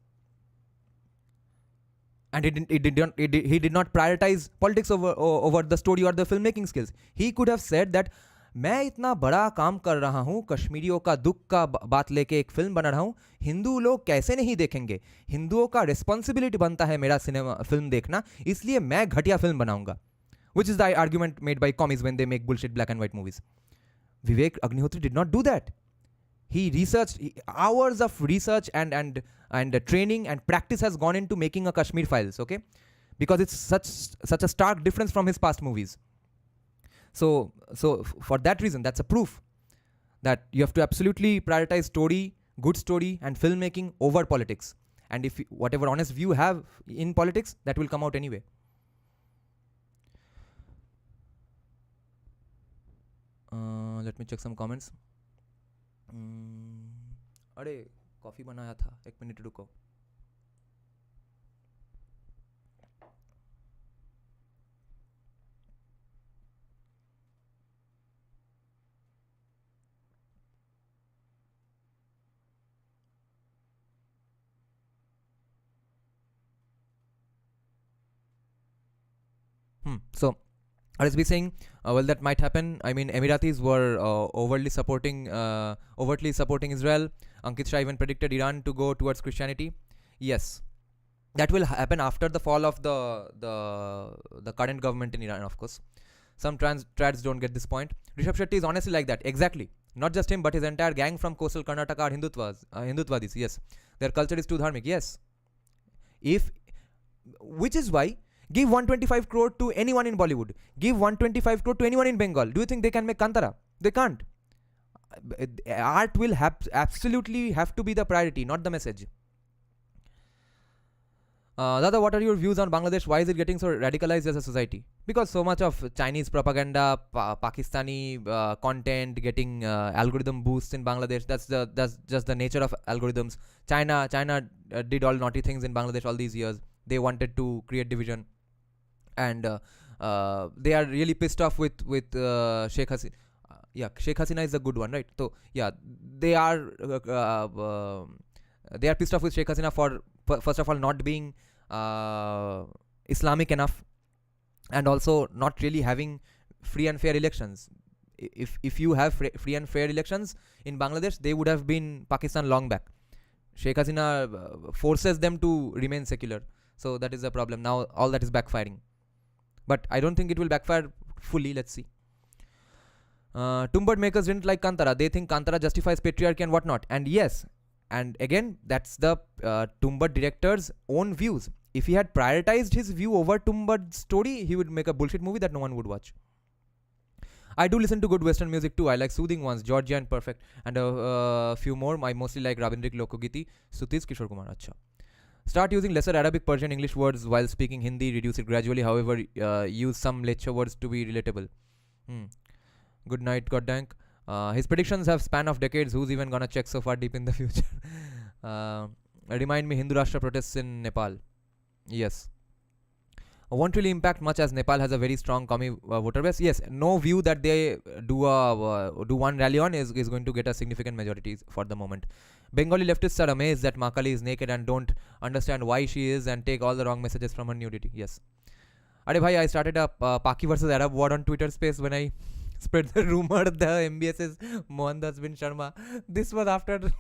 And he did not prioritize politics over the story or the filmmaking skills. He could have said that, मैं इतना बड़ा काम कर रहा हूँ, कश्मीरियों का दुख का बात लेके एक फिल्म बना रहा हूँ, हिंदू लोग कैसे नहीं देखेंगे, हिंदुओं का रिस्पॉन्सिबिलिटी बनता है मेरा फिल्म देखना, इसलिए मैं घटिया फिल्म बनाऊंगा. Which is the argument made by commies when they make bullshit black and white movies. Vivek Agnihotri did not do that. He researched, hours of research and training and practice has gone into making a Kashmir Files, okay? Because it's such a stark difference from his past movies. So for that reason, that's a proof that you have to absolutely prioritize story, good story, and filmmaking over politics. And if whatever honest view you have in politics, that will come out anyway. Let me check some comments. अरे coffee बनाया था, 1 minute रुको. So I was saying, well, that might happen. I mean, Emiratis were overtly supporting Israel. Ankit Shah even predicted Iran to go towards Christianity. Yes, that will happen after the fall of the current government in Iran, of course. Some trads don't get this point. Rishabh Shetty is honestly like that. Exactly. Not just him, but his entire gang from coastal Karnataka are Hindutvadis. Yes, their culture is too dharmic. Yes. If which is why give 125 crore to anyone in Bollywood, give 125 crore to anyone in Bengal. Do you think they can make Kantara? They can't. Art will absolutely have to be the priority, not the message. Dada, what are your views on Bangladesh? Why is it getting so radicalized as a society? Because so much of Chinese propaganda, Pakistani content, getting algorithm boosts in Bangladesh. That's just the nature of algorithms. China did all naughty things in Bangladesh all these years. They wanted to create division, and they are really pissed off with Sheikh Hasina. Yeah, Sheikh Hasina is a good one, right? So yeah, they are pissed off with Sheikh Hasina for first of all not being Islamic enough, and also not really having free and fair elections. If you have free and fair elections in Bangladesh, they would have been Pakistan long back. Sheikh Hasina forces them to remain secular, so that is the problem. Now all that is backfiring, but I don't think it will backfire fully. Let's see. Tumbad makers didn't like Kantara. They think Kantara justifies patriarchy and whatnot. And yes, and again, that's the Tumbad director's own views. If he had prioritized his view over Tumbad's story, he would make a bullshit movie that no one would watch. I do listen to good Western music too. I like soothing ones, Georgia and Perfect, and a few more. I mostly like Rabindrik Lokogiti, Sutiz Kishore Kumar. Acha. Start using lesser Arabic, Persian, English words while speaking Hindi. Reduce it gradually. However, use some lecha words to be relatable. Good night, Goddank. His predictions have span of decades. Who's even gonna check so far deep in the future? Remind me, Hindu Rashtra protests in Nepal. Yes. Won't really impact much as Nepal has a very strong commie voter base. Yes, no view that they do one rally on is going to get a significant majority for the moment. Bengali leftists are amazed that Makali is naked and don't understand why she is and take all the wrong messages from her nudity. Yes. Are bhai, I started a Paki versus Arab war on Twitter space when I spread the rumor the MBS is Mohandas bin Sharma. This was after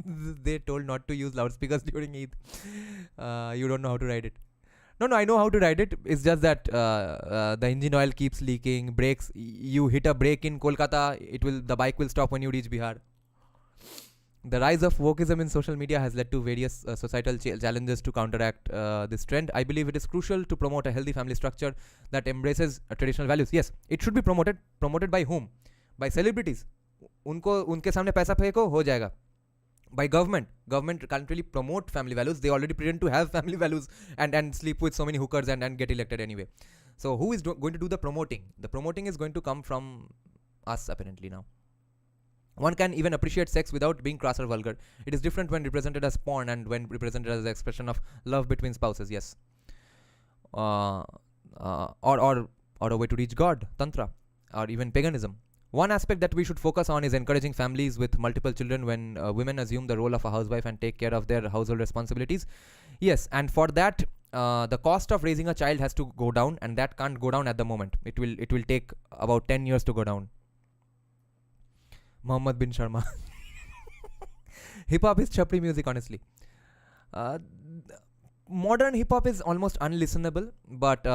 they told not to use loudspeakers during Eid. You don't know how to ride it. No, I know how to ride it. It's just that the engine oil keeps leaking. Brakes. You hit a brake in Kolkata, the bike will stop when you reach Bihar. The rise of wokeism in social media has led to various societal challenges to counteract this trend. I believe it is crucial to promote a healthy family structure that embraces traditional values. Yes, it should be promoted. Promoted by whom? By celebrities. उनके सामने पैसा फेंको हो जाएगा. By government can't really promote family values. They already pretend to have family values and sleep with so many hookers and get elected anyway. So who is going to do the promoting? The promoting is going to come from us apparently now. One can even appreciate sex without being crass or vulgar. It is different when represented as porn and when represented as an expression of love between spouses. Yes. Or a way to reach God, tantra, or even paganism. One aspect that we should focus on is encouraging families with multiple children when women assume the role of a housewife and take care of their household responsibilities. Yes, and for that, the cost of raising a child has to go down, and that can't go down at the moment. It will take about 10 years to go down. Mohammed bin Sharma. Hip hop is chapri music, honestly. Modern hip hop is almost unlistenable, but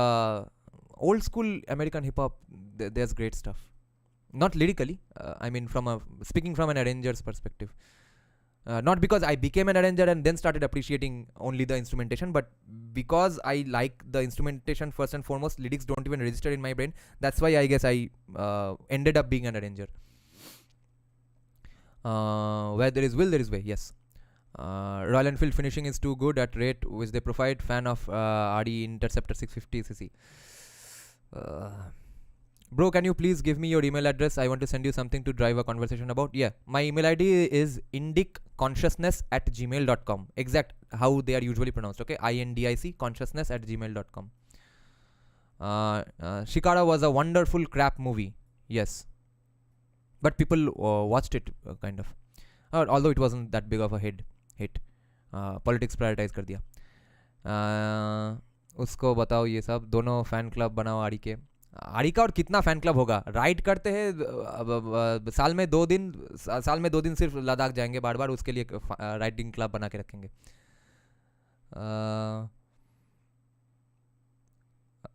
old school American hip hop, there's great stuff. Not lyrically, I mean speaking from an arranger's perspective. Not because I became an arranger and then started appreciating only the instrumentation, but because I like the instrumentation first and foremost. Lyrics don't even register in my brain. That's why I guess I ended up being an arranger. Where there is will, there is way. Yes. Royal Enfield finishing is too good at rate which they provide. Fan of RE Interceptor 650cc. Bro, can you please give me your email address? I want to send you something to drive a conversation about. Yeah, my email ID is indicconsciousness@gmail.com. Exact how they are usually pronounced. Okay, INDIC consciousness@gmail.com. Shikara was a wonderful crap movie. Yes. But people watched it kind of. Although it wasn't that big of a hit. Politics prioritize कर दिया. उसको बताओ ये सब. दोनों fan club बनाओ आरी के. आरी का और कितना फैन क्लब होगा. राइड करते हैं साल में 2 दिन सिर्फ लद्दाख जाएंगे बार बार. उसके लिए राइडिंग क्लब बना के रखेंगे.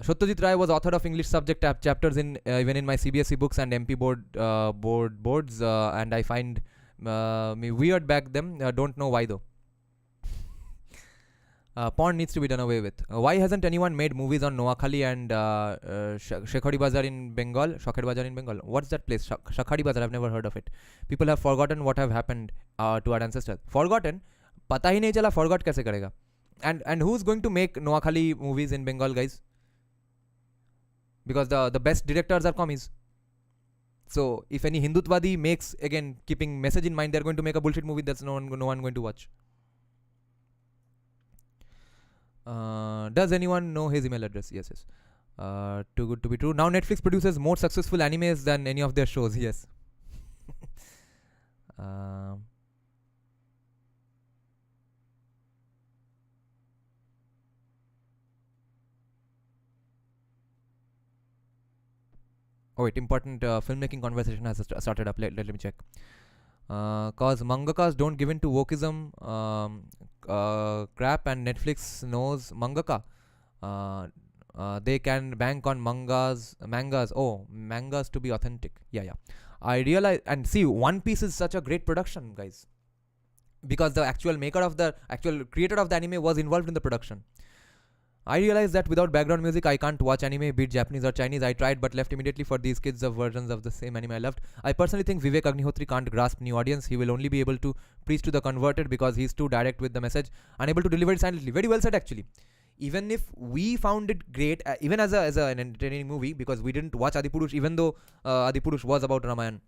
Satyajit Ray was author of English subject chapters in even in my CBSE books and MP boards, and I find me weird back then. Don't know why though. Porn needs to be done away with. Why hasn't anyone made movies on Noakhali and Shekhari Bazar in Bengal? Shokhari Bazar in Bengal. What's that place? Shakhari Bazar. I've never heard of it. People have forgotten what have happened to our ancestors. Forgotten? पता ही नहीं चला. Forgot कैसे करेगा? And who's going to make Noakhali movies in Bengal, guys? Because the best directors are commies. So if any Hindutvadi makes, again keeping message in mind, they're going to make a bullshit movie that's no one going to watch. Does anyone know his email address? Yes. Too good to be true. Now Netflix produces more successful animes than any of their shows. Yes. Oh wait, important filmmaking conversation has started up. Let me check. Cause mangakas don't give in to wokeism crap, and Netflix knows mangaka. They can bank on mangas. Oh, mangas to be authentic. Yeah. I realize, and see, One Piece is such a great production, guys, because the actual creator of the anime was involved in the production. I realized that without background music, I can't watch anime, be it Japanese or Chinese. I tried but left immediately for these kids of versions of the same anime I loved. I personally think Vivek Agnihotri can't grasp new audience. He will only be able to preach to the converted because he's too direct with the message, unable to deliver it silently. Very well said, actually. Even if we found it great, even as an entertaining movie, because we didn't watch Adipurush, even though Adipurush was about Ramayan,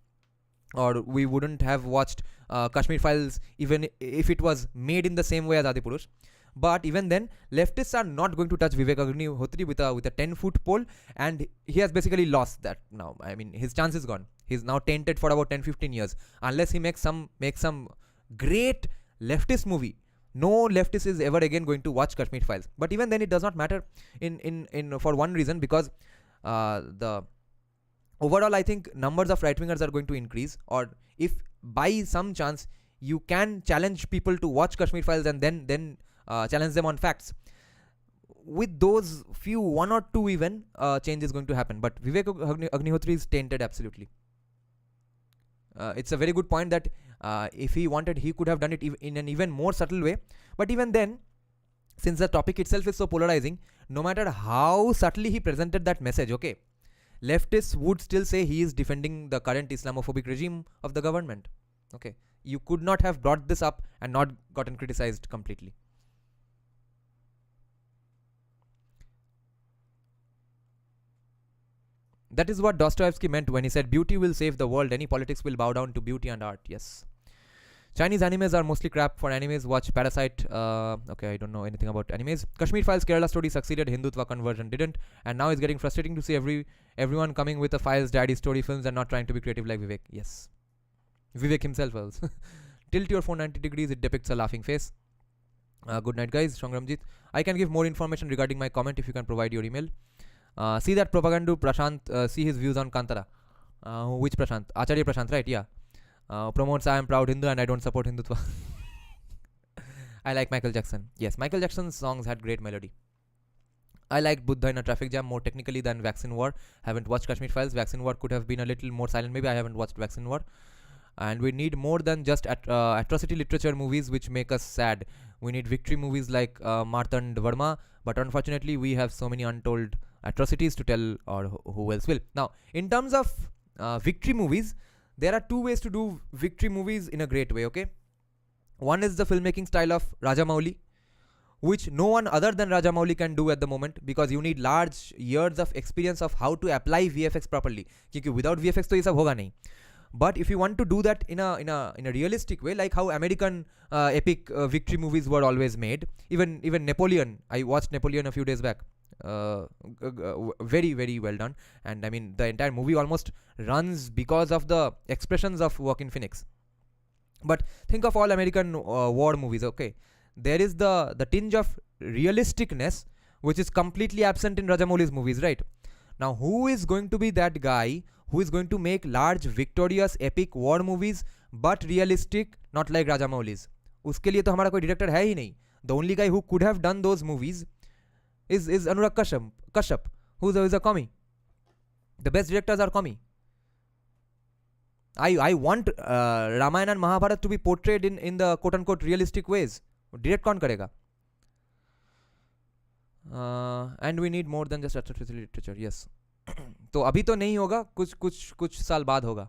or we wouldn't have watched Kashmir Files even if it was made in the same way as Adipurush. But even then, leftists are not going to touch Vivek Agnihotri with a 10-foot pole, and he has basically lost that now. I mean, his chance is gone. He's now tainted for about 10-15 years. Unless he makes some great leftist movie, no leftist is ever again going to watch Kashmir Files. But even then, it does not matter in for one reason, because the overall, I think numbers of right-wingers are going to increase, or if by some chance you can challenge people to watch Kashmir Files and then challenge them on facts, with those few, one or two even, change is going to happen. But Vivek Agnihotri is tainted absolutely. It's a very good point that if he wanted, he could have done it in an even more subtle way. But even then, since the topic itself is so polarizing, no matter how subtly he presented that message, okay, leftists would still say he is defending the current Islamophobic regime of the government. Okay, you could not have brought this up and not gotten criticized completely. That is what Dostoevsky meant when he said, beauty will save the world, any politics will bow down to beauty and art. Yes. Chinese animes are mostly crap. For animes, watch Parasite. Okay, I don't know anything about animes. Kashmir Files Kerala story succeeded, Hindutva conversion didn't, and now it's getting frustrating to see everyone coming with a Files daddy story films and not trying to be creative like Vivek. Yes. Vivek himself also. Tilt your phone 90 degrees, it depicts a laughing face. Good night, guys. Shangramjit. I can give more information regarding my comment if you can provide your email. See that propaganda Prashant, see his views on Kantara. Which Prashant? Acharya Prashant, right? Yeah. Promotes I am proud Hindu and I don't support Hindutva. I like Michael Jackson. Yes, Michael Jackson's songs had great melody. I liked Buddha in a Traffic Jam more technically than Vaccine War. Haven't watched Kashmir Files. Vaccine War could have been a little more silent. Maybe I haven't watched Vaccine War. And we need more than just atrocity literature movies which make us sad. We need victory movies like Marthand Verma. But unfortunately, we have so many untold atrocities to tell, or who else will. Now, in terms of victory movies, there are two ways to do victory movies in a great way, okay? One is the filmmaking style of Rajamouli, which no one other than Rajamouli can do at the moment, because you need large years of experience of how to apply VFX properly. Because without VFX, to ये सब होगा नहीं. But if you want to do that in a realistic way, like how American epic victory movies were always made, even Napoleon, I watched Napoleon a few days back. Very, very well done. And I mean, the entire movie almost runs because of the expressions of Joaquin Phoenix. But think of all American war movies, okay? There is the tinge of realisticness which is completely absent in Rajamouli's movies, right? Now, who is going to be that guy who is going to make large, victorious, epic war movies but realistic, not like Rajamouli's? उसके लिए तो हमारा कोई director है ही नहीं. The only guy who could have done those movies is Anurag Kashyap, who is a commie. The best directors are commie. I want Ramayana and Mahabharata to be portrayed in the quote-unquote realistic ways. Direct कौन करेगा? And we need more than just extraterrestrial literature. Yes. तो अभी तो नहीं होगा, कुछ साल बाद होगा.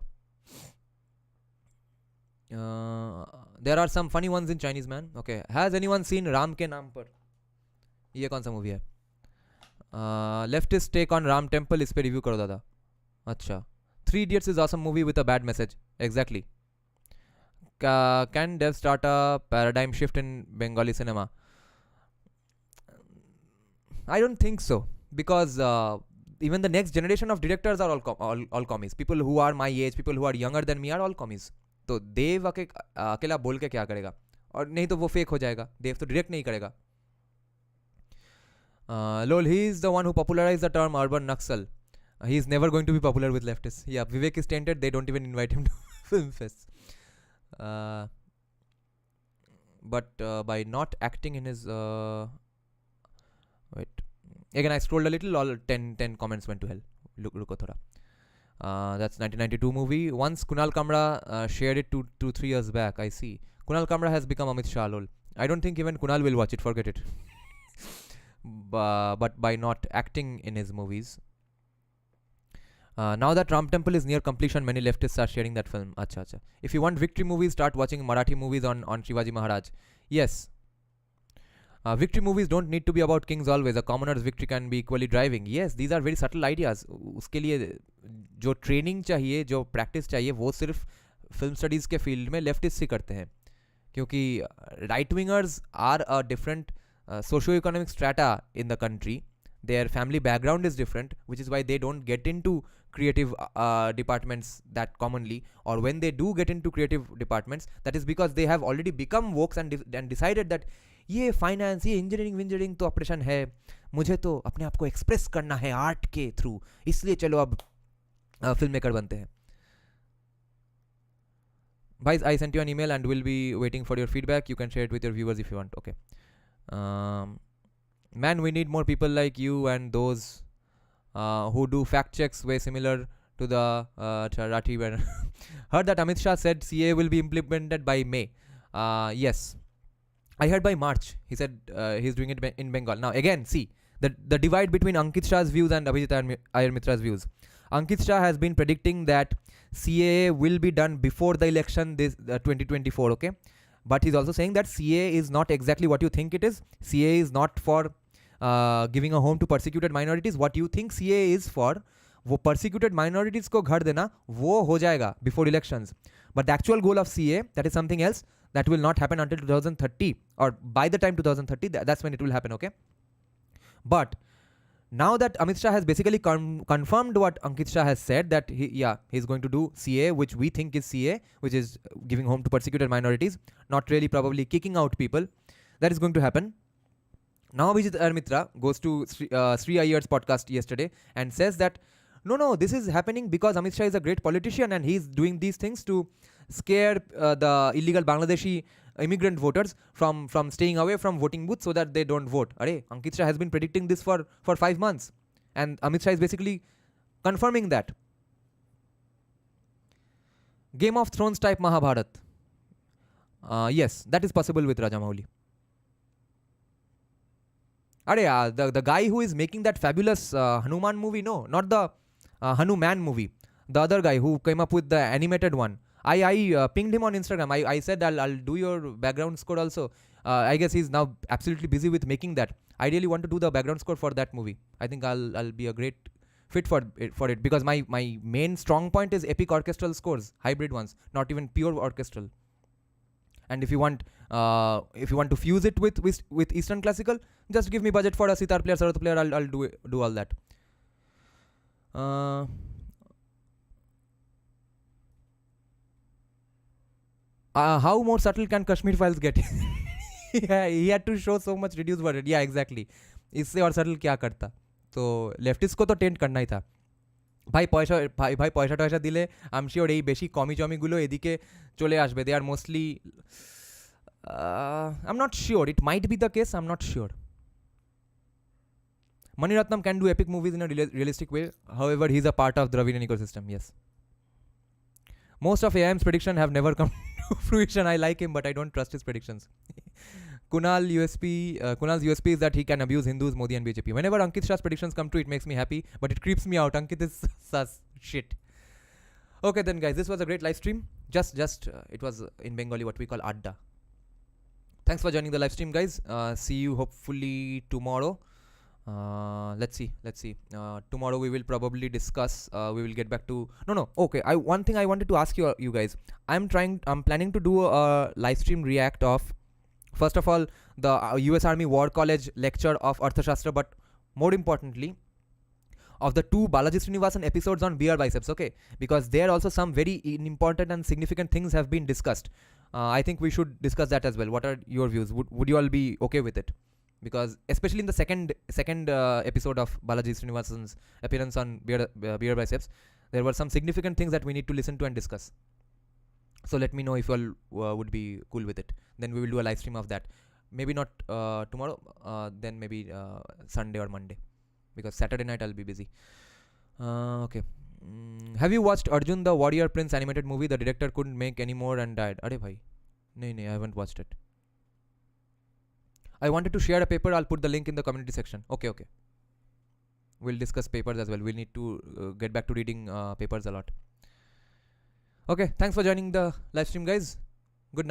There are some funny ones in Chinese, man. Okay, has anyone seen Ram के नाम पर? ये कौन सा मूवी है? Leftist take on Ram temple, इस पे रिव्यू करो दादा. अच्छा. 3 Idiots is awesome movie with a bad message. Exactly. Can dev start a paradigm shift in Bengali cinema? I don't think so, because even the next generation of directors are all commies. People who are my age, people who are younger than me are all commies. तो देव अकेला बोल के क्या करेगा? और नहीं तो वो फेक हो जाएगा. देव तो डायरेक्ट नहीं करेगा. Lol, he is the one who popularized the term urban Naxal. He is never going to be popular with leftists. Yeah, Vivek is tainted. They don't even invite him to film fests. But by not acting in his... wait. Again, I scrolled a little. All 10 comments went to hell. Look thoda. That's 1992 movie. Once Kunal Kamra shared it 2-3 years back. I see. Kunal Kamra has become Amit Shah. Lol. I don't think even Kunal will watch it. Forget it. But by not acting in his movies. Now that Ram Temple is near completion, many leftists are sharing that film. Acha. If you want victory movies, start watching Marathi movies on Shivaji Maharaj. Yes. Victory movies don't need to be about kings always. A commoner's victory can be equally driving. Yes, these are very subtle ideas. उसके लिए जो training चाहिए, जो practice चाहिए, वो सिर्फ film studies के field में लेफ्टिस्ट ही करते हैं. क्योंकि right wingers are a different socio economic strata in the country. Their family background is different, which is why they don't get into creative departments that commonly, or when they do get into creative departments, that is because they have already become woke and decided that ये finance, ये engineering तो operation है, मुझे तो अपने आप को express करना है आर्ट के थ्रू, इसलिए चलो अब फिल्म मेकर बनते हैं. भाई, I sent you an email and will be waiting for your feedback. You can share it with your viewers if you want. Okay. Man, we need more people like you and those who do fact checks way similar to the Charati. Heard that Amit Shah said CA will be implemented by May. Yes. I heard by March. He said he's doing it in Bengal. Now again, see the divide between Ankit Shah's views and Abhijit Iyer Mitra's views. Ankit Shah has been predicting that CAA will be done before the election this 2024. Okay. But he's also saying that CA is not exactly what you think it is. CA is not for giving a home to persecuted minorities. What you think CA is for, वो persecuted minorities को घर देना, वो हो जाएगा before elections. But the actual goal of CA, that is something else, that will not happen until 2030, or by the time 2030, that's when it will happen, okay? But now that Amit Shah has basically confirmed what Ankit Shah has said, that he's going to do CA, which we think is CA, which is giving home to persecuted minorities, not really probably kicking out people. That is going to happen. Now Abhijit Iyer Mitra goes to Sri Iyer's podcast yesterday and says that no, this is happening because Amit Shah is a great politician and he's doing these things to scare the illegal Bangladeshi immigrant voters from staying away from voting booths so that they don't vote. Arey, Ankit Shah has been predicting this for 5 months and Amit Shah is basically confirming that. Game of Thrones type Mahabharat. Yes, that is possible with Rajamouli. Arey, the guy who is making that fabulous Hanuman movie, no, not the Hanuman movie, the other guy who came up with the animated one. I pinged him on Instagram. I said I'll do your background score also. I guess he's now absolutely busy with making that. I really want to do the background score for that movie. I think I'll be a great fit for it because my main strong point is epic orchestral scores, hybrid ones, not even pure orchestral. And if you want to fuse it with Eastern classical, just give me budget for a sitar player, sarod player. I'll do all that. How more subtle can Kashmir Files get? Yeah, he had to show so much reduced budget. Yeah, exactly. इससे और subtle क्या करता? तो leftist को तो tent करना ही था. ভাই পয়সা টয়সা দিলে আই এম শিওর এই বেশি কমি জমিগুলো এদিকে চলে আসবে. They are mostly I am not sure. It might be the case. I am not sure. Mani Ratnam can do epic movies in a realistic way. However, he's a part of Dravidian ecosystem. Yes. Most of AIM's predictions have never come to fruition. I like him, but I don't trust his predictions. Kunal's USP is that he can abuse Hindus, Modi, and BJP. Whenever Ankit Shah's predictions come true, it makes me happy, but it creeps me out. Ankit is sus shit. Okay, then, guys, this was a great live stream. Just it was in Bengali what we call adda. Thanks for joining the live stream, guys. See you hopefully tomorrow. Let's see. Tomorrow we will probably discuss. We will get back to no. Okay, one thing I wanted to ask you guys. I'm planning to do a live stream react of, first of all, the US Army War College lecture of Arthashastra, but more importantly, of the 2 Balaji Srinivasan episodes on beer biceps. Okay, because there also some very important and significant things have been discussed. I think we should discuss that as well. What are your views? Would you all be okay with it? Because especially in the second episode of Balaji Srinivasan's appearance on beer biceps, there were some significant things that we need to listen to and discuss. So let me know if you all would be cool with it. Then we will do a live stream of that. Maybe not tomorrow, then maybe Sunday or Monday, because Saturday night I'll be busy. Okay. Have you watched Arjun the Warrior Prince animated movie? The director couldn't make any more and died. Arey bhai. No, I haven't watched it. I wanted to share a paper. I'll put the link in the community section. Okay. We'll discuss papers as well. We'll need to get back to reading papers a lot. Okay, thanks for joining the live stream, guys.